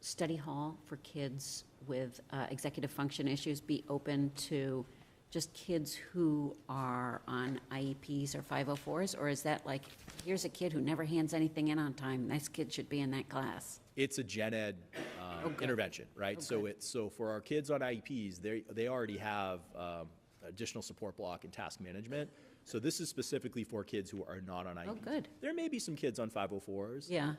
Speaker 5: study hall for kids with executive function issues be open to just kids who are on IEPs or 504s? Or is that like, here's a kid who never hands anything in on time, this kid should be in that class?
Speaker 10: It's a gen ed intervention, right? So for our kids on IEPs, they already have additional support block and task management. So this is specifically for kids who are not on IEPs.
Speaker 5: Oh, good.
Speaker 10: There may be some kids on 504s.
Speaker 5: Yeah.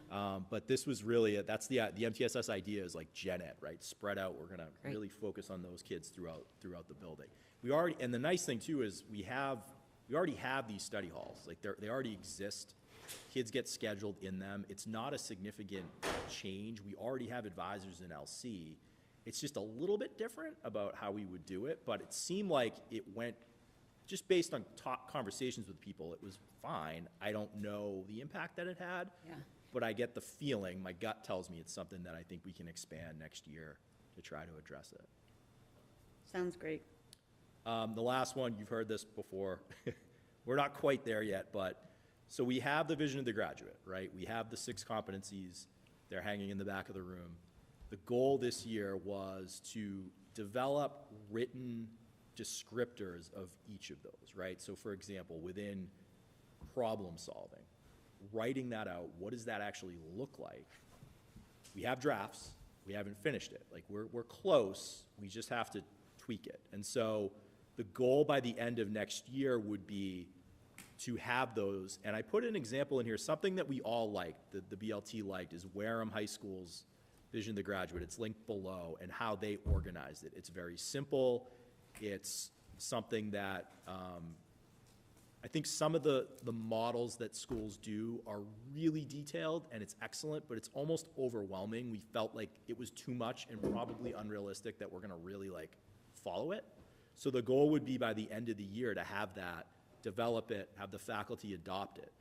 Speaker 10: But this was really, that's the MTSS idea is like gen ed, right? Spread out, we're gonna really focus on those kids throughout the building. And the nice thing too is we already have these study halls. Like they already exist. Kids get scheduled in them. It's not a significant change. We already have advisors in LC. It's just a little bit different about how we would do it, but it seemed like it went, just based on conversations with people, it was fine. I don't know the impact that it had, but I get the feeling, my gut tells me it's something that I think we can expand next year to try to address it.
Speaker 2: Sounds great.
Speaker 10: The last one, you've heard this before. We're not quite there yet, but so we have the vision of the graduate, right? We have the 6 competencies. They're hanging in the back of the room. The goal this year was to develop written descriptors of each of those, right? So for example, within problem solving, writing that out, what does that actually look like? We have drafts, we haven't finished it. Like we're close, we just have to tweak it. And so the goal by the end of next year would be to have those, and I put an example in here, something that we all liked, the BLT liked, is Wareham High School's Vision of the Graduate. It's linked below, and how they organized it. It's very simple. It's something that I think some of the models that schools do are really detailed, and it's excellent, but it's almost overwhelming. We felt like it was too much and probably unrealistic that we're gonna really like follow it. So the goal would be by the end of the year to have that develop it, have the faculty adopt it.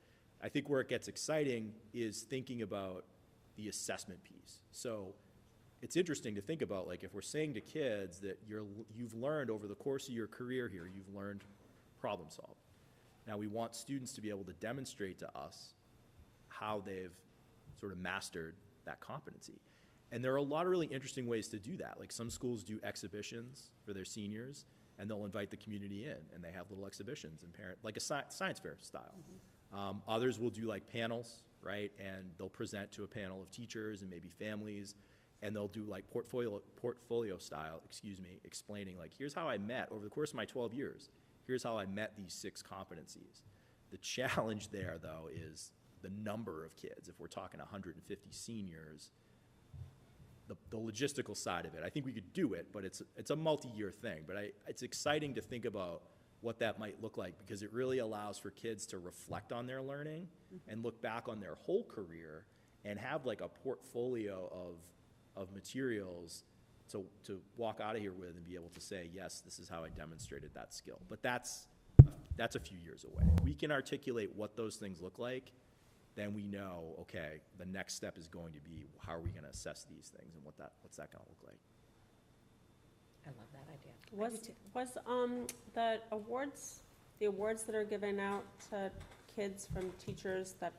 Speaker 10: I think where it gets exciting is thinking about the assessment piece. So it's interesting to think about, like, if we're saying to kids that you've learned over the course of your career here, you've learned problem solving. Now we want students to be able to demonstrate to us how they've sort of mastered that competency. And there are a lot of really interesting ways to do that. Like some schools do exhibitions for their seniors, and they'll invite the community in, and they have little exhibitions and like a science fair style. Others will do like panels, right? And they'll present to a panel of teachers and maybe families, and they'll do like portfolio style, explaining like, here's how I met over the course of my 12 years. Here's how I met these 6 competencies. The challenge there, though, is the number of kids. If we're talking 150 seniors, the logistical side of it, I think we could do it, but it's a multi-year thing. But it's exciting to think about what that might look like, because it really allows for kids to reflect on their learning and look back on their whole career and have like a portfolio of materials to walk out of here with and be able to say, yes, this is how I demonstrated that skill. But that's a few years away. We can articulate what those things look like, then we know, okay, the next step is going to be, how are we going to assess these things, and what's that going to look like?
Speaker 5: I love that idea.
Speaker 4: Was the awards that are given out to kids from teachers that,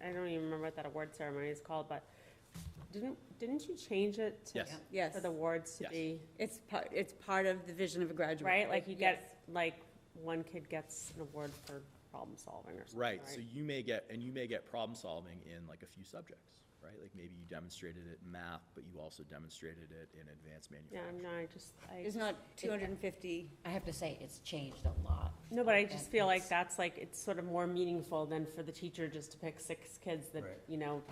Speaker 4: I don't even remember what that award ceremony is called, but didn't you change it to,
Speaker 2: Yes.
Speaker 4: for the awards to
Speaker 2: Yes.
Speaker 4: be?
Speaker 2: It's part of the vision of a graduate.
Speaker 4: Right, like you
Speaker 2: Yes.
Speaker 4: get, like, one kid gets an award for problem solving or something,
Speaker 10: Right, so you may get problem solving in like a few subjects, right? Like maybe you demonstrated it in math, but you also demonstrated it in advanced manufacturing.
Speaker 4: Yeah, no,
Speaker 2: It's not 250.
Speaker 5: I have to say, it's changed a lot.
Speaker 4: No, but I just feel like that's like, it's sort of more meaningful than for the teacher just to pick 6 kids that, you know,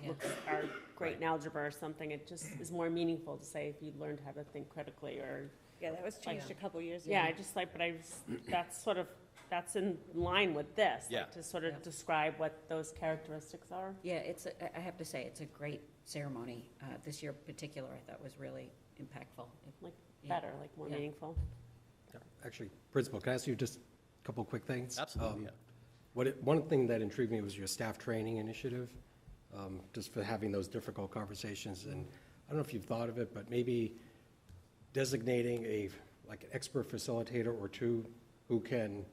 Speaker 4: are great in algebra or something. It just is more meaningful to say if you learned how to think critically or.
Speaker 2: Yeah, that was changed a couple years ago.
Speaker 4: Yeah, I just like, but that's in line with this,
Speaker 10: Yeah.
Speaker 4: like to sort of describe what those characteristics are.
Speaker 5: Yeah, I have to say, it's a great ceremony. This year in particular, I thought was really impactful.
Speaker 4: Like
Speaker 5: Yeah.
Speaker 4: better, like more
Speaker 5: Yeah.
Speaker 4: meaningful.
Speaker 3: Actually, Principal, can I ask you just a couple quick things?
Speaker 10: Absolutely,
Speaker 3: One thing that intrigued me was your staff training initiative, just for having those difficult conversations. And I don't know if you've thought of it, but maybe designating like an expert facilitator or 2 who can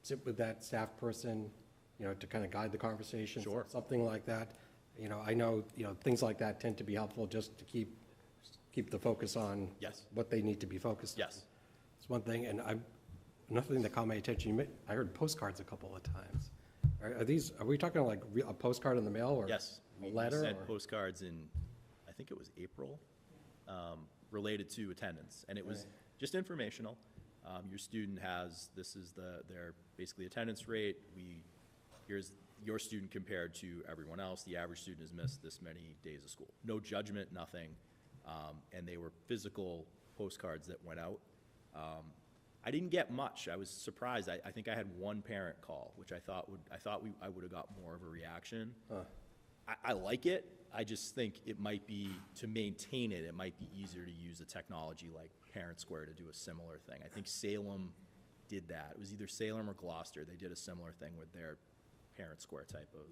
Speaker 3: sit with that staff person, you know, to kind of guide the conversation.
Speaker 10: Sure.
Speaker 3: Something like that. You know, I know, you know, things like that tend to be helpful just to keep the focus on what they need to be focused on.
Speaker 10: Yes.
Speaker 3: It's one thing, and another thing that caught my attention, I heard postcards a couple of times. Are we talking like a postcard in the mail or
Speaker 10: Yes.
Speaker 3: a letter?
Speaker 10: We sent
Speaker 3: or-
Speaker 10: postcards in, I think it was April, related to attendance, and it was just informational. Your student has, this is their basically attendance rate. Here's your student compared to everyone else. The average student has missed this many days of school. No judgment, nothing. And they were physical postcards that went out. I didn't get much. I was surprised. I think I had 1 parent call, which I thought I would have got more of a reaction. I like it. I just think it might be, to maintain it, it might be easier to use a technology like Parent Square to do a similar thing. I think Salem did that. It was either Salem or Gloucester. They did a similar thing with their Parent Square type of.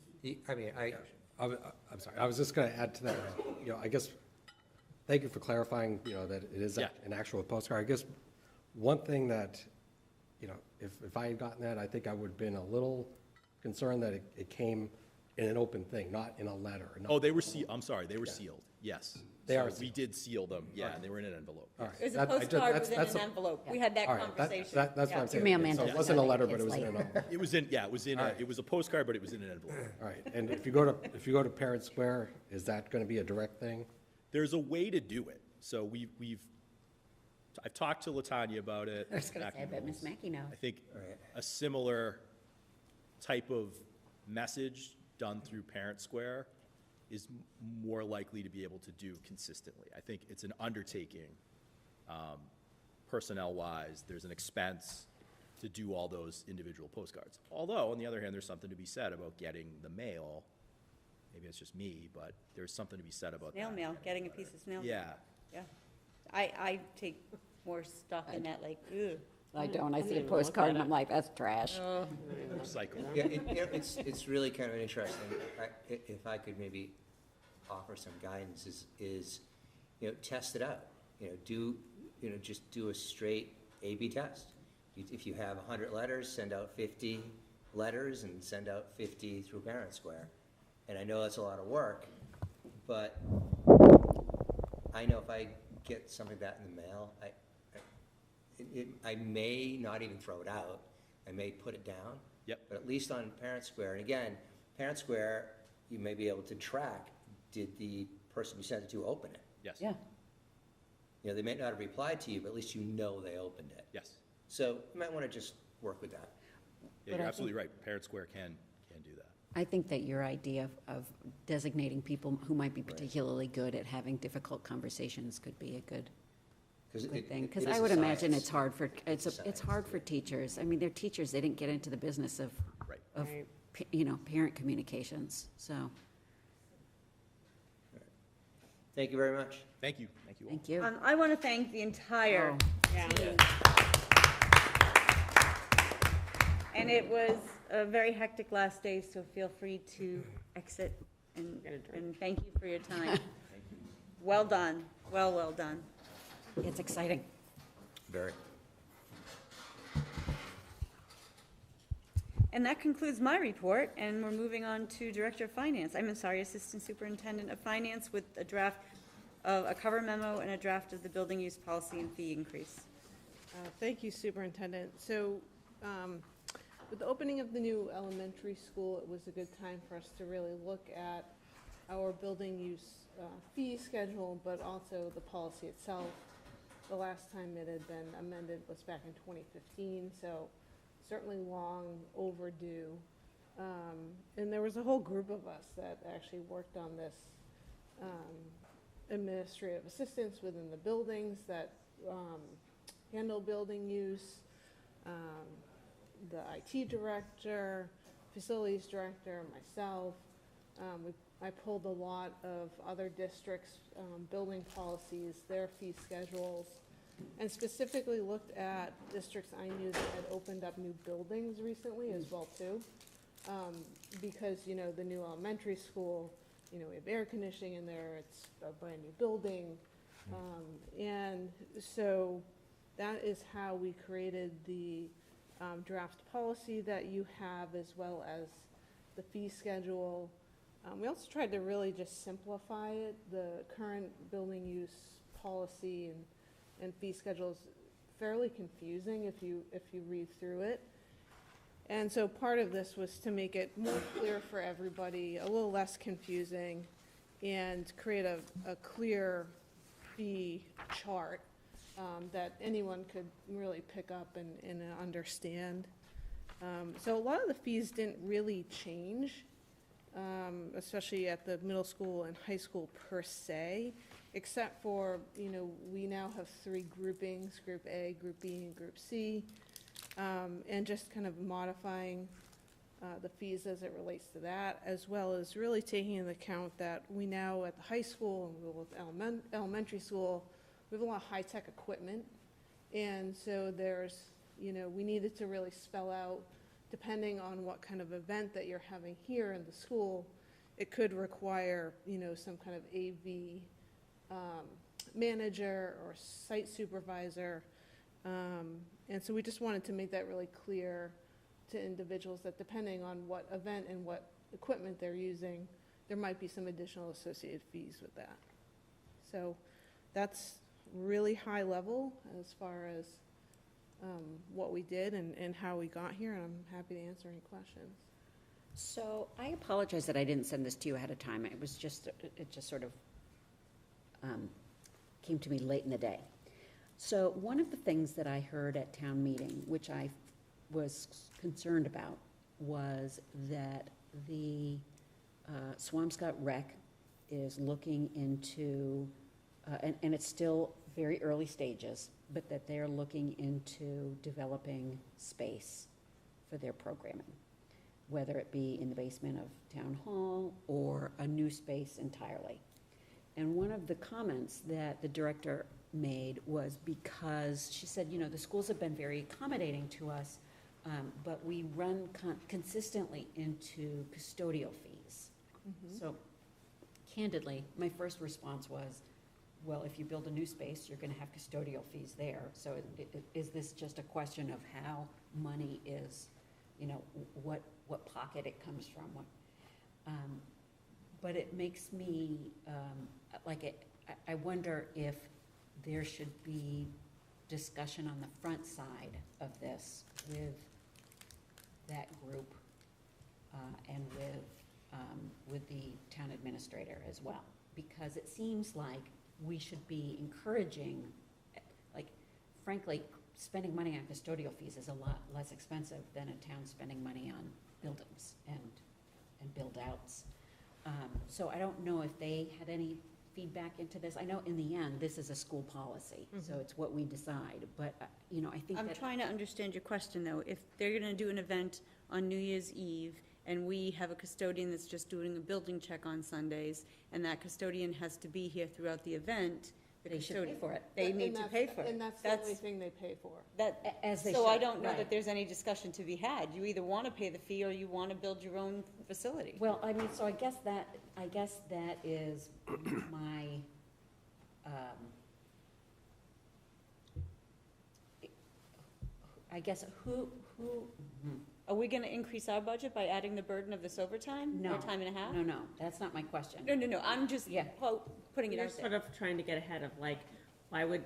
Speaker 3: I'm sorry, I was just going to add to that, you know, I guess, thank you for clarifying, you know, that it is an actual postcard. I guess one thing that, you know, if I had gotten that, I think I would have been a little concerned that it came in an open thing, not in a letter.
Speaker 10: Oh, they were sealed. I'm sorry, they were sealed. Yes.
Speaker 3: They are
Speaker 10: We did seal them, and they were in an envelope.
Speaker 3: All right.
Speaker 2: It was a
Speaker 3: That- I just-
Speaker 2: postcard
Speaker 3: that's-
Speaker 2: within
Speaker 3: that's
Speaker 2: an
Speaker 3: a-
Speaker 2: envelope. We had that
Speaker 3: All right,
Speaker 2: conversation.
Speaker 3: that's what I'm saying.
Speaker 5: mailman
Speaker 3: So it
Speaker 5: does
Speaker 3: wasn't
Speaker 5: that,
Speaker 3: a
Speaker 5: I
Speaker 3: letter,
Speaker 5: think
Speaker 3: but it
Speaker 5: it's
Speaker 3: was in an
Speaker 5: late.
Speaker 3: envelope.
Speaker 10: It was in, it was in,
Speaker 3: All right.
Speaker 10: it was a postcard, but it was in an envelope.
Speaker 3: All right, and if you go to Parent Square, is that going to be a direct thing?
Speaker 10: There's a way to do it. So I've talked to LaTanya about it.
Speaker 5: I was gonna say, I bet Miss Mackey knows.
Speaker 10: I think a similar type of message done through Parent Square is more likely to be able to do consistently. I think it's an undertaking, personnel-wise. There's an expense to do all those individual postcards. Although, on the other hand, there's something to be said about getting the mail. Maybe it's just me, but there's something to be said about
Speaker 2: Snail
Speaker 10: that.
Speaker 2: mail, getting a piece of snail mail.
Speaker 10: Yeah.
Speaker 2: Yeah. I take more stock in that, like, ugh.
Speaker 5: I don't, I
Speaker 4: didn't
Speaker 5: see a
Speaker 4: even look
Speaker 5: postcard
Speaker 4: at
Speaker 5: and
Speaker 4: it.
Speaker 5: I'm like, that's trash.
Speaker 6: Cycle.
Speaker 1: Yeah, it's really kind of interesting. If I could maybe offer some guidance is, test it out. Just do a straight A/B test. If you have 100 letters, send out 50 letters and send out 50 through Parent Square. And I know that's a lot of work, but I know if I get something like that in the mail, I may not even throw it out. I may put it down.
Speaker 6: Yep.
Speaker 1: But at least on Parent Square, and again, Parent Square, you may be able to track, did the person you sent it to open it?
Speaker 6: Yes.
Speaker 5: Yeah.
Speaker 1: They may not have replied to you, but at least you know they opened it.
Speaker 6: Yes.
Speaker 1: So you might want to just work with that.
Speaker 6: Yeah, you're absolutely right. Parent Square can do that.
Speaker 5: I think that your idea of designating people who might be particularly good at having difficult conversations could be a good thing. Because I would imagine it's hard for, it's hard for teachers. I mean, they're teachers, they didn't get into the business of,
Speaker 6: Right.
Speaker 5: parent communications, so,
Speaker 1: Thank you very much.
Speaker 6: Thank you. Thank you all.
Speaker 5: thank you.
Speaker 2: I want to thank the entire team. And it was a very hectic last day, so feel free to exit, and thank you for your time. Well done, well done.
Speaker 5: It's exciting.
Speaker 1: Very.
Speaker 2: And that concludes my report, and we're moving on to Director of Finance. Assistant Superintendent of Finance with a draft of a cover memo and a draft of the building use policy and fee increase.
Speaker 13: Thank you, Superintendent. So, with the opening of the new elementary school, it was a good time for us to really look at our building use fee schedule, but also the policy itself. The last time it had been amended was back in 2015, so certainly long overdue. And there was a whole group of us that actually worked on this, administrative assistants within the buildings that handle building use, the IT director, facilities director, myself. I pulled a lot of other districts' building policies, their fee schedules, and specifically looked at districts I knew that had opened up new buildings recently as well too. Because, the new elementary school, we have air conditioning in there, it's a brand new building. And so that is how we created the draft policy that you have, as well as the fee schedule. We also tried to really just simplify it. The current building use policy and fee schedule is fairly confusing if you read through it. And so part of this was to make it more clear for everybody, a little less confusing, and create a clear fee chart that anyone could really pick up and understand. So a lot of the fees didn't really change, especially at the middle school and high school per se, except for, we now have 3 groupings, Group A, Group B, and Group C, and just kind of modifying the fees as it relates to that, as well as really taking into account that we now at the high school and with elementary school, we have a lot of high-tech equipment, and so there's, we needed to really spell out, depending on what kind of event that you're having here in the school, it could require, some kind of AV manager or site supervisor. And so we just wanted to make that really clear to individuals that depending on what event and what equipment they're using, there might be some additional associated fees with that. So that's really high level as far as what we did and how we got here, and I'm happy to answer any questions.
Speaker 5: So I apologize that I didn't send this to you ahead of time. It just sort of came to me late in the day. So one of the things that I heard at town meeting, which I was concerned about, was that the Swampscott Rec is looking into, and it's still very early stages, but that they're looking into developing space for their programming, whether it be in the basement of Town Hall or a new space entirely. And one of the comments that the director made was because she said, the schools have been very accommodating to us, but we run consistently into custodial fees. So candidly, my first response was, well, if you build a new space, you're gonna have custodial fees there. So is this just a question of how money is, what pocket it comes from? But it makes me, I wonder if there should be discussion on the front side of this with that group and with the town administrator as well. Because it seems like we should be encouraging, frankly, spending money on custodial fees is a lot less expensive than a town spending money on buildings and build-outs. So I don't know if they had any feedback into this. I know in the end, this is a school policy, so it's what we decide, but, I think
Speaker 2: I'm trying to understand your question, though. If they're gonna do an event on New Year's Eve, and we have a custodian that's just doing a building check on Sundays, and that custodian has to be here throughout the event,
Speaker 5: They should pay for it.
Speaker 2: They need to pay for it.
Speaker 13: And that's the only thing they pay for.
Speaker 5: As they
Speaker 2: So I
Speaker 5: should,
Speaker 2: don't know
Speaker 5: right.
Speaker 2: that there's any discussion to be had. You either wanna pay the fee, or you wanna build your own facility.
Speaker 5: Well, so I guess that is my, I guess who.
Speaker 2: Are we gonna increase our budget by adding the burden of this overtime?
Speaker 5: No.
Speaker 2: Or time and a half?
Speaker 5: No, that's not my question.
Speaker 2: No, I'm just putting it
Speaker 4: You're
Speaker 2: out
Speaker 4: sort
Speaker 2: there.
Speaker 4: of trying to get ahead of why would,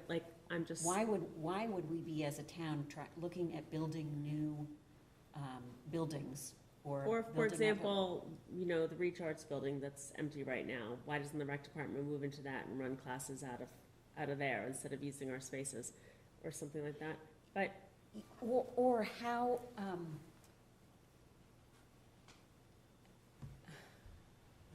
Speaker 4: I'm just.
Speaker 5: Why would we be as a town looking at building new buildings or?
Speaker 4: Or, for
Speaker 5: building up
Speaker 4: example, the Reach Arts building that's empty right now, why doesn't the rec department move into that and run classes out of there instead of using our spaces or something like that? But.
Speaker 5: Or how,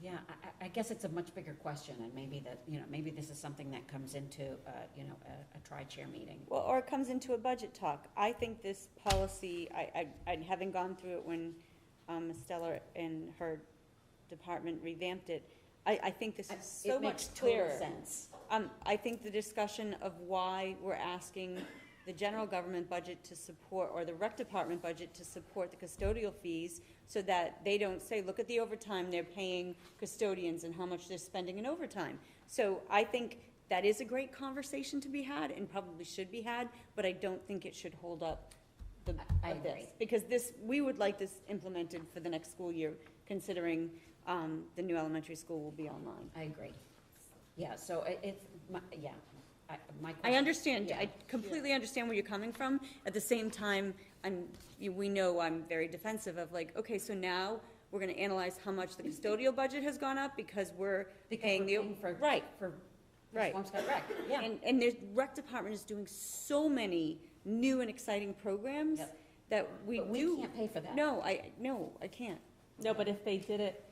Speaker 5: yeah, I guess it's a much bigger question, and maybe that, maybe this is something that comes into, a tri-chair meeting.
Speaker 2: Well, or it comes into a budget talk. I think this policy, I having gone through it when Stella and her department revamped it, I think this is so
Speaker 5: It
Speaker 2: much
Speaker 5: makes total
Speaker 2: clearer.
Speaker 5: sense.
Speaker 2: I think the discussion of why we're asking the general government budget to support, or the rec department budget to support the custodial fees, so that they don't say, look at the overtime they're paying custodians and how much they're spending in overtime. So I think that is a great conversation to be had, and probably should be had, but I don't think it should hold up
Speaker 5: I
Speaker 2: of this.
Speaker 5: agree.
Speaker 2: Because we would like this implemented for the next school year, considering the new elementary school will be online.
Speaker 5: I agree. Yeah, so my
Speaker 2: I
Speaker 5: question.
Speaker 2: understand,
Speaker 5: Yeah.
Speaker 2: I completely understand where you're coming from. At the same time, we know I'm very defensive of okay, so now we're gonna analyze how much the custodial budget has gone up because we're paying the.
Speaker 5: for.
Speaker 2: Right,
Speaker 5: For
Speaker 2: right.
Speaker 5: Swampscott Rec, yeah.
Speaker 2: And the rec department is doing so many new and exciting programs
Speaker 5: Yep.
Speaker 2: that we do.
Speaker 5: But we can't pay for that.
Speaker 2: No, I can't.
Speaker 4: No, but if they did it,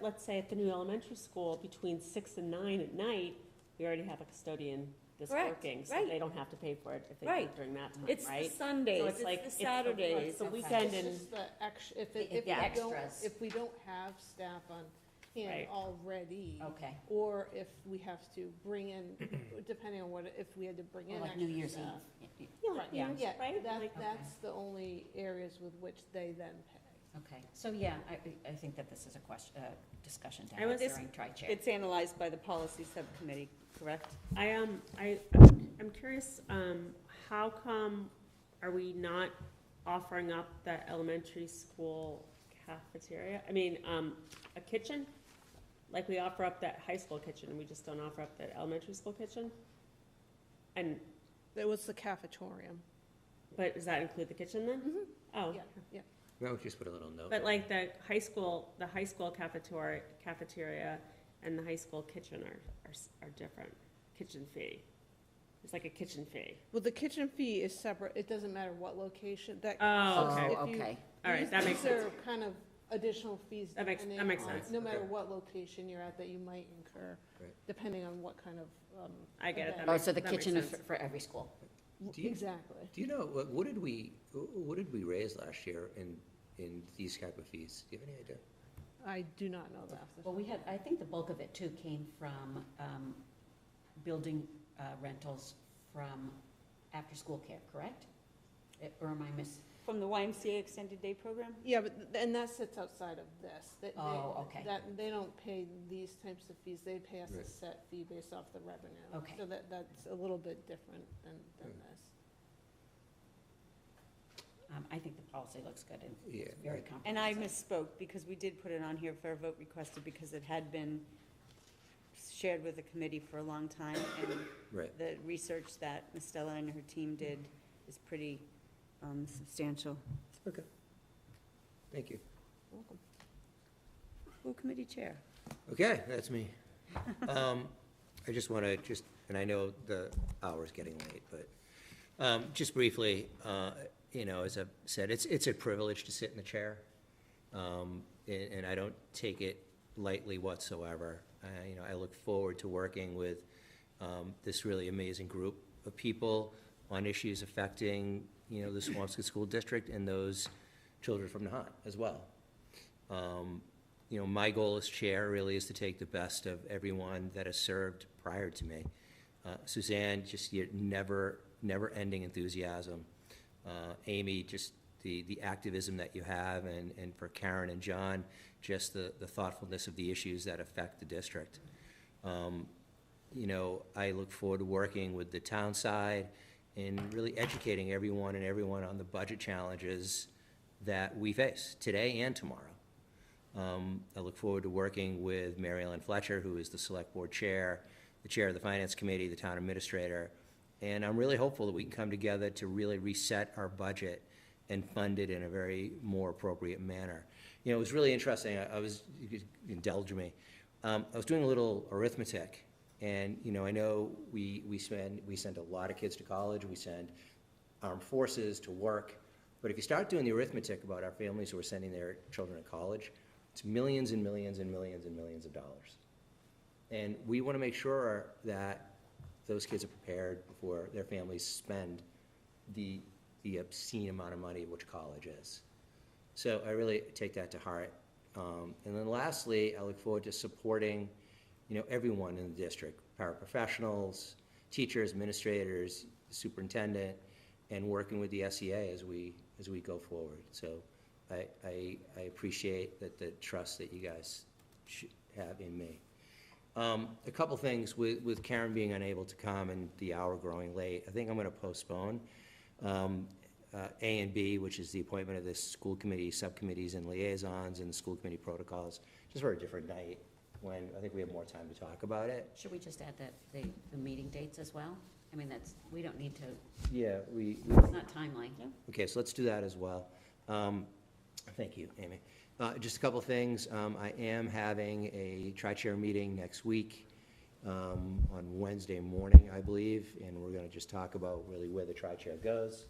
Speaker 4: let's say at the new elementary school between 6 and 9 at night, we already have a custodian that's
Speaker 2: Correct,
Speaker 4: working, so
Speaker 2: right.
Speaker 4: they don't have to pay for it if they do
Speaker 2: Right.
Speaker 4: it during that time,
Speaker 2: It's
Speaker 4: right?
Speaker 2: the Sundays,
Speaker 4: So
Speaker 2: it's
Speaker 4: like-
Speaker 2: the
Speaker 4: it's
Speaker 2: Saturdays.
Speaker 4: It's the
Speaker 5: Okay.
Speaker 4: weekend
Speaker 13: It's
Speaker 4: and,
Speaker 13: just the extra,
Speaker 5: The extras.
Speaker 13: if we don't have staff on hand
Speaker 4: Right.
Speaker 13: already.
Speaker 5: Okay.
Speaker 13: Or if we have to bring in, depending on if we had to bring
Speaker 5: Or
Speaker 13: in
Speaker 5: like
Speaker 13: extra
Speaker 5: New Year's
Speaker 13: staff.
Speaker 5: Eve.
Speaker 4: yeah,
Speaker 13: Yeah,
Speaker 4: right?
Speaker 13: that's the only areas with which they then pay.
Speaker 5: Okay, so yeah, I think that this is a discussion to
Speaker 4: I
Speaker 5: have
Speaker 4: was-
Speaker 5: during tri-chair.
Speaker 2: It's analyzed by the policy subcommittee, correct?
Speaker 4: I'm curious, how come are we not offering up that elementary school cafeteria? I mean, a kitchen? Like we offer up that high school kitchen and we just don't offer up that elementary school kitchen? And,
Speaker 13: It was the cafetorium.
Speaker 4: but does that include the kitchen then? Oh,
Speaker 13: Yeah.
Speaker 1: Why don't we just put a little note?
Speaker 4: but like the high school cafeteria and the high school kitchen are different. Kitchen fee. It's like a kitchen fee.
Speaker 13: Well, the kitchen fee is separate. It doesn't matter what location.
Speaker 4: Oh, okay.
Speaker 5: Oh, okay.
Speaker 4: All right, that makes
Speaker 13: These
Speaker 4: sense.
Speaker 13: are kind of additional fees.
Speaker 4: That makes
Speaker 13: depending on-
Speaker 4: sense.
Speaker 13: No matter
Speaker 1: Okay.
Speaker 13: what location you're at that you might incur,
Speaker 1: Right.
Speaker 13: depending on what kind of.
Speaker 4: I get it.
Speaker 13: event.
Speaker 4: That
Speaker 5: Oh,
Speaker 4: makes-
Speaker 5: so the
Speaker 4: that makes
Speaker 5: kitchen is
Speaker 4: sense.
Speaker 5: for every school?
Speaker 1: Do you-
Speaker 13: Exactly.
Speaker 1: Do you know, what did we raise last year in these type of fees? Do you have any idea?
Speaker 13: I do not know that.
Speaker 5: Well, I think the bulk of it too came from building rentals from after-school care, correct? Or am I
Speaker 2: From the YMCA Extended Day Program?
Speaker 13: Yeah, but, and that sits outside of this.
Speaker 5: Oh, okay.
Speaker 13: They don't pay these types of fees, they pay us
Speaker 1: Right.
Speaker 13: a set fee based off the revenue.
Speaker 5: Okay.
Speaker 13: So that's a little bit different than this.
Speaker 5: I think the policy looks good and
Speaker 1: Yeah.
Speaker 5: very comprehensive.
Speaker 2: And I misspoke, because we did put it on here for a vote requested, because it had been shared with the committee for a long time, and
Speaker 1: Right.
Speaker 2: the research that Ms. Stella and her team did is pretty substantial.
Speaker 1: Okay. Thank you.
Speaker 2: Welcome. School committee chair.
Speaker 1: Okay, that's me. I just want to and I know the hour's getting late, but just briefly, as I've said, it's a privilege to sit in the chair, and I don't take it lightly whatsoever. I look forward to working with this really amazing group of people on issues affecting, the Swampscott School District and those children from Nahant as well. My goal as chair really is to take the best of everyone that has served prior to me. Suzanne, just your never-ending enthusiasm. Amy, just the activism that you have, and for Karen and John, just the thoughtfulness of the issues that affect the district. I look forward to working with the town side and really educating everyone on the budget challenges that we face today and tomorrow. I look forward to working with Mary Ellen Fletcher, who is the Select Board Chair, the Chair of the Finance Committee, the Town Administrator, and I'm really hopeful that we can come together to really reset our budget and fund it in a very more appropriate manner. It was really interesting. You could indulge me. I was doing a little arithmetic, and, I know we send a lot of kids to college, we send armed forces to work, but if you start doing the arithmetic about our families who are sending their children to college, it's millions and millions and millions and millions of dollars. And we want to make sure that those kids are prepared before their families spend the obscene amount of money which college is. So I really take that to heart. And then lastly, I look forward to supporting, everyone in the district, paraprofessionals, teachers, administrators, the superintendent, and working with the SEA as we go forward. So I appreciate the trust that you guys have in me. A couple things with Karen being unable to come and the hour growing late. I think I'm going to postpone A and B, which is the appointment of the school committee, subcommittees, and liaisons, and the school committee protocols, just for a different night when I think we have more time to talk about it.
Speaker 5: Should we just add that the meeting dates as well? I mean, we don't need to,
Speaker 1: Yeah,
Speaker 5: it's not timely.
Speaker 1: Okay, so let's do that as well. Thank you, Amy. Just a couple things. I am having a tri-chair meeting next week on Wednesday morning, I believe, and we're going to just talk about really where the tri-chair goes.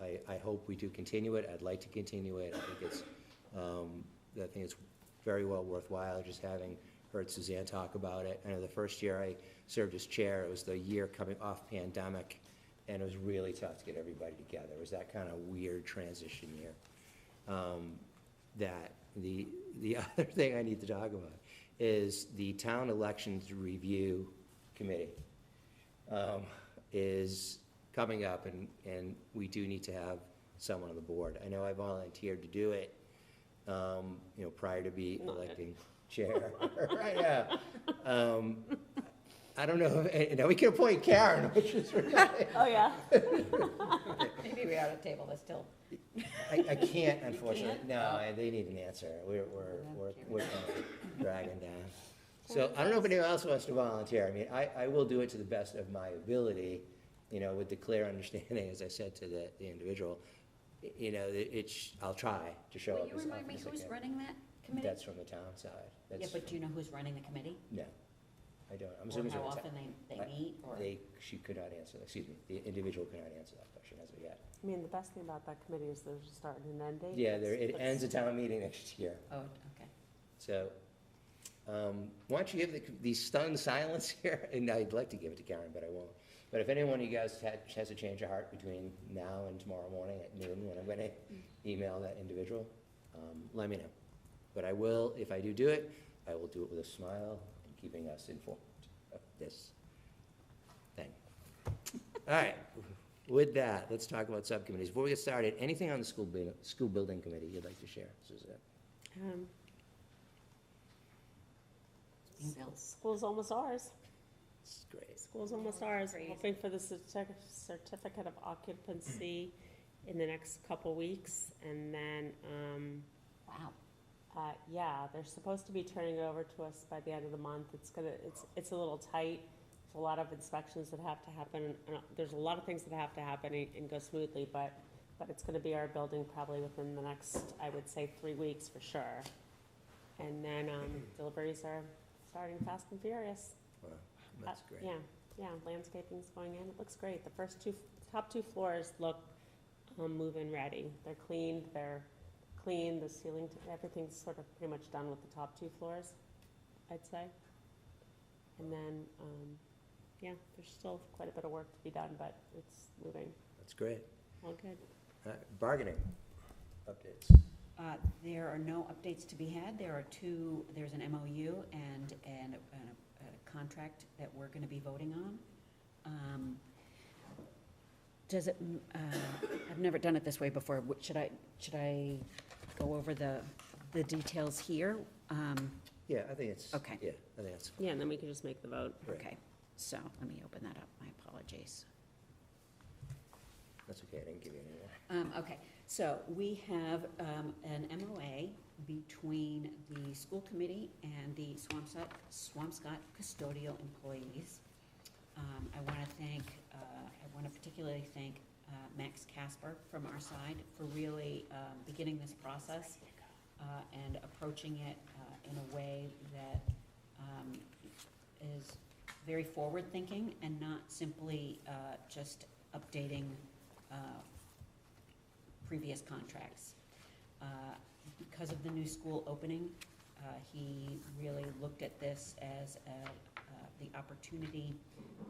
Speaker 1: I hope we do continue it. I'd like to continue it. I think it's very well worthwhile just having heard Suzanne talk about it. I know the first year I served as chair, it was the year coming off pandemic, and it was really tough to get everybody together. It was that kind of weird transition year. That the other thing I need to talk about is the Town Elections Review Committee is coming up, and we do need to have someone on the board. I know I volunteered to do it, prior to be electing chair. Right, yeah. I don't know, now we can appoint Karen, which is really.
Speaker 5: Oh, yeah. Maybe we ought to table this till.
Speaker 1: I can't, unfortunately.
Speaker 5: can't?
Speaker 1: No, they need an answer. We're kind of dragging down. So I don't know if anyone else wants to volunteer. I mean, I will do it to the best of my ability, with the clear understanding, as I said to the individual, I'll try to show
Speaker 5: Will
Speaker 1: up
Speaker 5: you
Speaker 1: as
Speaker 5: remind me
Speaker 1: often as I
Speaker 5: who's
Speaker 1: can.
Speaker 5: running that committee?
Speaker 1: That's from the town side.
Speaker 5: Yeah, but do you know who's running the committee?
Speaker 1: No, I don't. I'm
Speaker 5: Or
Speaker 1: assuming it's
Speaker 5: how
Speaker 1: from the
Speaker 5: often
Speaker 1: town.
Speaker 5: they meet, or?
Speaker 1: She could not answer, the individual could not answer that question as of yet.
Speaker 4: I mean, the best thing about that committee is there's a start and an end date.
Speaker 1: Yeah, it
Speaker 4: That's-
Speaker 1: ends a town meeting next year.
Speaker 5: Oh, okay.
Speaker 1: So, why don't you give the stunned silence here? And I'd like to give it to Karen, but I won't. But if anyone of you guys has a change of heart between now and tomorrow morning at noon, when I'm going to email that individual, let me know. But I will, if I do it, I will do it with a smile and keeping us informed of this. All right, with that, let's talk about subcommittees. Before we get started, anything on the school building committee you'd like to share, Suzette?
Speaker 4: School's almost ours.
Speaker 1: It's great.
Speaker 4: School's almost ours. Hoping for the certificate of occupancy in the next couple weeks, and then,
Speaker 5: Wow.
Speaker 4: yeah, they're supposed to be turning it over to us by the end of the month. It's a little tight. There's a lot of inspections that have to happen, and there's a lot of things that have to happen and go smoothly, but it's gonna be our building probably within the next, I would say, 3 weeks for sure. And then, deliveries are starting fast and furious.
Speaker 1: Wow, that's great.
Speaker 4: Yeah, landscaping's going in, it looks great. The top two floors look move-in ready. They're cleaned, the ceiling, everything's sort of pretty much done with the top 2 floors, I'd say. And then, yeah, there's still quite a bit of work to be done, but it's moving.
Speaker 1: That's great.
Speaker 4: All good.
Speaker 1: Bargaining updates.
Speaker 5: There are no updates to be had. There's an MOU and a contract that we're gonna be voting on. Does it, I've never done it this way before. Should I go over the details here?
Speaker 1: Yeah, I think it's.
Speaker 5: Okay.
Speaker 1: Yeah, I think that's.
Speaker 4: Yeah, and then we can just make the vote.
Speaker 1: Right.
Speaker 5: Okay, so let me open that up. My apologies.
Speaker 1: That's okay, I didn't give you any more.
Speaker 5: Okay, so we have an MOA between the school committee and the Swampscott custodial employees. I want to particularly thank Max Casper from our side for really beginning this process and approaching it in a way that is very forward-thinking and not simply just updating previous contracts. Because of the new school opening, he really looked at this as the opportunity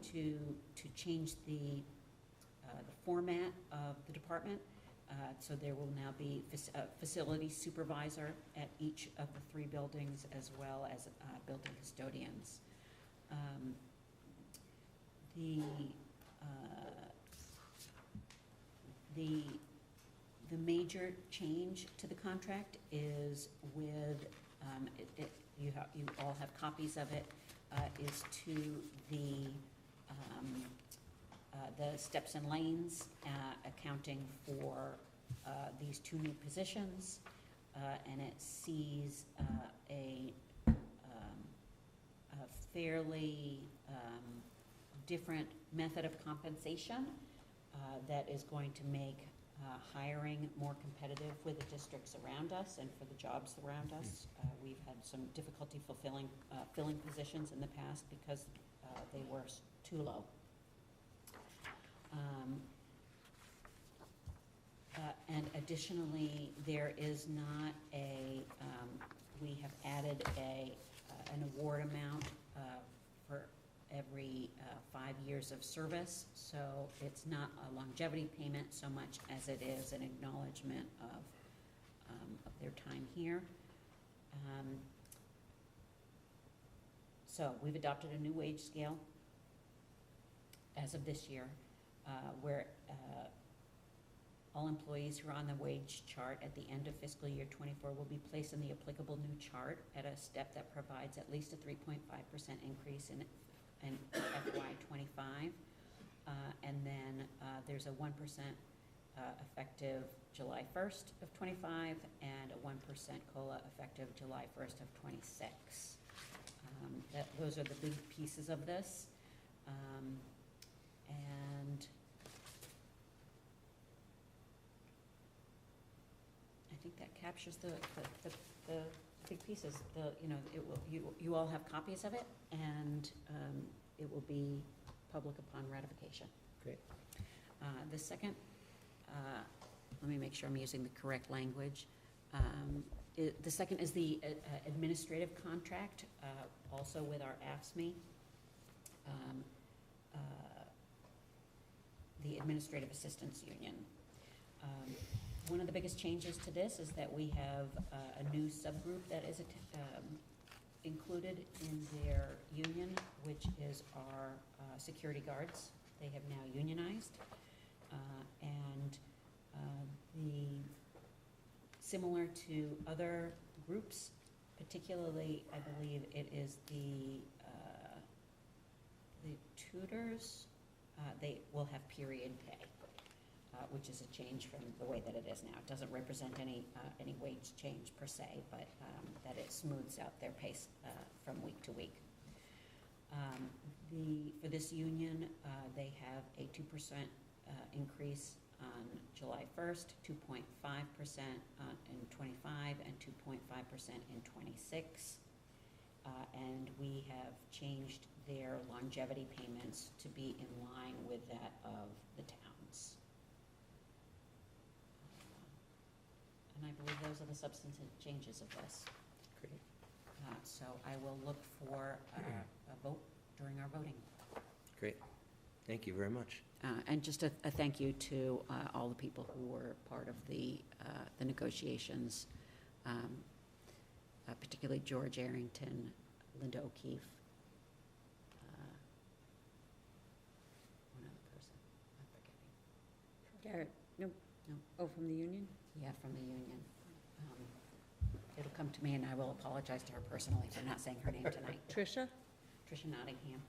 Speaker 5: to change the format of the department. So there will now be a facility supervisor at each of the 3 buildings, as well as building custodians. The major change to the contract is with, you all have copies of it, is to the steps and lanes, accounting for these 2 new positions, and it sees a fairly different method of compensation that is going to make hiring more competitive with the districts around us and for the jobs around us. We've had some difficulty filling positions in the past because they were too low. And additionally, there is not we have added an award amount for every 5 years of service. So it's not a longevity payment so much as it is an acknowledgement of their time here. So we've adopted a new wage scale as of this year, where all employees who are on the wage chart at the end of fiscal year 24 will be placed in the applicable new chart at a step that provides at least a 3.5% increase in FY 25. And then there's a 1% effective July 1st of 25 and a 1% COLA effective July 1st of 26. Those are the big pieces of this. And I think that captures the big pieces. You all have copies of it, and it will be public upon ratification.
Speaker 1: Great.
Speaker 5: The second, let me make sure I'm using the correct language. The second is the administrative contract, also with our AFSCME. The Administrative Assistants Union. One of the biggest changes to this is that we have a new subgroup that is included in their union, which is our security guards. they have now unionized. And similar to other groups, particularly, I believe it is the tutors, they will have period pay, which is a change from the way that it is now. It doesn't represent any wage change per se, but that it smooths out their pay from week to week. For this union, they have a 2% increase on July 1st, 2.5% in 25, and 2.5% in 26. And we have changed their longevity payments to be in line with that of the towns. And I believe those are the substantive changes of this.
Speaker 1: Great.
Speaker 5: So I will look for a vote during our voting.
Speaker 1: Great. Thank you very much.
Speaker 5: And just a thank you to all the people who were part of the negotiations, particularly George Arrington, Linda O'Keefe, one other person, I'm forgetting.
Speaker 2: Garrett, no. Oh, from the union?
Speaker 5: Yeah, from the union. It'll come to me, and I will apologize to her personally for not saying her name tonight.
Speaker 2: Tricia?
Speaker 5: Tricia Nottingham.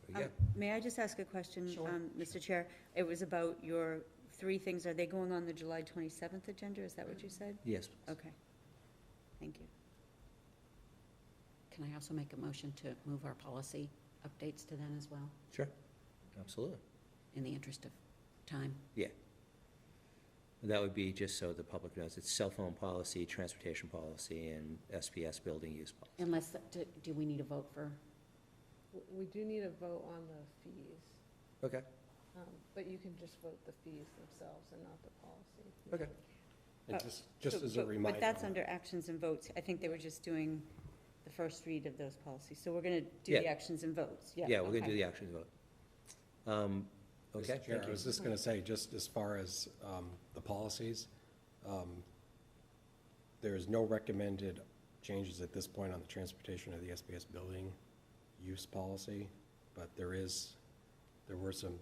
Speaker 1: Very good.
Speaker 2: May I just ask a question,
Speaker 5: Sure.
Speaker 2: Mr. Chair? It was about your 3 things. Are they going on the July 27th agenda? Is that what you said?
Speaker 1: Yes.
Speaker 2: Okay. Thank you.
Speaker 5: Can I also make a motion to move our policy updates to then as well,
Speaker 1: Sure. Absolutely.
Speaker 5: in the interest of time?
Speaker 1: Yeah. That would be, just so the public knows, it's cell phone policy, transportation policy, and SPS building use policy.
Speaker 5: Unless, do we need a vote for?
Speaker 13: We do need a vote on the fees,
Speaker 1: Okay.
Speaker 13: but you can just vote the fees themselves and not the policy.
Speaker 1: Okay.
Speaker 3: And just as a reminder.
Speaker 2: But that's under actions and votes. I think they were just doing the first read of those policies. So we're going to do the
Speaker 1: Yeah.
Speaker 2: actions and votes.
Speaker 1: Yeah, we're going to
Speaker 2: okay.
Speaker 1: do the action vote. Okay,
Speaker 3: Mr. Chair,
Speaker 1: thank
Speaker 3: I
Speaker 1: you.
Speaker 3: was just going to say, just as far as the policies, there is no recommended changes at this point on the transportation of the SPS building use policy, but there were some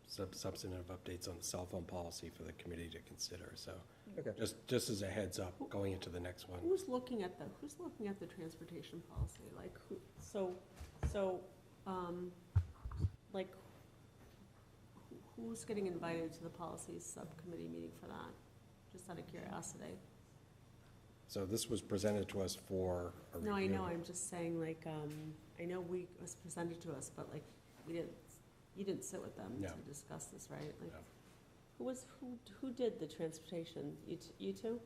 Speaker 3: substantive updates on the cell phone policy for the committee to consider. So
Speaker 1: Okay.
Speaker 3: just as a heads up going into the next one.
Speaker 4: Who's looking at the transportation policy? Like, like, who's getting invited to the policies subcommittee meeting for that? Just out of curiosity.
Speaker 3: So this was presented to us for a review.
Speaker 4: No, I know, I'm just saying, like, I know it was presented to us, but like, you didn't sit with them
Speaker 3: No.
Speaker 4: to discuss this, right? Like,
Speaker 3: No.
Speaker 4: who did the transportation? You two?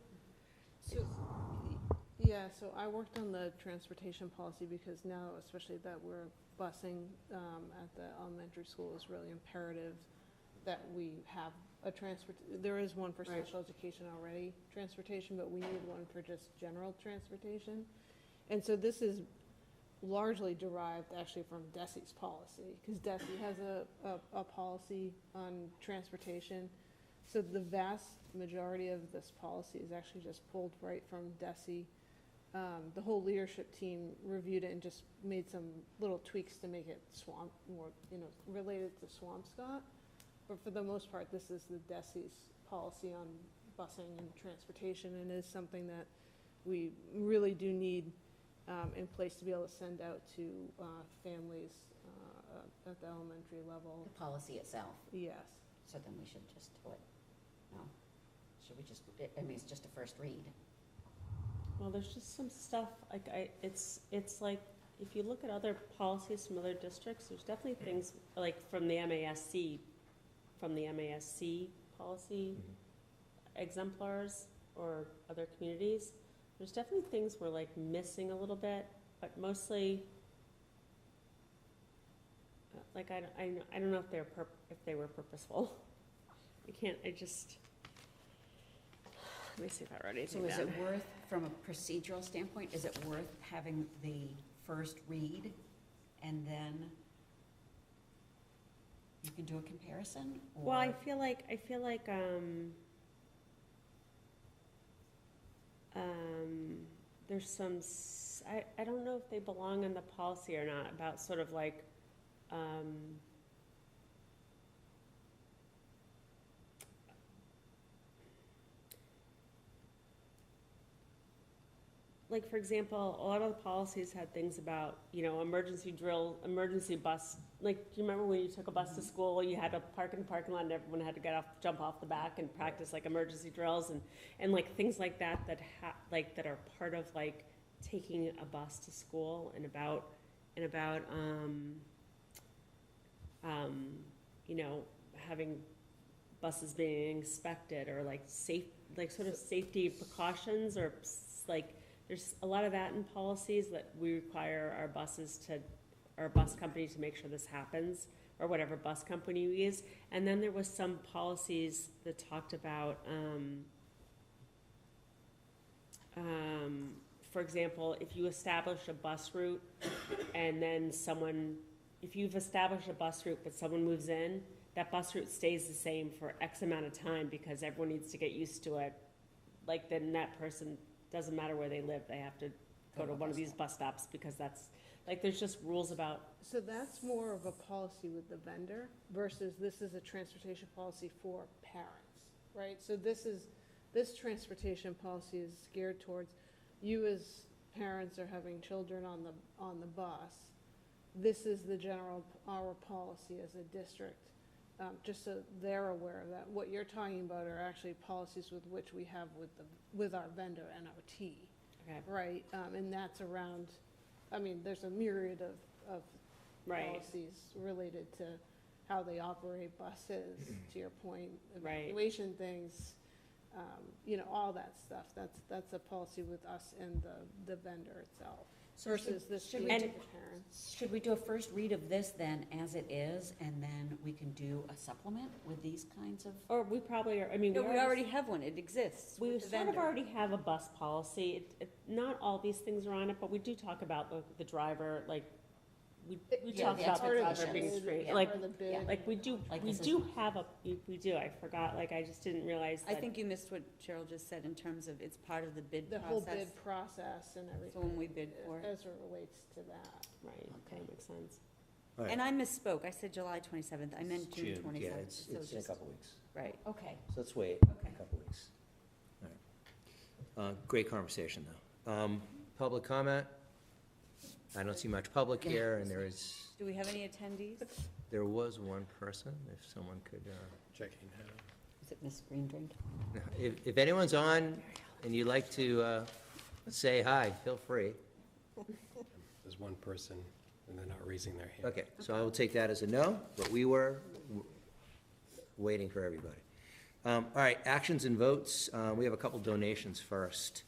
Speaker 13: So, yeah, so I worked on the transportation policy because now, especially that we're busing at the elementary school, is really imperative that we have a there is one for
Speaker 4: Right.
Speaker 13: special education already, transportation, but we need one for just general transportation. And so this is largely derived actually from DESI's policy, because DESI has a policy on transportation. So the vast majority of this policy is actually just pulled right from DESI. The whole leadership team reviewed it and just made some little tweaks to make it more, related to Swampscott. But for the most part, this is the DESI's policy on busing and transportation, and is something that we really do need in place to be able to send out to families at the elementary level.
Speaker 5: The policy itself,
Speaker 13: Yes.
Speaker 5: so then we should just do it. No? Should we just, I mean, it's just a first read.
Speaker 4: Well, there's just some stuff, like, it's like, if you look at other policies from other districts, there's definitely things, like, from the MASC policy exemplars or other communities, there's definitely things we're like missing a little bit, but mostly, like, I don't know if they were purposeful. Let me see if I wrote anything
Speaker 5: So is
Speaker 4: down.
Speaker 5: it worth, from a procedural standpoint, is it worth having the first read and then you can do a comparison?
Speaker 4: Well, I
Speaker 5: or-
Speaker 4: feel like there's some, I don't know if they belong in the policy or not, about sort of like, like, for example, a lot of the policies had things about, emergency drill, emergency bus. Like, do you remember when you took a bus to school, you had to park in the parking lot and everyone had to jump off the back and practice like emergency drills and like things like that that are part of like taking a bus to school and about having buses being inspected or like sort of safety precautions or like there's a lot of that in policies that we require our bus company to make sure this happens, or whatever bus company we use. And then there was some policies that talked about, for example, if you establish a bus route and then if you've established a bus route but someone moves in, that bus route stays the same for X amount of time because everyone needs to get used to it. Like, then that person, doesn't matter where they live, they have to go to one of these bus stops because that's, like, there's just rules about.
Speaker 13: So that's more of a policy with the vendor versus this is a transportation policy for parents, right? So this transportation policy is geared towards you as parents are having children on the bus. This is our policy as a district. Just so they're aware of that. What you're talking about are actually policies with which we have with our vendor NOT.
Speaker 4: Okay.
Speaker 13: Right, and that's around, there's a myriad of policies related to how they operate buses, to your point, evaluation things, all that stuff. That's a policy with us and the vendor itself. Versus this being to the parents.
Speaker 5: Should we do a first read of this then as it is, and then we can do a supplement with these kinds of?
Speaker 4: Or we probably are,
Speaker 2: No, we already have one, it exists
Speaker 4: we
Speaker 2: with the
Speaker 4: sort of
Speaker 2: vendor.
Speaker 4: already have a bus policy. Not all these things are on it, but we do talk about the driver, like, we talk
Speaker 5: the
Speaker 4: about the driver
Speaker 5: expectations.
Speaker 4: being straight,
Speaker 5: Yeah.
Speaker 4: like,
Speaker 13: Or the bid.
Speaker 4: like we do have we do, I forgot, like, I just didn't realize
Speaker 2: I
Speaker 4: that.
Speaker 2: think you missed what Cheryl just said in terms of it's part of the bid
Speaker 13: The
Speaker 2: process.
Speaker 13: whole bid process and everything.
Speaker 2: So when we bid for it.
Speaker 13: As it relates to that.
Speaker 4: Right, that makes sense.
Speaker 1: All right.
Speaker 2: And I misspoke, I said July 27th, I meant June 27th.
Speaker 1: Yeah, it's
Speaker 2: so
Speaker 1: in a
Speaker 2: just-
Speaker 1: couple weeks.
Speaker 2: Right.
Speaker 5: Okay.
Speaker 1: So let's wait a couple weeks. All right. Great conversation, though. Public comment? I don't see much public here, and
Speaker 2: Do we have any attendees?
Speaker 1: there was one person, if someone could,
Speaker 3: Checking now.
Speaker 5: Is it Miss Green Drink?
Speaker 1: if anyone's on and you'd like to say hi, feel free.
Speaker 3: There's one person, and they're not raising their hand.
Speaker 1: Okay, so I will take that as a no, but we were waiting for everybody. All right, actions and votes. We have a couple donations first.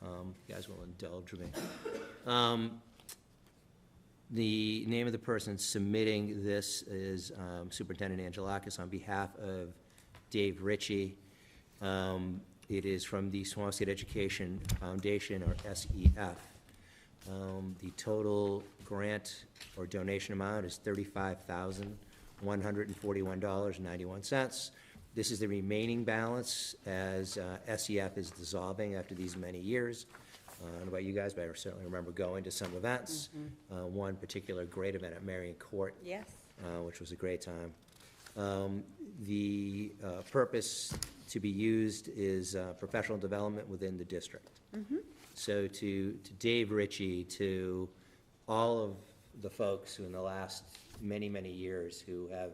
Speaker 1: You guys will indulge me. The name of the person submitting this is Superintendent Angelakis on behalf of Dave Ritchie. It is from the Swampscott Education Foundation, or SEF. The total grant or donation amount is $35,141.91. This is the remaining balance as SEF is dissolving after these many years. I don't know about you guys, but I certainly remember going to some events. One particular great event at Marion Court,
Speaker 2: Yes.
Speaker 1: which was a great time. The purpose to be used is professional development within the district. So to Dave Ritchie, to all of the folks who in the last many, many years who have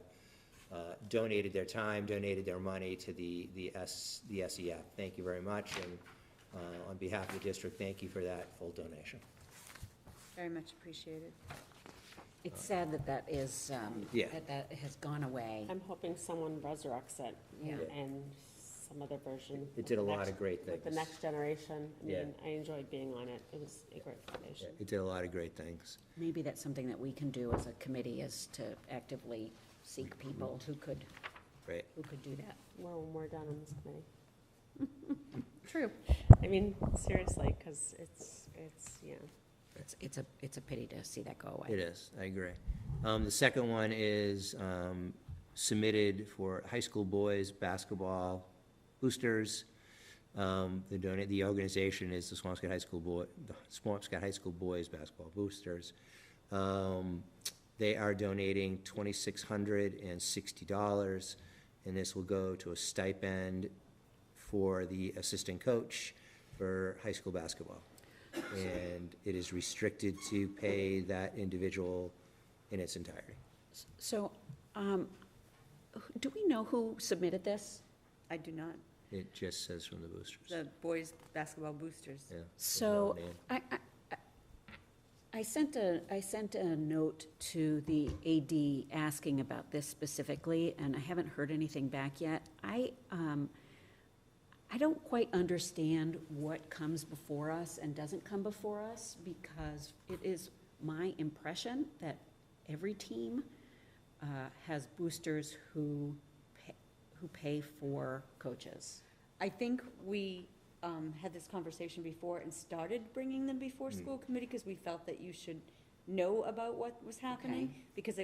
Speaker 1: donated their time, donated their money to the SEF, thank you very much. And on behalf of the district, thank you for that full donation.
Speaker 2: Very much appreciated.
Speaker 5: It's sad that is,
Speaker 1: Yeah.
Speaker 5: that has gone away.
Speaker 4: I'm hoping someone resurrects it.
Speaker 5: Yeah.
Speaker 4: And some other version.
Speaker 1: It did a
Speaker 4: with the
Speaker 1: lot
Speaker 4: next-
Speaker 1: of great
Speaker 4: With the
Speaker 1: things.
Speaker 4: next generation. I
Speaker 1: Yeah.
Speaker 4: mean, I enjoyed being on it. It was a great foundation.
Speaker 1: It did a lot of great things.
Speaker 5: Maybe that's something that we can do as a committee, is to actively seek people who could
Speaker 1: Great.
Speaker 5: do that.
Speaker 4: Well, when we're done on this committee.
Speaker 2: True.
Speaker 4: I mean, seriously, because it's, yeah.
Speaker 5: It's a pity to see that go away.
Speaker 1: It is, I agree. The second one is submitted for high school boys basketball boosters. The organization is the Swampscott High School Boys Basketball Boosters. They are donating $2,660, and this will go to a stipend for the assistant coach for high school basketball. and it is restricted to pay that individual in its entirety.
Speaker 5: So, do we know who submitted this?
Speaker 2: I do not.
Speaker 1: It just says from the boosters.
Speaker 2: The boys' basketball boosters.
Speaker 1: Yeah.
Speaker 5: So,
Speaker 1: There's no name.
Speaker 5: I sent a note to the AD asking about this specifically, and I haven't heard anything back yet. I don't quite understand what comes before us and doesn't come before us, because it is my impression that every team has boosters who pay for coaches.
Speaker 2: I think we had this conversation before and started bringing them before school committee because we felt that you should know about what was happening.
Speaker 5: Okay.
Speaker 2: Because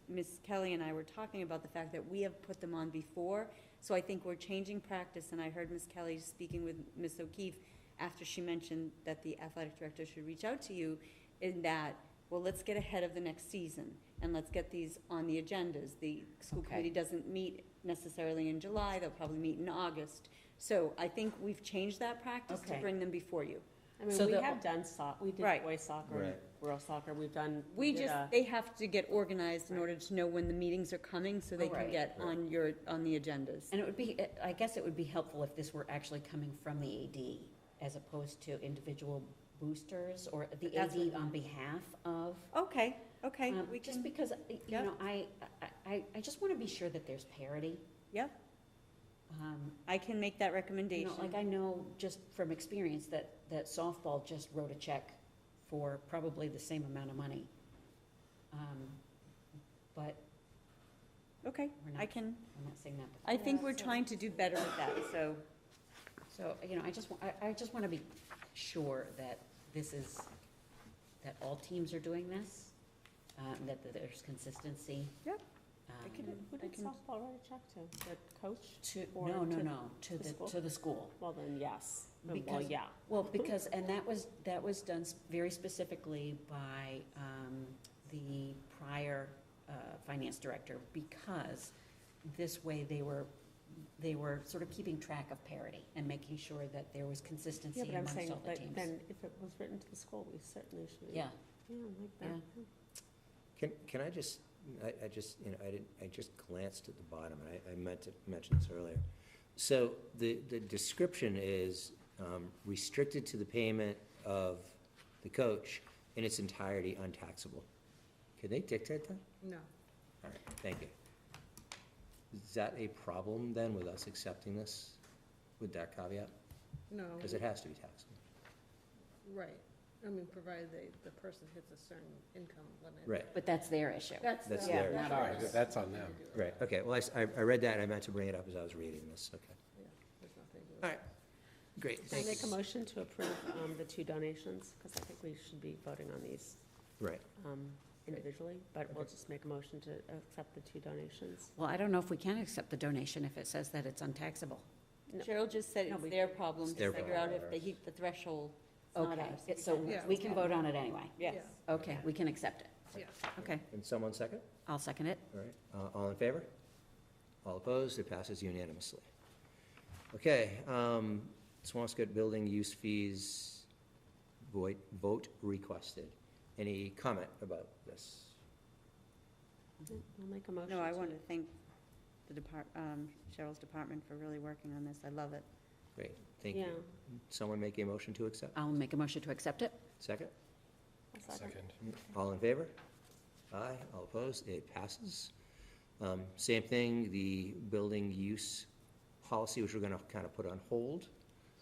Speaker 2: Ms. Kelly and I were talking about the fact that we have put them on before. So I think we're changing practice, and I heard Ms. Kelly speaking with Ms. O'Keefe after she mentioned that the athletic director should reach out to you, in that, well, let's get ahead of the next season, and let's get these on the agendas. The school
Speaker 5: Okay.
Speaker 2: committee doesn't meet necessarily in July, they'll probably meet in August. So I think we've changed that practice to
Speaker 5: Okay.
Speaker 2: bring them before you.
Speaker 4: I mean,
Speaker 5: So
Speaker 4: we
Speaker 5: the-
Speaker 4: have done we did
Speaker 2: Right.
Speaker 4: boys soccer,
Speaker 1: Right.
Speaker 4: girls soccer, we've done.
Speaker 2: We
Speaker 4: did
Speaker 2: just,
Speaker 4: a-
Speaker 2: they have to get organized in order to know when the meetings are coming, so they
Speaker 5: Oh,
Speaker 2: can
Speaker 5: right.
Speaker 2: get on the agendas.
Speaker 5: And it would be, I guess it would be helpful if this were actually coming from the AD as opposed to individual boosters, or the
Speaker 2: That's
Speaker 5: AD
Speaker 2: what-
Speaker 5: on behalf of.
Speaker 2: Okay, we
Speaker 5: Just
Speaker 2: can,
Speaker 5: because, you
Speaker 2: Yep.
Speaker 5: know, I just want to be sure that there's parity.
Speaker 2: yep, I can make that recommendation.
Speaker 5: You know, like I know just from experience that softball just wrote a check for probably the same amount of money. But
Speaker 2: Okay,
Speaker 5: we're
Speaker 2: I
Speaker 5: not,
Speaker 2: can,
Speaker 5: I'm not saying that.
Speaker 2: I think we're trying to do better with that, so.
Speaker 5: So, you know, I just want to be sure that this is, that all teams are doing this, that there's consistency.
Speaker 2: Yep.
Speaker 4: Who did softball write a check to? The coach? Or
Speaker 5: No,
Speaker 4: to the school?
Speaker 5: to the school.
Speaker 4: Well, then, yes. Well,
Speaker 5: Because-
Speaker 4: yeah.
Speaker 5: Well, because, and that was done very specifically by the prior finance director, because this way they were sort of keeping track of parity and making sure that there was consistency
Speaker 4: Yeah, but I'm
Speaker 5: amongst
Speaker 4: saying,
Speaker 5: all the
Speaker 4: but
Speaker 5: teams.
Speaker 4: then if it was written to the school, we certainly should.
Speaker 5: Yeah.
Speaker 4: Yeah, like that.
Speaker 5: Yeah.
Speaker 1: Can I just, I just, you know, I just glanced at the bottom, and I meant to mention this earlier. So the description is restricted to the payment of the coach in its entirety untaxable. Can they dictate that?
Speaker 13: No.
Speaker 1: All right, thank you. Is that a problem then with us accepting this with that caveat?
Speaker 13: No,
Speaker 1: Because it has to be taxable.
Speaker 13: right. I mean, provided the person hits a certain income limit.
Speaker 1: Right,
Speaker 5: But that's their issue.
Speaker 1: That's
Speaker 13: their-
Speaker 1: their
Speaker 5: not
Speaker 1: issue.
Speaker 5: ours.
Speaker 3: That's on them.
Speaker 1: Right, okay, well, I read that, and I meant to bring it up as I was reading this, okay.
Speaker 13: Yeah, there's nothing to do with
Speaker 1: All right, great,
Speaker 4: Can I
Speaker 1: thanks.
Speaker 4: make a motion to approve the 2 donations? Because I think we should be voting on these
Speaker 1: Right,
Speaker 4: individually, but we'll just make a motion to accept the 2 donations.
Speaker 5: Well, I don't know if we can accept the donation if it says that it's untaxable.
Speaker 4: No.
Speaker 2: Cheryl just said
Speaker 4: No,
Speaker 2: it's
Speaker 4: we-
Speaker 2: their problem
Speaker 1: It's
Speaker 2: to
Speaker 1: their
Speaker 2: figure out
Speaker 1: problem.
Speaker 2: if they hit the threshold. It's not
Speaker 5: Okay,
Speaker 2: ours.
Speaker 5: so
Speaker 13: Yeah.
Speaker 5: we can vote on it anyway?
Speaker 2: Yes.
Speaker 5: Okay, we can accept it.
Speaker 13: Yeah.
Speaker 5: Okay,
Speaker 1: and someone second?
Speaker 5: I'll second it.
Speaker 1: All right, all in favor? All opposed? It passes unanimously. Okay, Swampscott building use fees, vote requested. Any comment about this?
Speaker 4: I'll make a motion.
Speaker 2: No, I want to thank the Cheryl's department for really working on this. I love it.
Speaker 1: Great, thank you.
Speaker 4: Yeah.
Speaker 1: Someone make a motion to accept?
Speaker 5: I'll make a motion to accept it.
Speaker 1: Second?
Speaker 4: I'll second.
Speaker 1: All in favor? Aye, all opposed? It passes. Same thing, the building use policy, which we're gonna kind of put on hold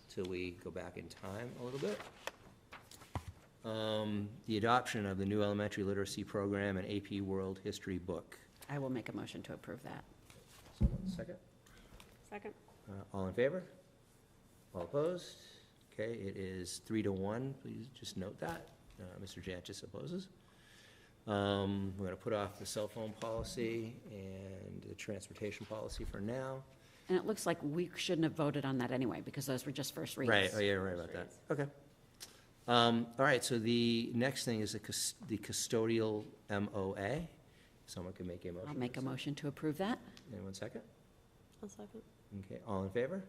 Speaker 1: till we go back in time a little bit. The adoption of the new elementary literacy program and AP World History book.
Speaker 5: I will make a motion to approve that.
Speaker 1: Someone second?
Speaker 4: Second.
Speaker 1: All in favor? All opposed? Okay, it is 3-1. Please just note that. Mr. Jancis opposes. We're gonna put off the cell phone policy and the transportation policy for now.
Speaker 5: And it looks like we shouldn't have voted on that anyway, because those were just first reads.
Speaker 1: Right, oh yeah, right about that. Okay. All right, so the next thing is the custodial MOA. Someone can make a motion.
Speaker 5: I'll make a motion to approve that.
Speaker 1: Anyone second?
Speaker 4: I'll second.
Speaker 1: Okay, all in favor?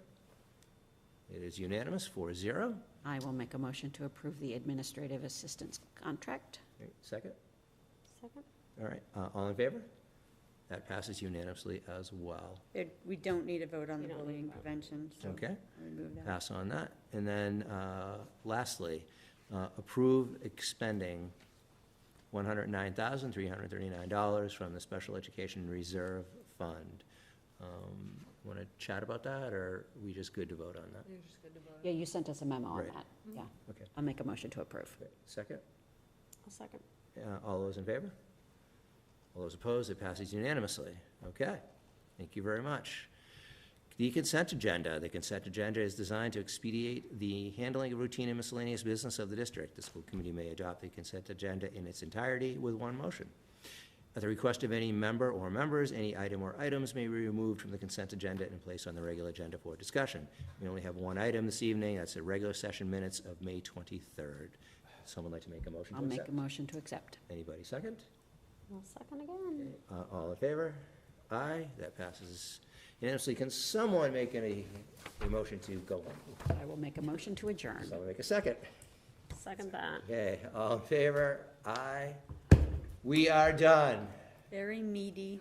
Speaker 1: It is unanimous, 4-0.
Speaker 5: I will make a motion to approve the administrative assistance contract.
Speaker 1: Okay, second?
Speaker 4: Second?
Speaker 1: All right, all in favor? That passes unanimously as well.
Speaker 2: We don't need a vote on
Speaker 4: We
Speaker 2: the
Speaker 4: don't need
Speaker 2: bullying
Speaker 4: a vote.
Speaker 2: prevention, so
Speaker 1: Okay,
Speaker 2: remove that.
Speaker 1: pass on that. And then lastly, approve expending $109,339 from the Special Education Reserve Fund. Want to chat about that, or are we just good to vote on that?
Speaker 5: Yeah, you sent us a memo on
Speaker 1: Right.
Speaker 5: that. Yeah.
Speaker 1: Okay.
Speaker 5: I'll make a motion to approve.
Speaker 1: Okay, second?
Speaker 4: I'll second.
Speaker 1: All those in favor? All those opposed? It passes unanimously. Okay, thank you very much. The consent agenda. The consent agenda is designed to expedite the handling of routine and miscellaneous business of the district. The school committee may adopt the consent agenda in its entirety with one motion. At the request of any member or members, any item or items may be removed from the consent agenda and placed on the regular agenda for discussion. We only have one item this evening. That's the regular session minutes of May 23rd. Someone like to make a motion to
Speaker 5: I'll
Speaker 1: accept?
Speaker 5: make a motion to accept.
Speaker 1: Anybody second?
Speaker 4: I'll second again.
Speaker 1: All in favor? Aye, that passes unanimously. Can someone make a motion to go on?
Speaker 5: I will make a motion to adjourn.
Speaker 1: Someone make a second.
Speaker 4: Second that.
Speaker 1: Okay, all in favor? Aye. We are done.
Speaker 2: Very meaty.